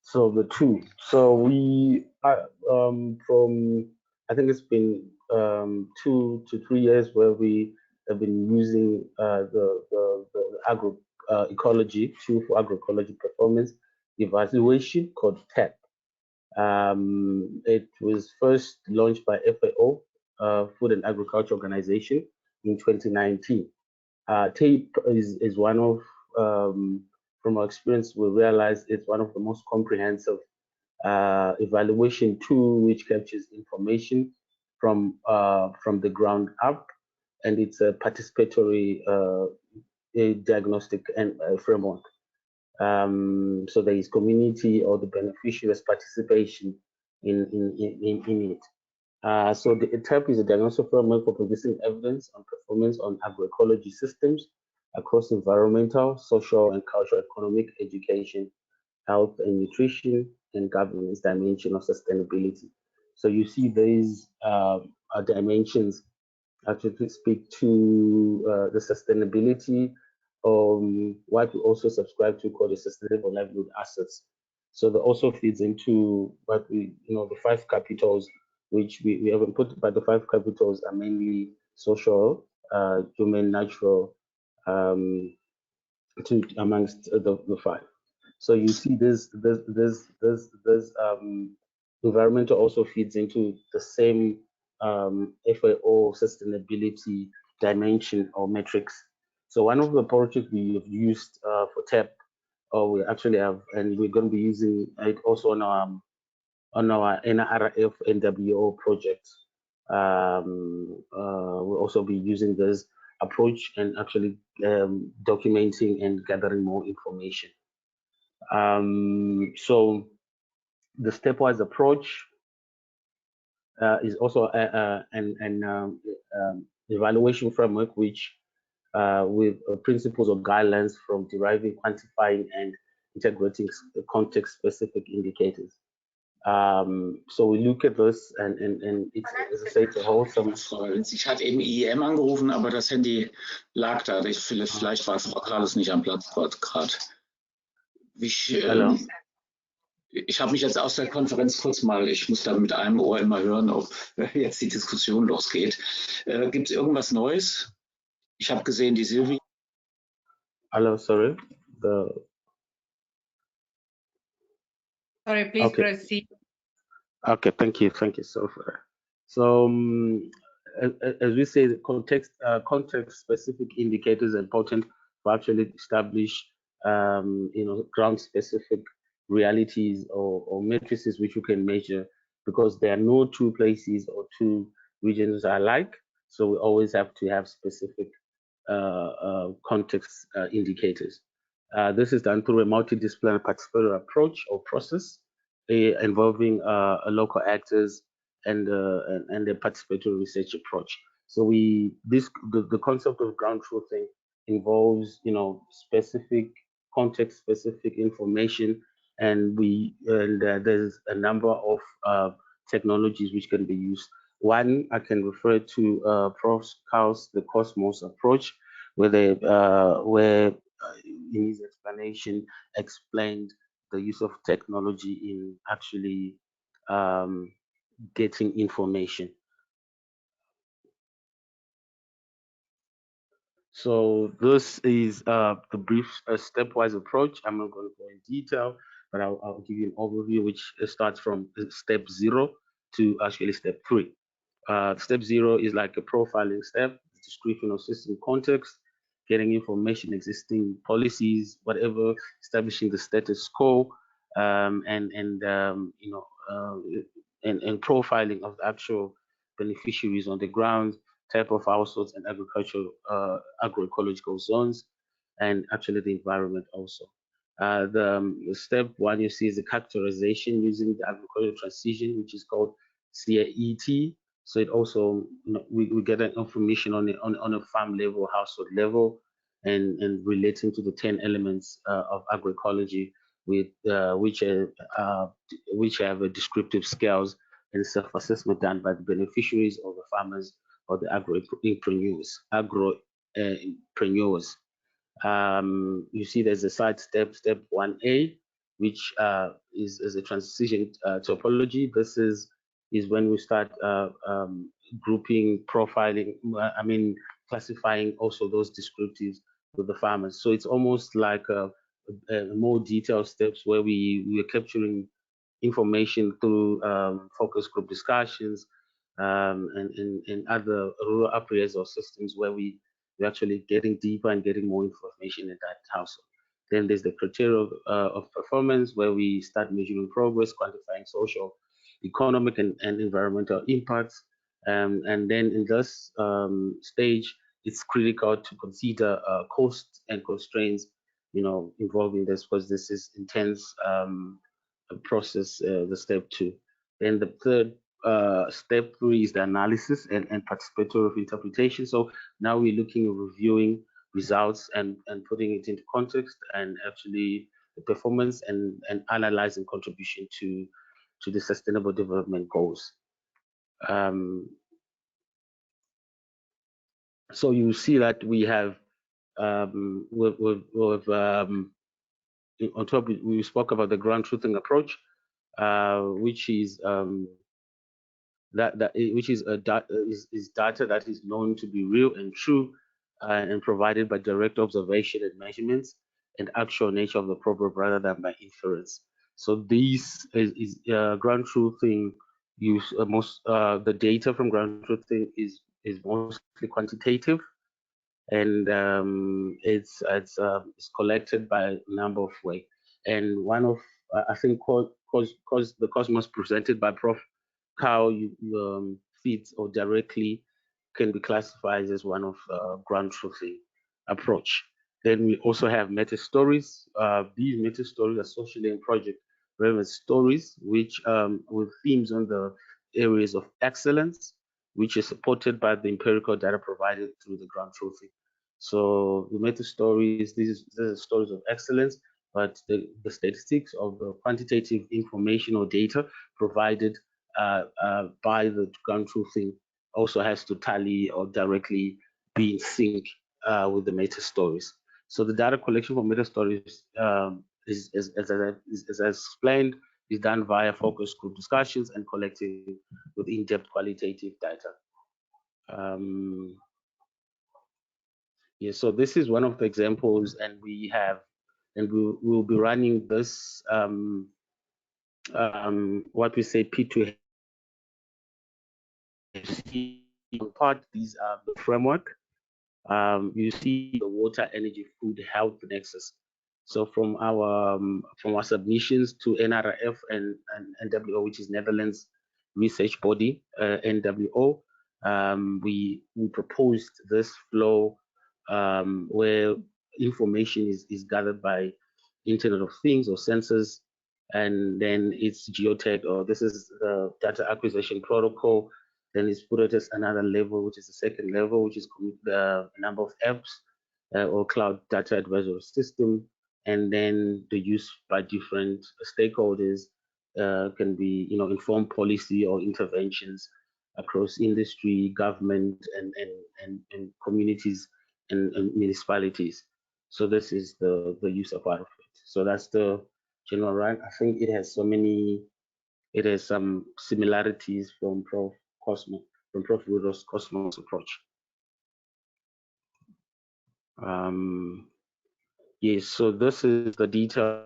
So the 2. So we from, I think it's been 2 to 3 years where we have been using the agroecology tool for agroecology performance evaluation called TAP. It was first launched by FAO, Food and Agriculture Organization, in 2019. TAPE is one of, from our experience, we realized it's one of the most comprehensive evaluation tool which captures information from the ground up, and it's a participatory diagnostic and framework. So there is community or the beneficiaries' participation in it. So the TAP is a diagnostic framework for producing evidence on performance on agroecology systems across environmental, social, and cultural, economic, education, health and nutrition, and governance dimension of sustainability. So you see these dimensions actually speak to the sustainability, what we also subscribe to called the sustainable livelihood assets. So that also feeds into what we, the 5 capitals, which we haven't put, but the 5 capitals are mainly social, human, natural, amongst the 5. So you see this environmental also feeds into the same FAO sustainability dimension or metrics. So one of the projects we have used for TAP, or we actually have, and we're going to be using it also on our NRF NWO project. We'll also be using this approach and actually documenting and gathering more information. So the stepwise approach is also an evaluation framework which with principles or guidelines from deriving, quantifying, and integrating context-specific indicators. So we look at this and it's, as I say, it's a wholesome. Ich hatte eben IEM angerufen, aber das Handy lag da. Vielleicht war Frau Karles nicht am Platz gerade. Ich habe mich jetzt aus der Konferenz kurz mal, ich muss da mit einem Ohr immer hören, ob jetzt die Diskussion losgeht. Gibt es irgendwas Neues? Ich habe gesehen, die Silvi. Hello, sorry. Sorry, please proceed. Okay, thank you so far. So as we say, context-specific indicators are important actually establish ground-specific realities or matrices which you can measure, because there are no two places or two regions alike. So we always have to have specific context indicators. This is done through a multidisciplinary participatory approach or process involving local actors and a participatory research approach. So the concept of ground truthing involves specific context specific information, and there's a number of technologies which can be used. One, I can refer to Prof. Carl's the Cosmos approach, where in his explanation explained the use of technology in actually getting information. So this is the brief stepwise approach. I'm not going to go in detail, but I'll give you an overview, which starts from step 0 to actually step 3. Step 0 is like a profiling step, description of system context, getting information, existing policies, whatever, establishing the status quo, and profiling of the actual beneficiaries on the ground, type of households and agricultural agroecological zones, and actually the environment also. The step 1 you see is the characterization using the agricultural transition, which is called SAIEE. So it also, we get that information on a farm level, household level, and relating to the 10 elements of agroecology, with which have a descriptive scales and self-assessment done by the beneficiaries or the farmers or the agropreneurs. You see there's a side step 1A, which is a transition topology. This is when we start grouping, profiling, classifying also those descriptives with the farmers. So it's almost like a more detailed steps where we are capturing information through focus group discussions and other rural appraisals or systems where we're actually getting deeper and getting more information in that household. Then there's the criteria of performance, where we start measuring progress, quantifying social, economic, and environmental impacts. And then in this stage, it's critical to consider costs and constraints, involving this, because this is intense process, the step 2. Then the third step 3 is the analysis and participatory interpretation. So now we're looking at reviewing results and putting it into context, and actually the performance and analyzing contribution to the sustainable development goals. So you see that we have on top, we spoke about the ground truthing approach, which is data that is known to be real and true, and provided by direct observation and measurements and actual nature of the problem rather than by inference. So this is ground truthing use the data from ground truthing is mostly quantitative, and it's collected by a number of ways. And one of I think cause the Cosmos presented by Prof. Carl feeds or directly can be classified as one of ground truthing approach. Then we also have meta stories. These meta stories are socially and project relevant stories, which with themes on the areas of excellence, which is supported by the empirical data provided through the ground truthing. So the meta stories, these are stories of excellence, but the statistics of the quantitative information or data provided by the ground truthing also has to tally or directly be in sync with the meta stories. So the data collection for meta stories as I explained, is done via focus group discussions and collecting with in-depth qualitative data. Yeah, so this is one of the examples, and we'll be running this what we say P2 part. These are the framework. You see the water, energy, food, health nexus. So from our submissions to NRF and NWO, which is Netherlands research body, NWO, we proposed this flow where information is gathered by Internet of Things or sensors, and then it's geotech, or this is the data acquisition protocol. Then it's put it as another level, which is the second level, which is the number of apps or cloud data advisory system, and then the use by different stakeholders can be, informed policy or interventions across industry, government, and communities and municipalities. So this is the use of part of it. So that's the general run. I think it has it has some similarities from Prof. Rudo's Cosmos approach. Yes, so this is the detail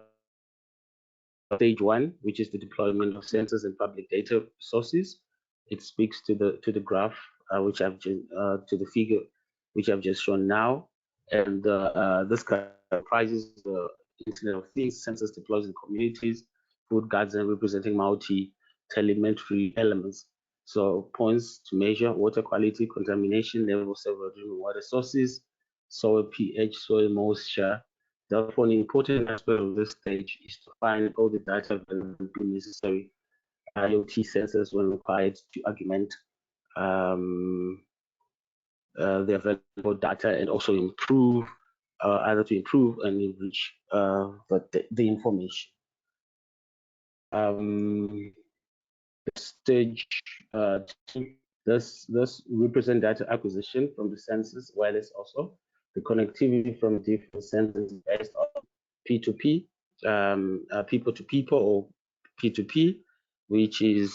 of stage 1, which is the deployment of sensors and public data sources. It speaks to the graph, which I've just, to the figure, which I've just shown now, and this comprises the Internet of Things, sensors deployed in communities, food gardens representing multi-telemetry elements. So points to measure water quality, contamination level, several drinking water sources, soil pH, soil moisture. Therefore, an important aspect of this stage is to find all the data that will be necessary IoT sensors when required to augment the available data and also improve, either to improve and enrich the information. Stage 2, this represent data acquisition from the sensors, wireless also. The connectivity from different sensors based on P2P, people to people or P2P, which is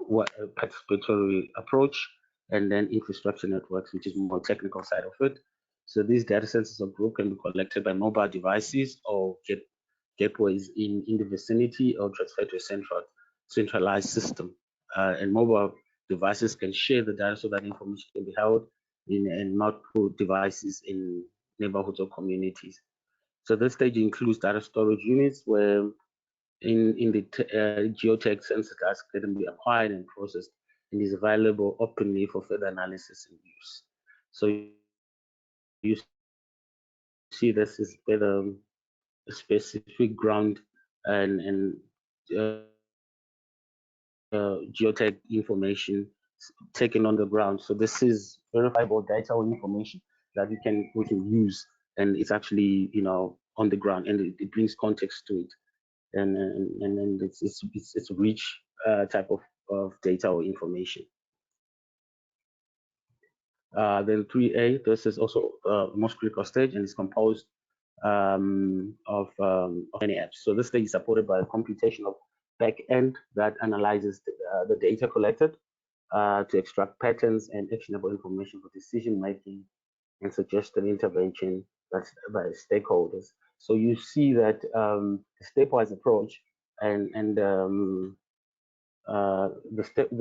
what a participatory approach, and then infrastructure networks, which is more technical side of it. So these data sensors or group can be collected by mobile devices or gateways in the vicinity or transferred to a centralized system. And mobile devices can share the data so that information can be held in multiple devices in neighborhoods or communities. So this stage includes data storage units where in the geotech sensor data can be acquired and processed and is available openly for further analysis and use. So you see this is better specific ground and geotech information taken on the ground. So this is verifiable data or information that we can use, and it's actually on the ground, and it brings context to it, and it's a rich type of data or information. Then 3A, this is also the most critical stage, and it's composed of many apps. So this stage is supported by a computational backend that analyzes the data collected to extract patterns and actionable information for decision making and suggested intervention by stakeholders. So you see that the stepwise approach and the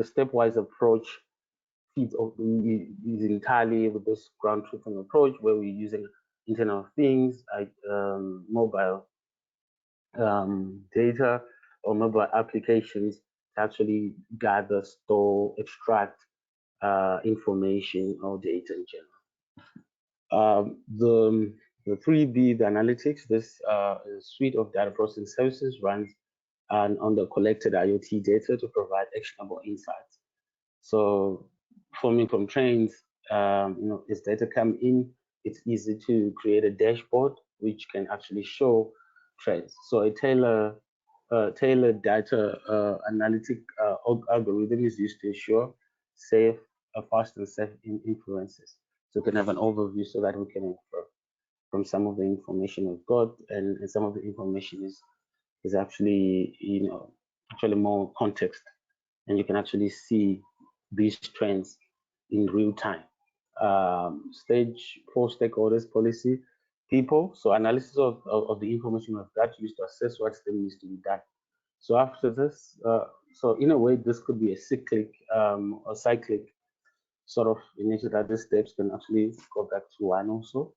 stepwise approach feeds is entirely with this ground truthing approach, where we're using Internet of Things, mobile data or mobile applications to actually gather, store, extract information or data in general. The 3B, the analytics, this suite of data processing services runs on the collected IoT data to provide actionable insights. So forming from trains, as data come in, it's easy to create a dashboard which can actually show trends. So a tailored data analytic algorithm is used to ensure safe, fast and safe inferences. So we can have an overview so that we can infer from some of the information we've got, and some of the information is actually actually more context, and you can actually see these trends in real time. Stage 4, stakeholders, policy, people. So analysis of the information we've got used to assess what still needs to be done. So after this, so in a way, this could be a cyclic sort of initial other steps can actually go back to one also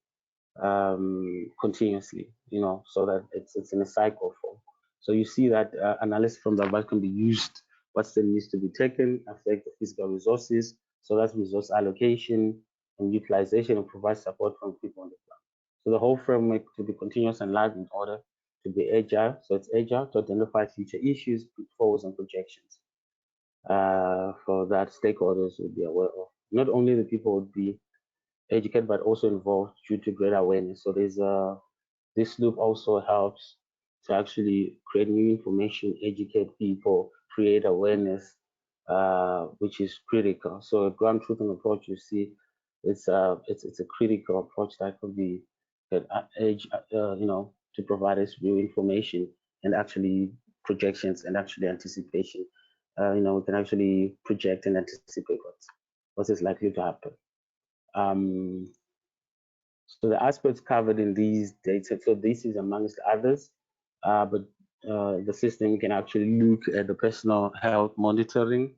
continuously, so that it's in a cycle form. So you see that analysis from the above can be used. What step needs to be taken, affect the physical resources. So that's resource allocation and utilization, and provide support from people on the ground. So the whole framework to be continuous and live in order to be agile. So it's agile to identify future issues, pitfalls, and projections. For that, stakeholders will be aware of. Not only the people would be educated, but also involved due to greater awareness. So there's this loop also helps to actually create new information, educate people, create awareness, which is critical. So a ground truthing approach, you see, it's a critical approach that could be to provide us new information and actually projections and actually anticipation. We can actually project and anticipate what is likely to happen. So the aspects covered in these data, so this is amongst others, but the system can actually look at the personal health monitoring,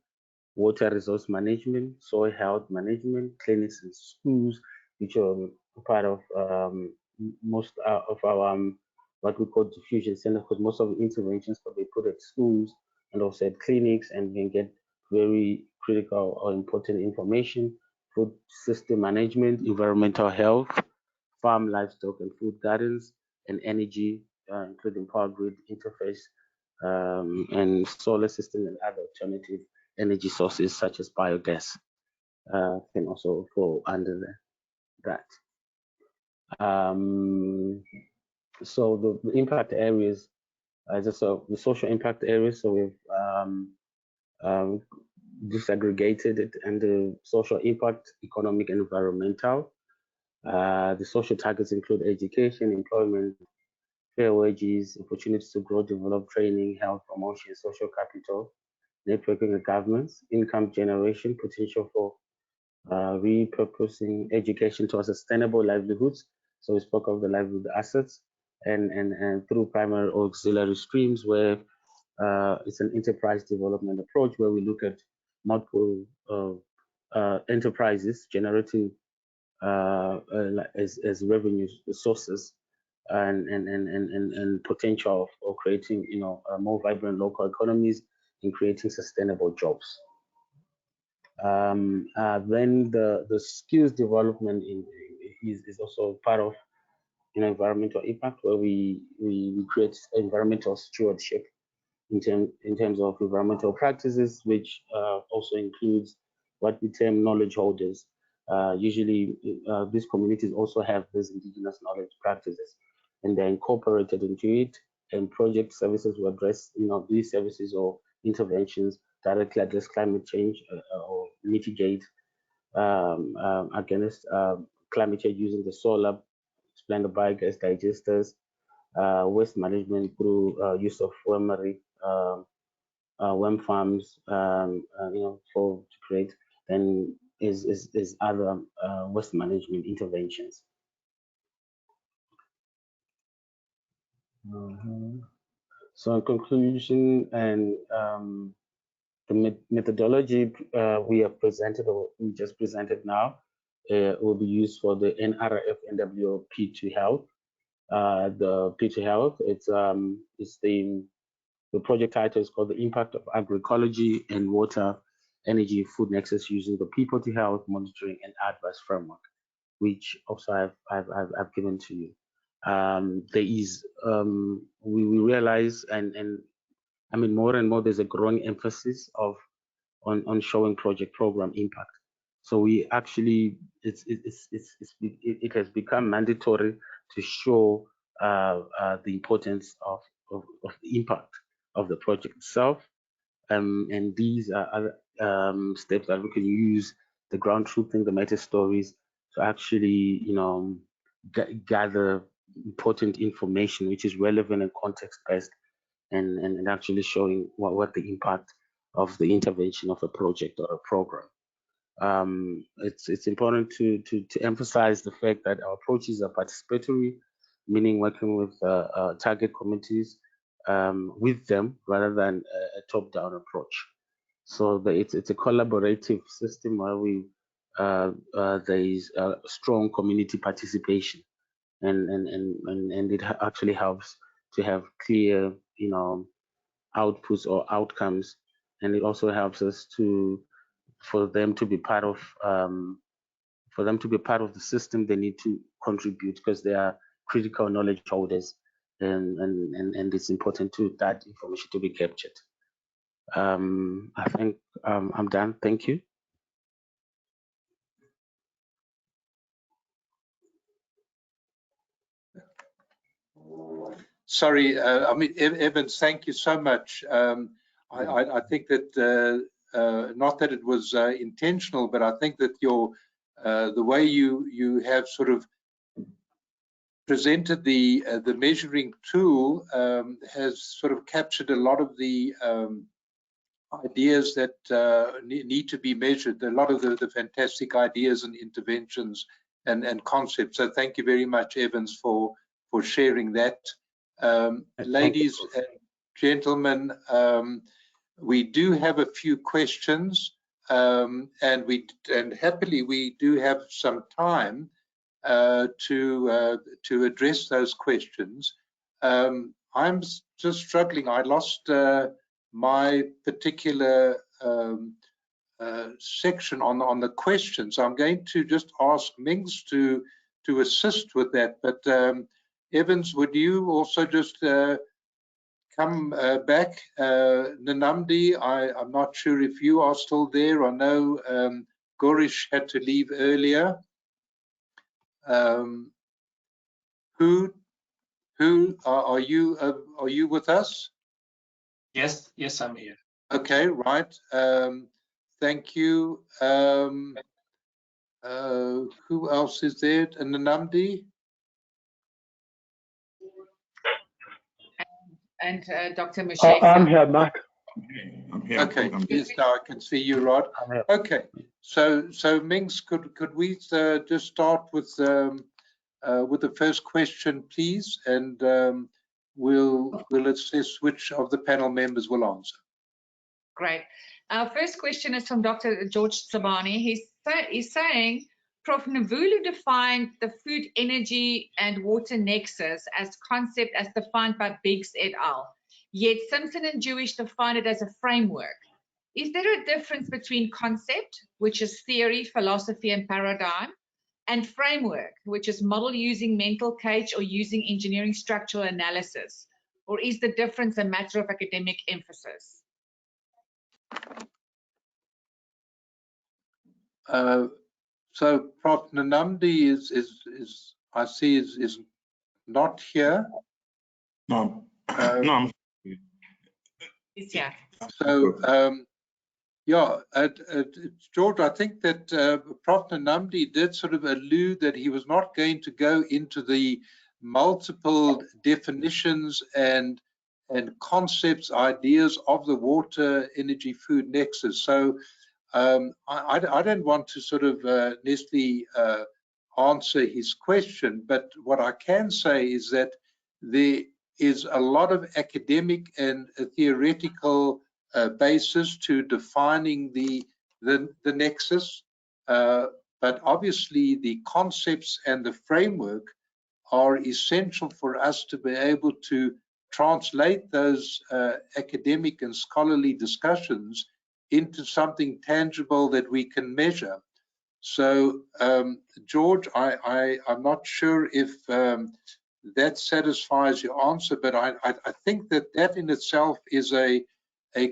water resource management, soil health management, clinics and schools, which are part of most of our what we call diffusion center, because most of the interventions can be put at schools and also at clinics, and can get very critical or important information, food system management, environmental health, farm, livestock, and food gardens, and energy, including power grid interface, and solar system and other alternative energy sources such as biogas can also fall under that. So the impact areas, so the social impact areas, so we've disaggregated it, and the social impact, economic and environmental. The social targets include education, employment, fair wages, opportunities to grow, develop, training, health, promotion, social capital, networking with governments, income generation, potential for repurposing education to sustainable livelihoods. So we spoke of the livelihood assets, and through primary or auxiliary streams, where it's an enterprise development approach where we look at multiple enterprises generating as revenue sources and potential of creating more vibrant local economies and creating sustainable jobs. Then the skills development is also part of environmental impact, where we create environmental stewardship in terms of environmental practices, which also includes what we term knowledge holders. Usually, these communities also have these indigenous knowledge practices, and they're incorporated into it. And project services will address, these services or interventions directly address climate change or mitigate against climate change using the solar, explain the biogas digesters, waste management through use of wormery, worm farms, to create, then is other waste management interventions. So in conclusion, and the methodology we have presented, or we just presented now, will be used for the NRF NW P2 Health. The P2 Health, it's the project title is called The Impact of Agroecology and Water, Energy, Food Nexus using the People to Health Monitoring and Advice Framework, which also I've given to you. There is, we realize, and I mean, more and more, there's a growing emphasis on showing project program impact. So we actually, it has become mandatory to show the importance of the impact of the project itself. And these are other steps that we can use, the ground truthing, the meta stories, to actually, gather important information which is relevant and context-based, and actually showing what the impact of the intervention of a project or a program. It's important to emphasize the fact that our approaches are participatory, meaning working with target communities with them rather than a top-down approach. So it's a collaborative system where we there is strong community participation, and it actually helps to have clear, outputs or outcomes, and it also helps us for them to be part of the system. They need to contribute because they are critical knowledge holders, and it's important to that information to be captured. I think I'm done. Thank you. Sorry, I mean, Evans, thank you so much. I think that not that it was intentional, but I think that the way you have sort of presented the measuring tool has sort of captured a lot of the ideas that need to be measured, a lot of the fantastic ideas and interventions and concepts. So thank you very much, Evans, for sharing that. Ladies and gentlemen, we do have a few questions, and happily we do have some time to address those questions. I'm just struggling. I lost my particular section on the questions. I'm going to just ask Mings to assist with that. But Evans, would you also just come back? Nanamdi, I'm not sure if you are still there. I know Gorish had to leave earlier. Who are you with us? Yes, I'm here. Okay, right. Thank you. Who else is there? And Nanamdi? And Dr. Musheka. I'm here, Mark. I'm here. Okay, yes, now I can see you, Rod. Okay, so Mings, could we just start with the first question, please, and we'll assess which of the panel members will answer. Great. Our first question is from Dr. George Sabani. He's saying, Prof. Navulu defined the food, energy, and water nexus as concept as defined by Biggs et al. Yet Simpson and Jewish define it as a framework. Is there a difference between concept, which is theory, philosophy, and paradigm, and framework, which is model using mental cage or using engineering structural analysis? Or is the difference a matter of academic emphasis? So Prof. Nanamdi is I see is not here. No, no. He's here. So yeah, George, I think that Prof. Nanamdi did sort of allude that he was not going to go into the multiple definitions and concepts, ideas of the water, energy, food nexus. So I don't want to sort of necessarily answer his question, but what I can say is that there is a lot of academic and theoretical basis to defining the nexus, but obviously the concepts and the framework are essential for us to be able to translate those academic and scholarly discussions into something tangible that we can measure. So, George, I'm not sure if that satisfies your answer, but I think that in itself is a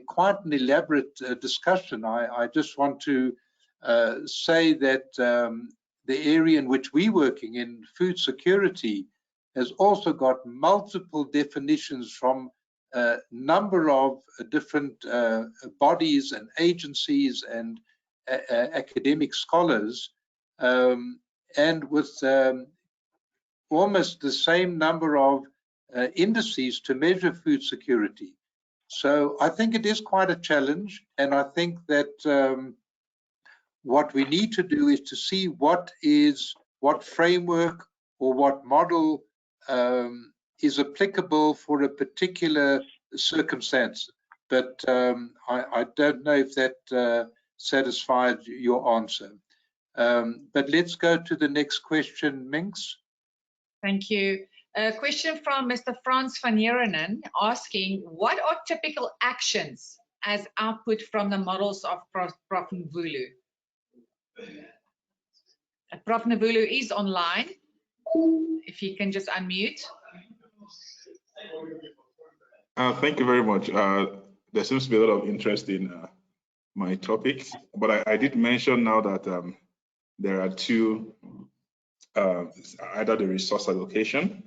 quite an elaborate discussion. I just want to say that the area in which we're working in, food security, has also got multiple definitions from a number of different bodies and agencies and academic scholars, and with almost the same number of indices to measure food security. So I think it is quite a challenge, and I think that what we need to do is to see what framework or what model is applicable for a particular circumstance. But I don't know if that satisfied your answer. But let's go to the next question, Minx. Thank you. A question from Mr. Frans van Heerenen asking, what are typical actions as output from the models of Prof. Mvulu? Prof. Mvulu is online. If you can just unmute. Thank you very much. There seems to be a lot of interest in my topic, but I did mention now that there are two, either the resource allocation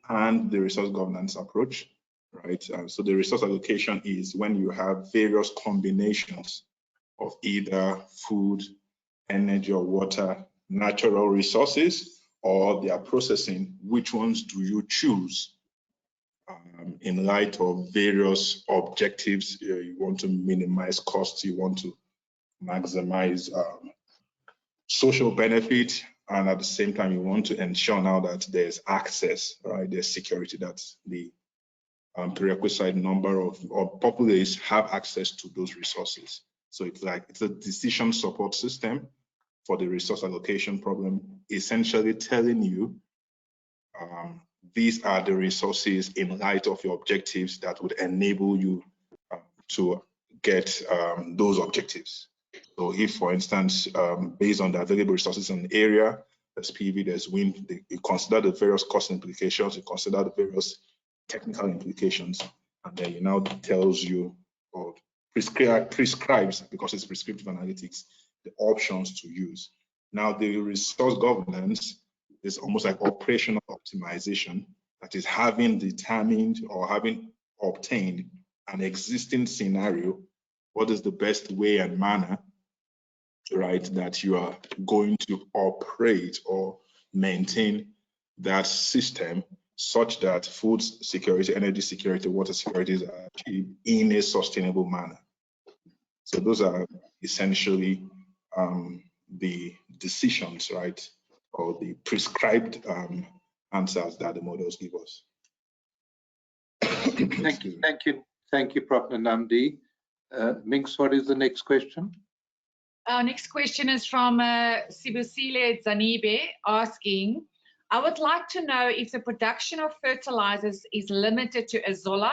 and the resource governance approach, right? So the resource allocation is when you have various combinations of either food, energy or water, natural resources, or their processing. Which ones do you choose in light of various objectives? You want to minimize costs, you want to maximize social benefit, and at the same time you want to ensure now that there's access, right? There's security. That's the prerequisite number of populace have access to those resources. So it's a decision support system for the resource allocation problem, essentially telling you these are the resources in light of your objectives that would enable you to get those objectives. So if, for instance, based on the available resources in the area, there's PV, there's wind, you consider the various cost implications, you consider the various technical implications, and then it now tells you or prescribes, because it's prescriptive analytics, the options to use. Now, the resource governance is almost like operational optimization, that is having determined or having obtained an existing scenario. What is the best way and manner, right, that you are going to operate or maintain that system such that food security, energy security, water security is achieved in a sustainable manner. So those are essentially the decisions, right, or the prescribed answers that the models give us. Thank you, Prof. Namdi. Minx, what is the next question? Our next question is from Sibusile Zanibe asking, I would like to know if the production of fertilizers is limited to azolla,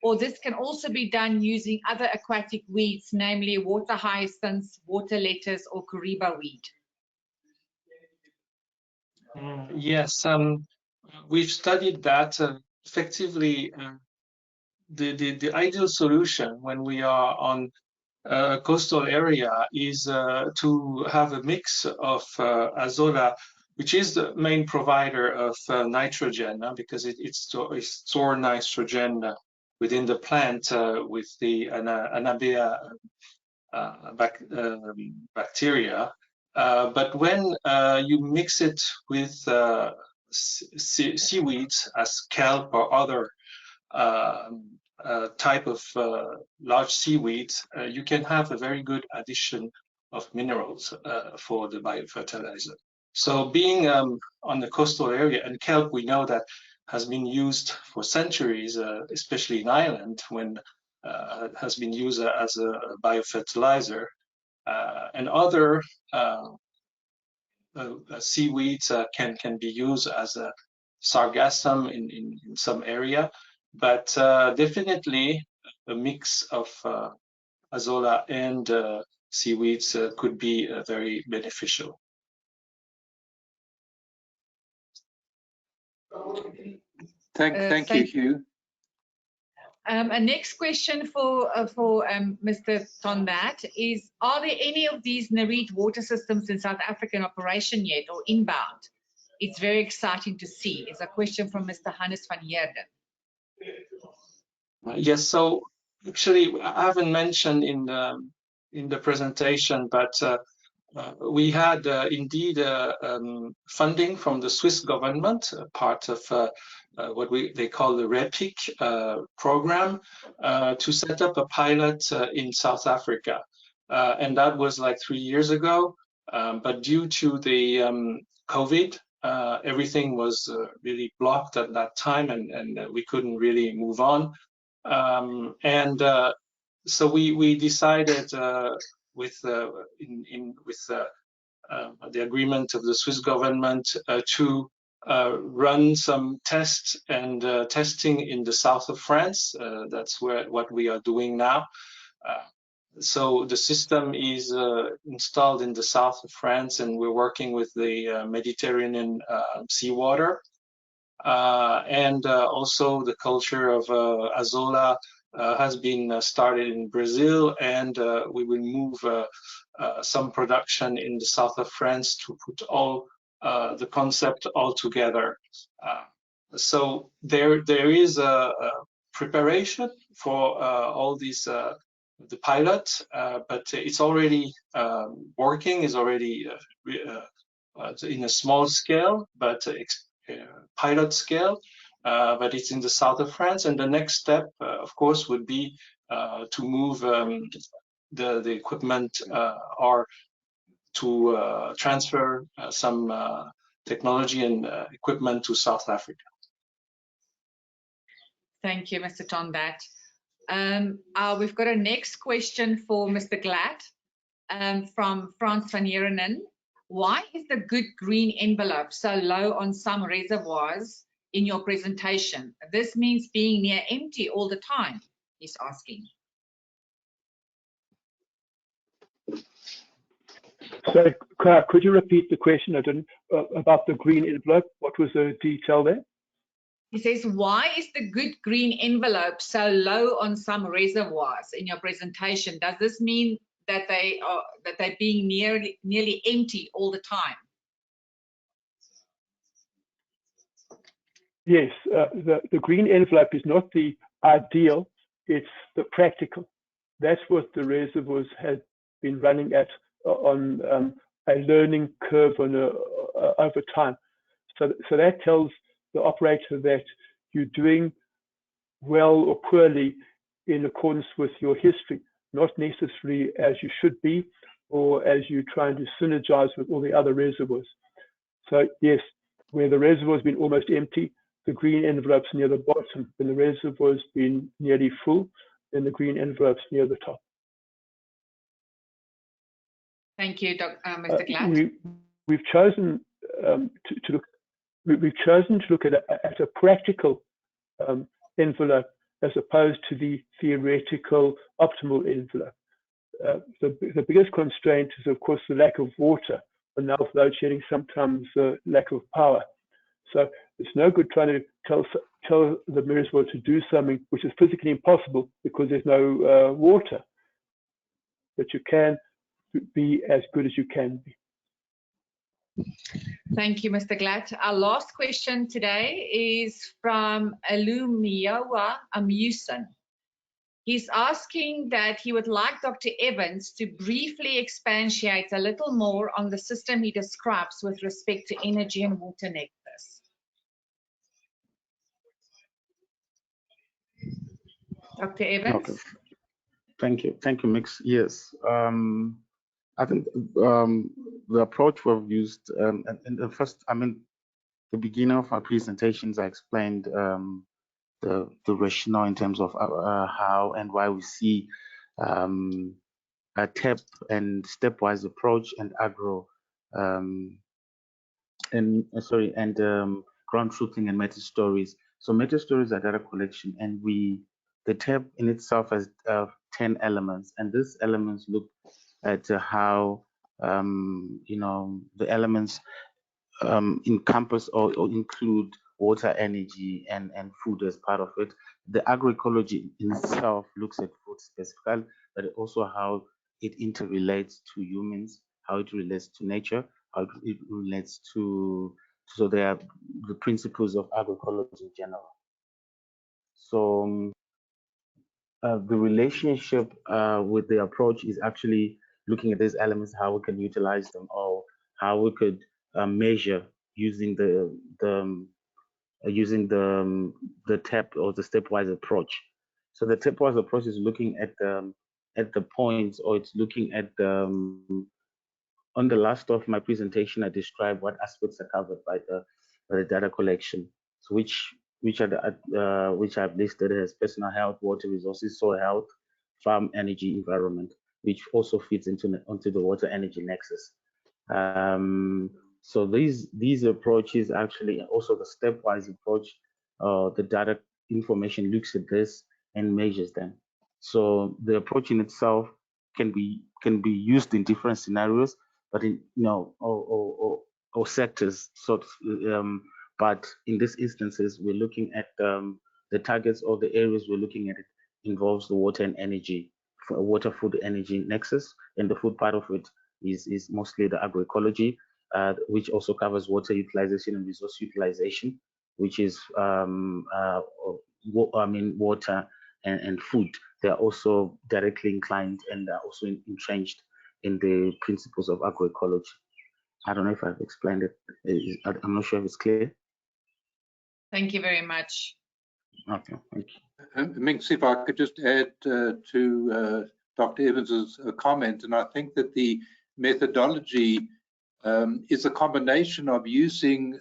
or this can also be done using other aquatic weeds, namely water hyacinths, water lettuce, or Kariba weed. Yes, we've studied that. Effectively, the ideal solution when we are on a coastal area is to have a mix of azolla, which is the main provider of nitrogen, because it stores nitrogen within the plant with the Anabea bacteria. But when you mix it with seaweeds as kelp or other type of large seaweeds, you can have a very good addition of minerals for the biofertilizer. So being on the coastal area, and kelp we know that has been used for centuries, especially in Ireland, when it has been used as a biofertilizer, and other seaweeds can be used as a sargassum in some area, but definitely a mix of azolla and seaweeds could be very beneficial. Thank you, Hugh. A next question for Mr. Tondat is, are there any of these NERIT water systems in South Africa in operation yet or inbound? It's very exciting to see. It's a question from Mr. Hannes van Heerden. Yes, so actually I haven't mentioned in the presentation, but we had indeed funding from the Swiss government, part of what they call the REPIC program, to set up a pilot in South Africa. And that was like 3 years ago, but due to the COVID, everything was really blocked at that time, and we couldn't really move on. So we decided with the agreement of the Swiss government to run some tests and testing in the south of France. That's what we are doing now. So the system is installed in the south of France, and we're working with the Mediterranean seawater. And also the culture of Azolla has been started in Brazil, and we will move some production in the south of France to put all the concept all together. So there is a preparation for all these the pilot, but it's already working, is already in a small scale, but pilot scale, but it's in the south of France. And the next step, of course, would be to move the equipment or to transfer some technology and equipment to South Africa. Thank you, Mr. Tondat. We've got a next question for Mr. Glatt from Frans van Heerenen. Why is the good green envelope so low on some reservoirs in your presentation? This means being near empty all the time, he's asking. So, could you repeat the question? I didn't about the green envelope. What was the detail there? He says, why is the good green envelope so low on some reservoirs in your presentation? Does this mean that they're being nearly empty all the time? Yes, the green envelope is not the ideal, it's the practical. That's what the reservoirs had been running at on a learning curve on over time. So that tells the operator that you're doing well or poorly in accordance with your history, not necessarily as you should be or as you're trying to synergize with all the other reservoirs. So yes, where the reservoir has been almost empty, the green envelope's near the bottom. When the reservoir's been nearly full, then the green envelope's near the top. Thank you, Mr. Glatt. We've chosen to look at a practical envelope as opposed to the theoretical optimal envelope. The biggest constraint is, of course, the lack of water, and now with load shedding, sometimes lack of power. So it's no good trying to tell the reservoir to do something which is physically impossible because there's no water. But you can be as good as you can be. Thank you, Mr. Glatt. Our last question today is from Alumioa Amusen. He's asking that he would like Dr. Evans to briefly expatiate a little more on the system he describes with respect to energy and water nexus. Dr. Evans? Okay. Thank you, Mix. Yes, I think the approach we've used, and the first, the beginning of our presentations, I explained the rationale in terms of how and why we see a TEP and stepwise approach and ground truthing and meta stories. So meta stories are data collection, and the TEP in itself has 10 elements, and these elements look at how the elements encompass or include water, energy, and food as part of it. The agroecology in itself looks at food specifically, but also how it interrelates to humans, how it relates to nature, how it relates to, so there are the principles of agroecology in general. So the relationship with the approach is actually looking at these elements, how we can utilize them, or how we could measure using the TEP or the stepwise approach. So the stepwise approach is looking at the points, or it's looking at on the last of my presentation, I described what aspects are covered by the data collection, so which I've listed as personal health, water resources, soil health, farm energy, environment, which also fits onto the water energy nexus. So these approaches actually also the stepwise approach, the data information looks at this and measures them. So the approach in itself can be used in different scenarios, but in or sectors. So, but in these instances, we're looking at the targets or the areas we're looking at. It involves the water and energy, water, food, energy nexus, and the food part of it is mostly the agroecology, which also covers water utilization and resource utilization, which is water and food. They are also directly inclined and are also entrenched in the principles of agroecology. I don't know if I've explained it. I'm not sure if it's clear. Thank you very much. Okay, thank you. Minx, if I could just add to Dr. Evans's comment, and I think that the methodology is a combination of using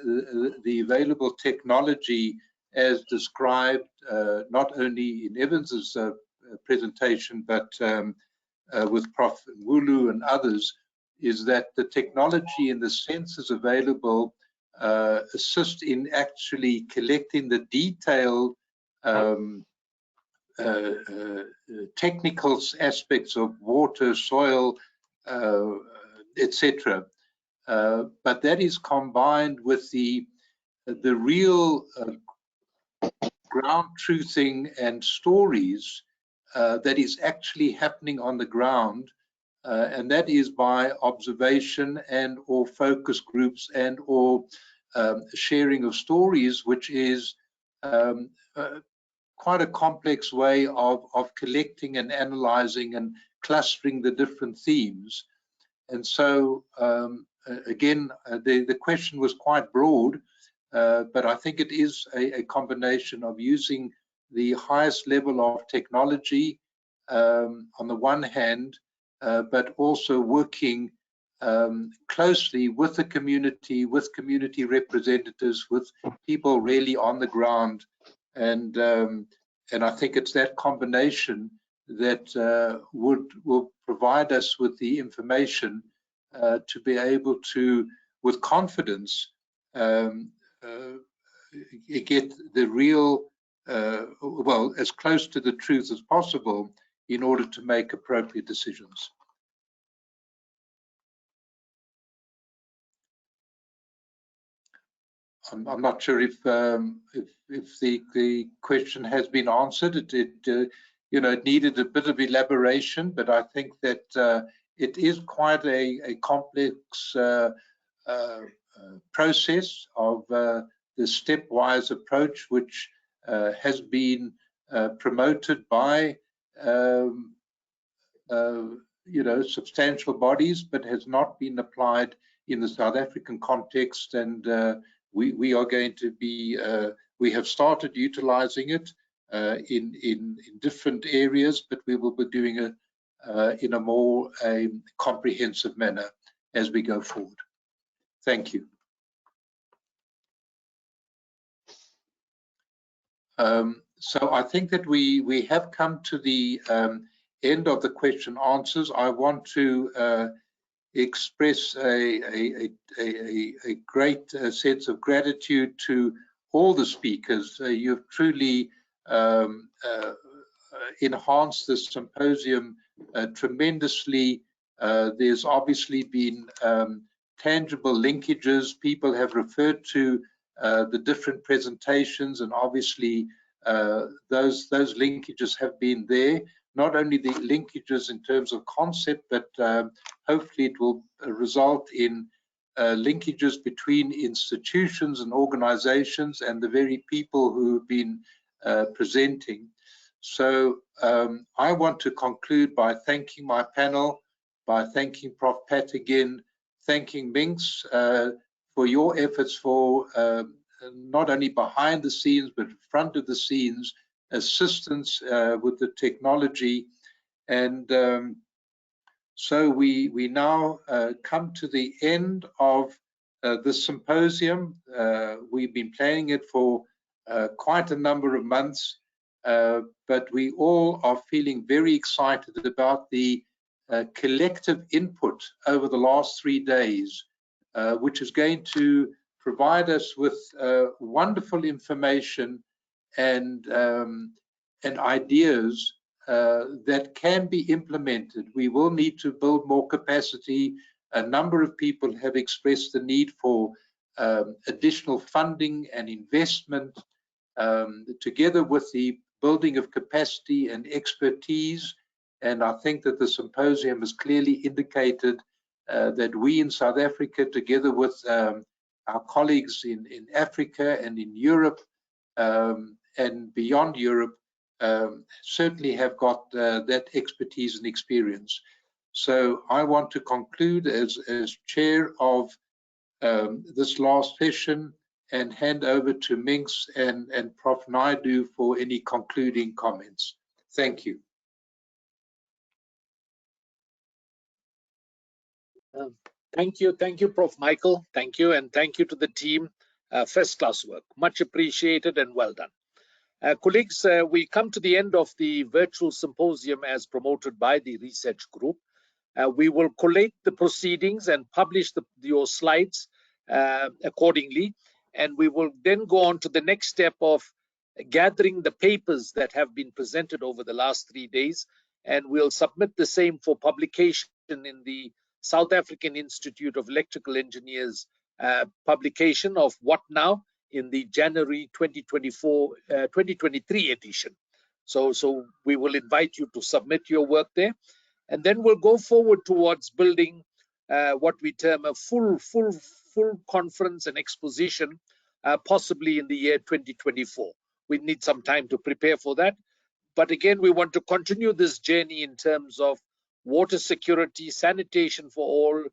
the available technology as described not only in Evans's presentation, but with Prof. Wulu and others, is that the technology and the sensors available assist in actually collecting the detailed technical aspects of water, soil, etc. But that is combined with the real ground truthing and stories that is actually happening on the ground, and that is by observation and or focus groups and or sharing of stories, which is quite a complex way of collecting and analyzing and clustering the different themes. And so again, the question was quite broad, but I think it is a combination of using the highest level of technology on the one hand, but also working closely with the community, with community representatives, with people really on the ground. And I think it's that combination that will provide us with the information to be able to, with confidence, get the real, well, as close to the truth as possible in order to make appropriate decisions. I'm not sure if the question has been answered. It needed a bit of elaboration, but I think that it is quite a complex process of the stepwise approach, which has been promoted by substantial bodies, but has not been applied in the South African context. And we are going to be, we have started utilizing it in different areas, but we will be doing it in a more comprehensive manner as we go forward. Thank you. So I think that we have come to the end of the question answers. I want to express a great sense of gratitude to all the speakers. You've truly enhanced the symposium tremendously. There's obviously been tangible linkages. People have referred to the different presentations, and obviously those linkages have been there. Not only the linkages in terms of concept, but hopefully it will result in linkages between institutions and organizations and the very people who have been presenting. So I want to conclude by thanking my panel, by thanking Prof. Pat again, thanking Minx for your efforts for not only behind the scenes, but in front of the scenes, assistance with the technology. And so we now come to the end of the symposium. We've been planning it for quite a number of months, but we all are feeling very excited about the collective input over the last 3 days, which is going to provide us with wonderful information and ideas that can be implemented. We will need to build more capacity. A number of people have expressed the need for additional funding and investment, together with the building of capacity and expertise. And I think that the symposium has clearly indicated that we in South Africa, together with our colleagues in Africa and in Europe and beyond Europe, certainly have got that expertise and experience. So I want to conclude as chair of this last session and hand over to Minx and Prof. Naidu for any concluding comments. Thank you. Thank you, Prof. Michael. Thank you, and thank you to the team. First class work, much appreciated and well done. Colleagues, we come to the end of the virtual symposium as promoted by the research group. We will collate the proceedings and publish your slides accordingly, and we will then go on to the next step of gathering the papers that have been presented over the last 3 days, and we'll submit the same for publication in the South African Institute of Electrical Engineers publication of What Now in the January 2023 edition. So we will invite you to submit your work there, and then we'll go forward towards building what we term a full conference and exposition, possibly in the year 2024. We need some time to prepare for that. But again, we want to continue this journey in terms of water security, sanitation for all,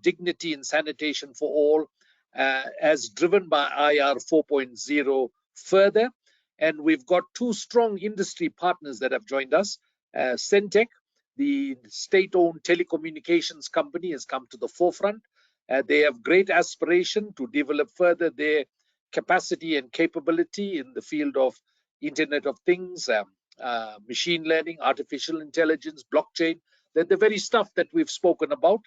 dignity and sanitation for all, as driven by IR 4.0 further. And we've got 2 strong industry partners that have joined us. Centec, the state-owned telecommunications company, has come to the forefront. They have great aspiration to develop further their capacity and capability in the field of Internet of Things, machine learning, artificial intelligence, blockchain, the very stuff that we've spoken about.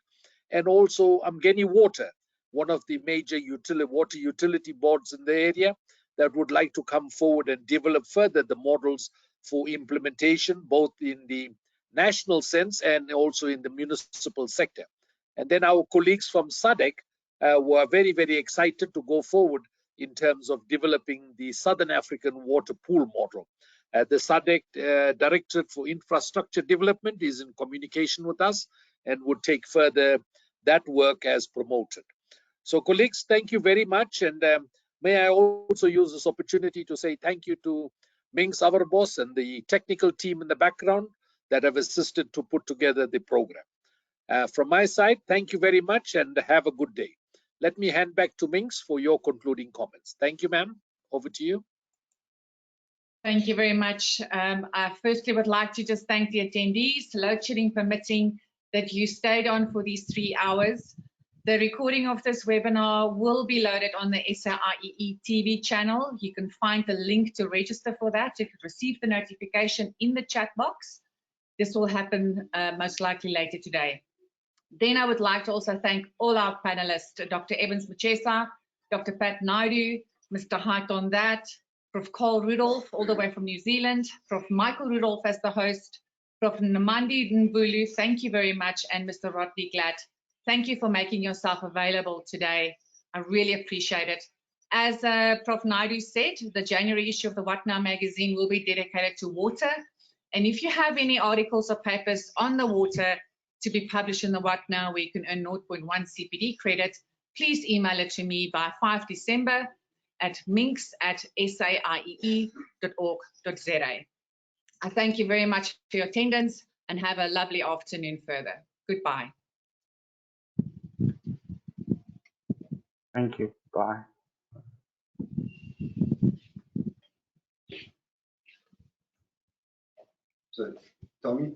And also Umgeni Water, one of the major water utility boards in the area, that would like to come forward and develop further the models for implementation, both in the national sense and also in the municipal sector. And then our colleagues from SADC were very, very excited to go forward in terms of developing the Southern African water pool model. The SADC Directorate for Infrastructure Development is in communication with us and would take further that work as promoted. So colleagues, thank you very much. And may I also use this opportunity to say thank you to Minx, our boss, and the technical team in the background that have assisted to put together the program. From my side, thank you very much and have a good day. Let me hand back to Minx for your concluding comments. Thank you, ma'am. Over to you. Thank you very much. I firstly would like to just thank the attendees, load shedding permitting, that you stayed on for these 3 hours. The recording of this webinar will be loaded on the SAIEE TV channel. You can find the link to register for that. You could receive the notification in the chat box. This will happen most likely later today. Then I would like to also thank all our panelists, Dr. Evans Machesa, Dr. Pat Naidu, Mr. Haiton Dat, Prof. Carl Rudolph, all the way from New Zealand, Prof. Michael Rudolph as the host, Prof. Namandi Nbulu, thank you very much, and Mr. Rodney Glad. Thank you for making yourself available today. I really appreciate it. As Prof. Naidu said, the January issue of the What Now magazine will be dedicated to water. And if you have any articles or papers on the water to be published in the What Now, where you can earn 0.1 CPD credit, please email it to me by 5 December at minx@saiee.org.za. I thank you very much for your attendance and have a lovely afternoon further. Goodbye. Thank you. Bye. So, Tommy?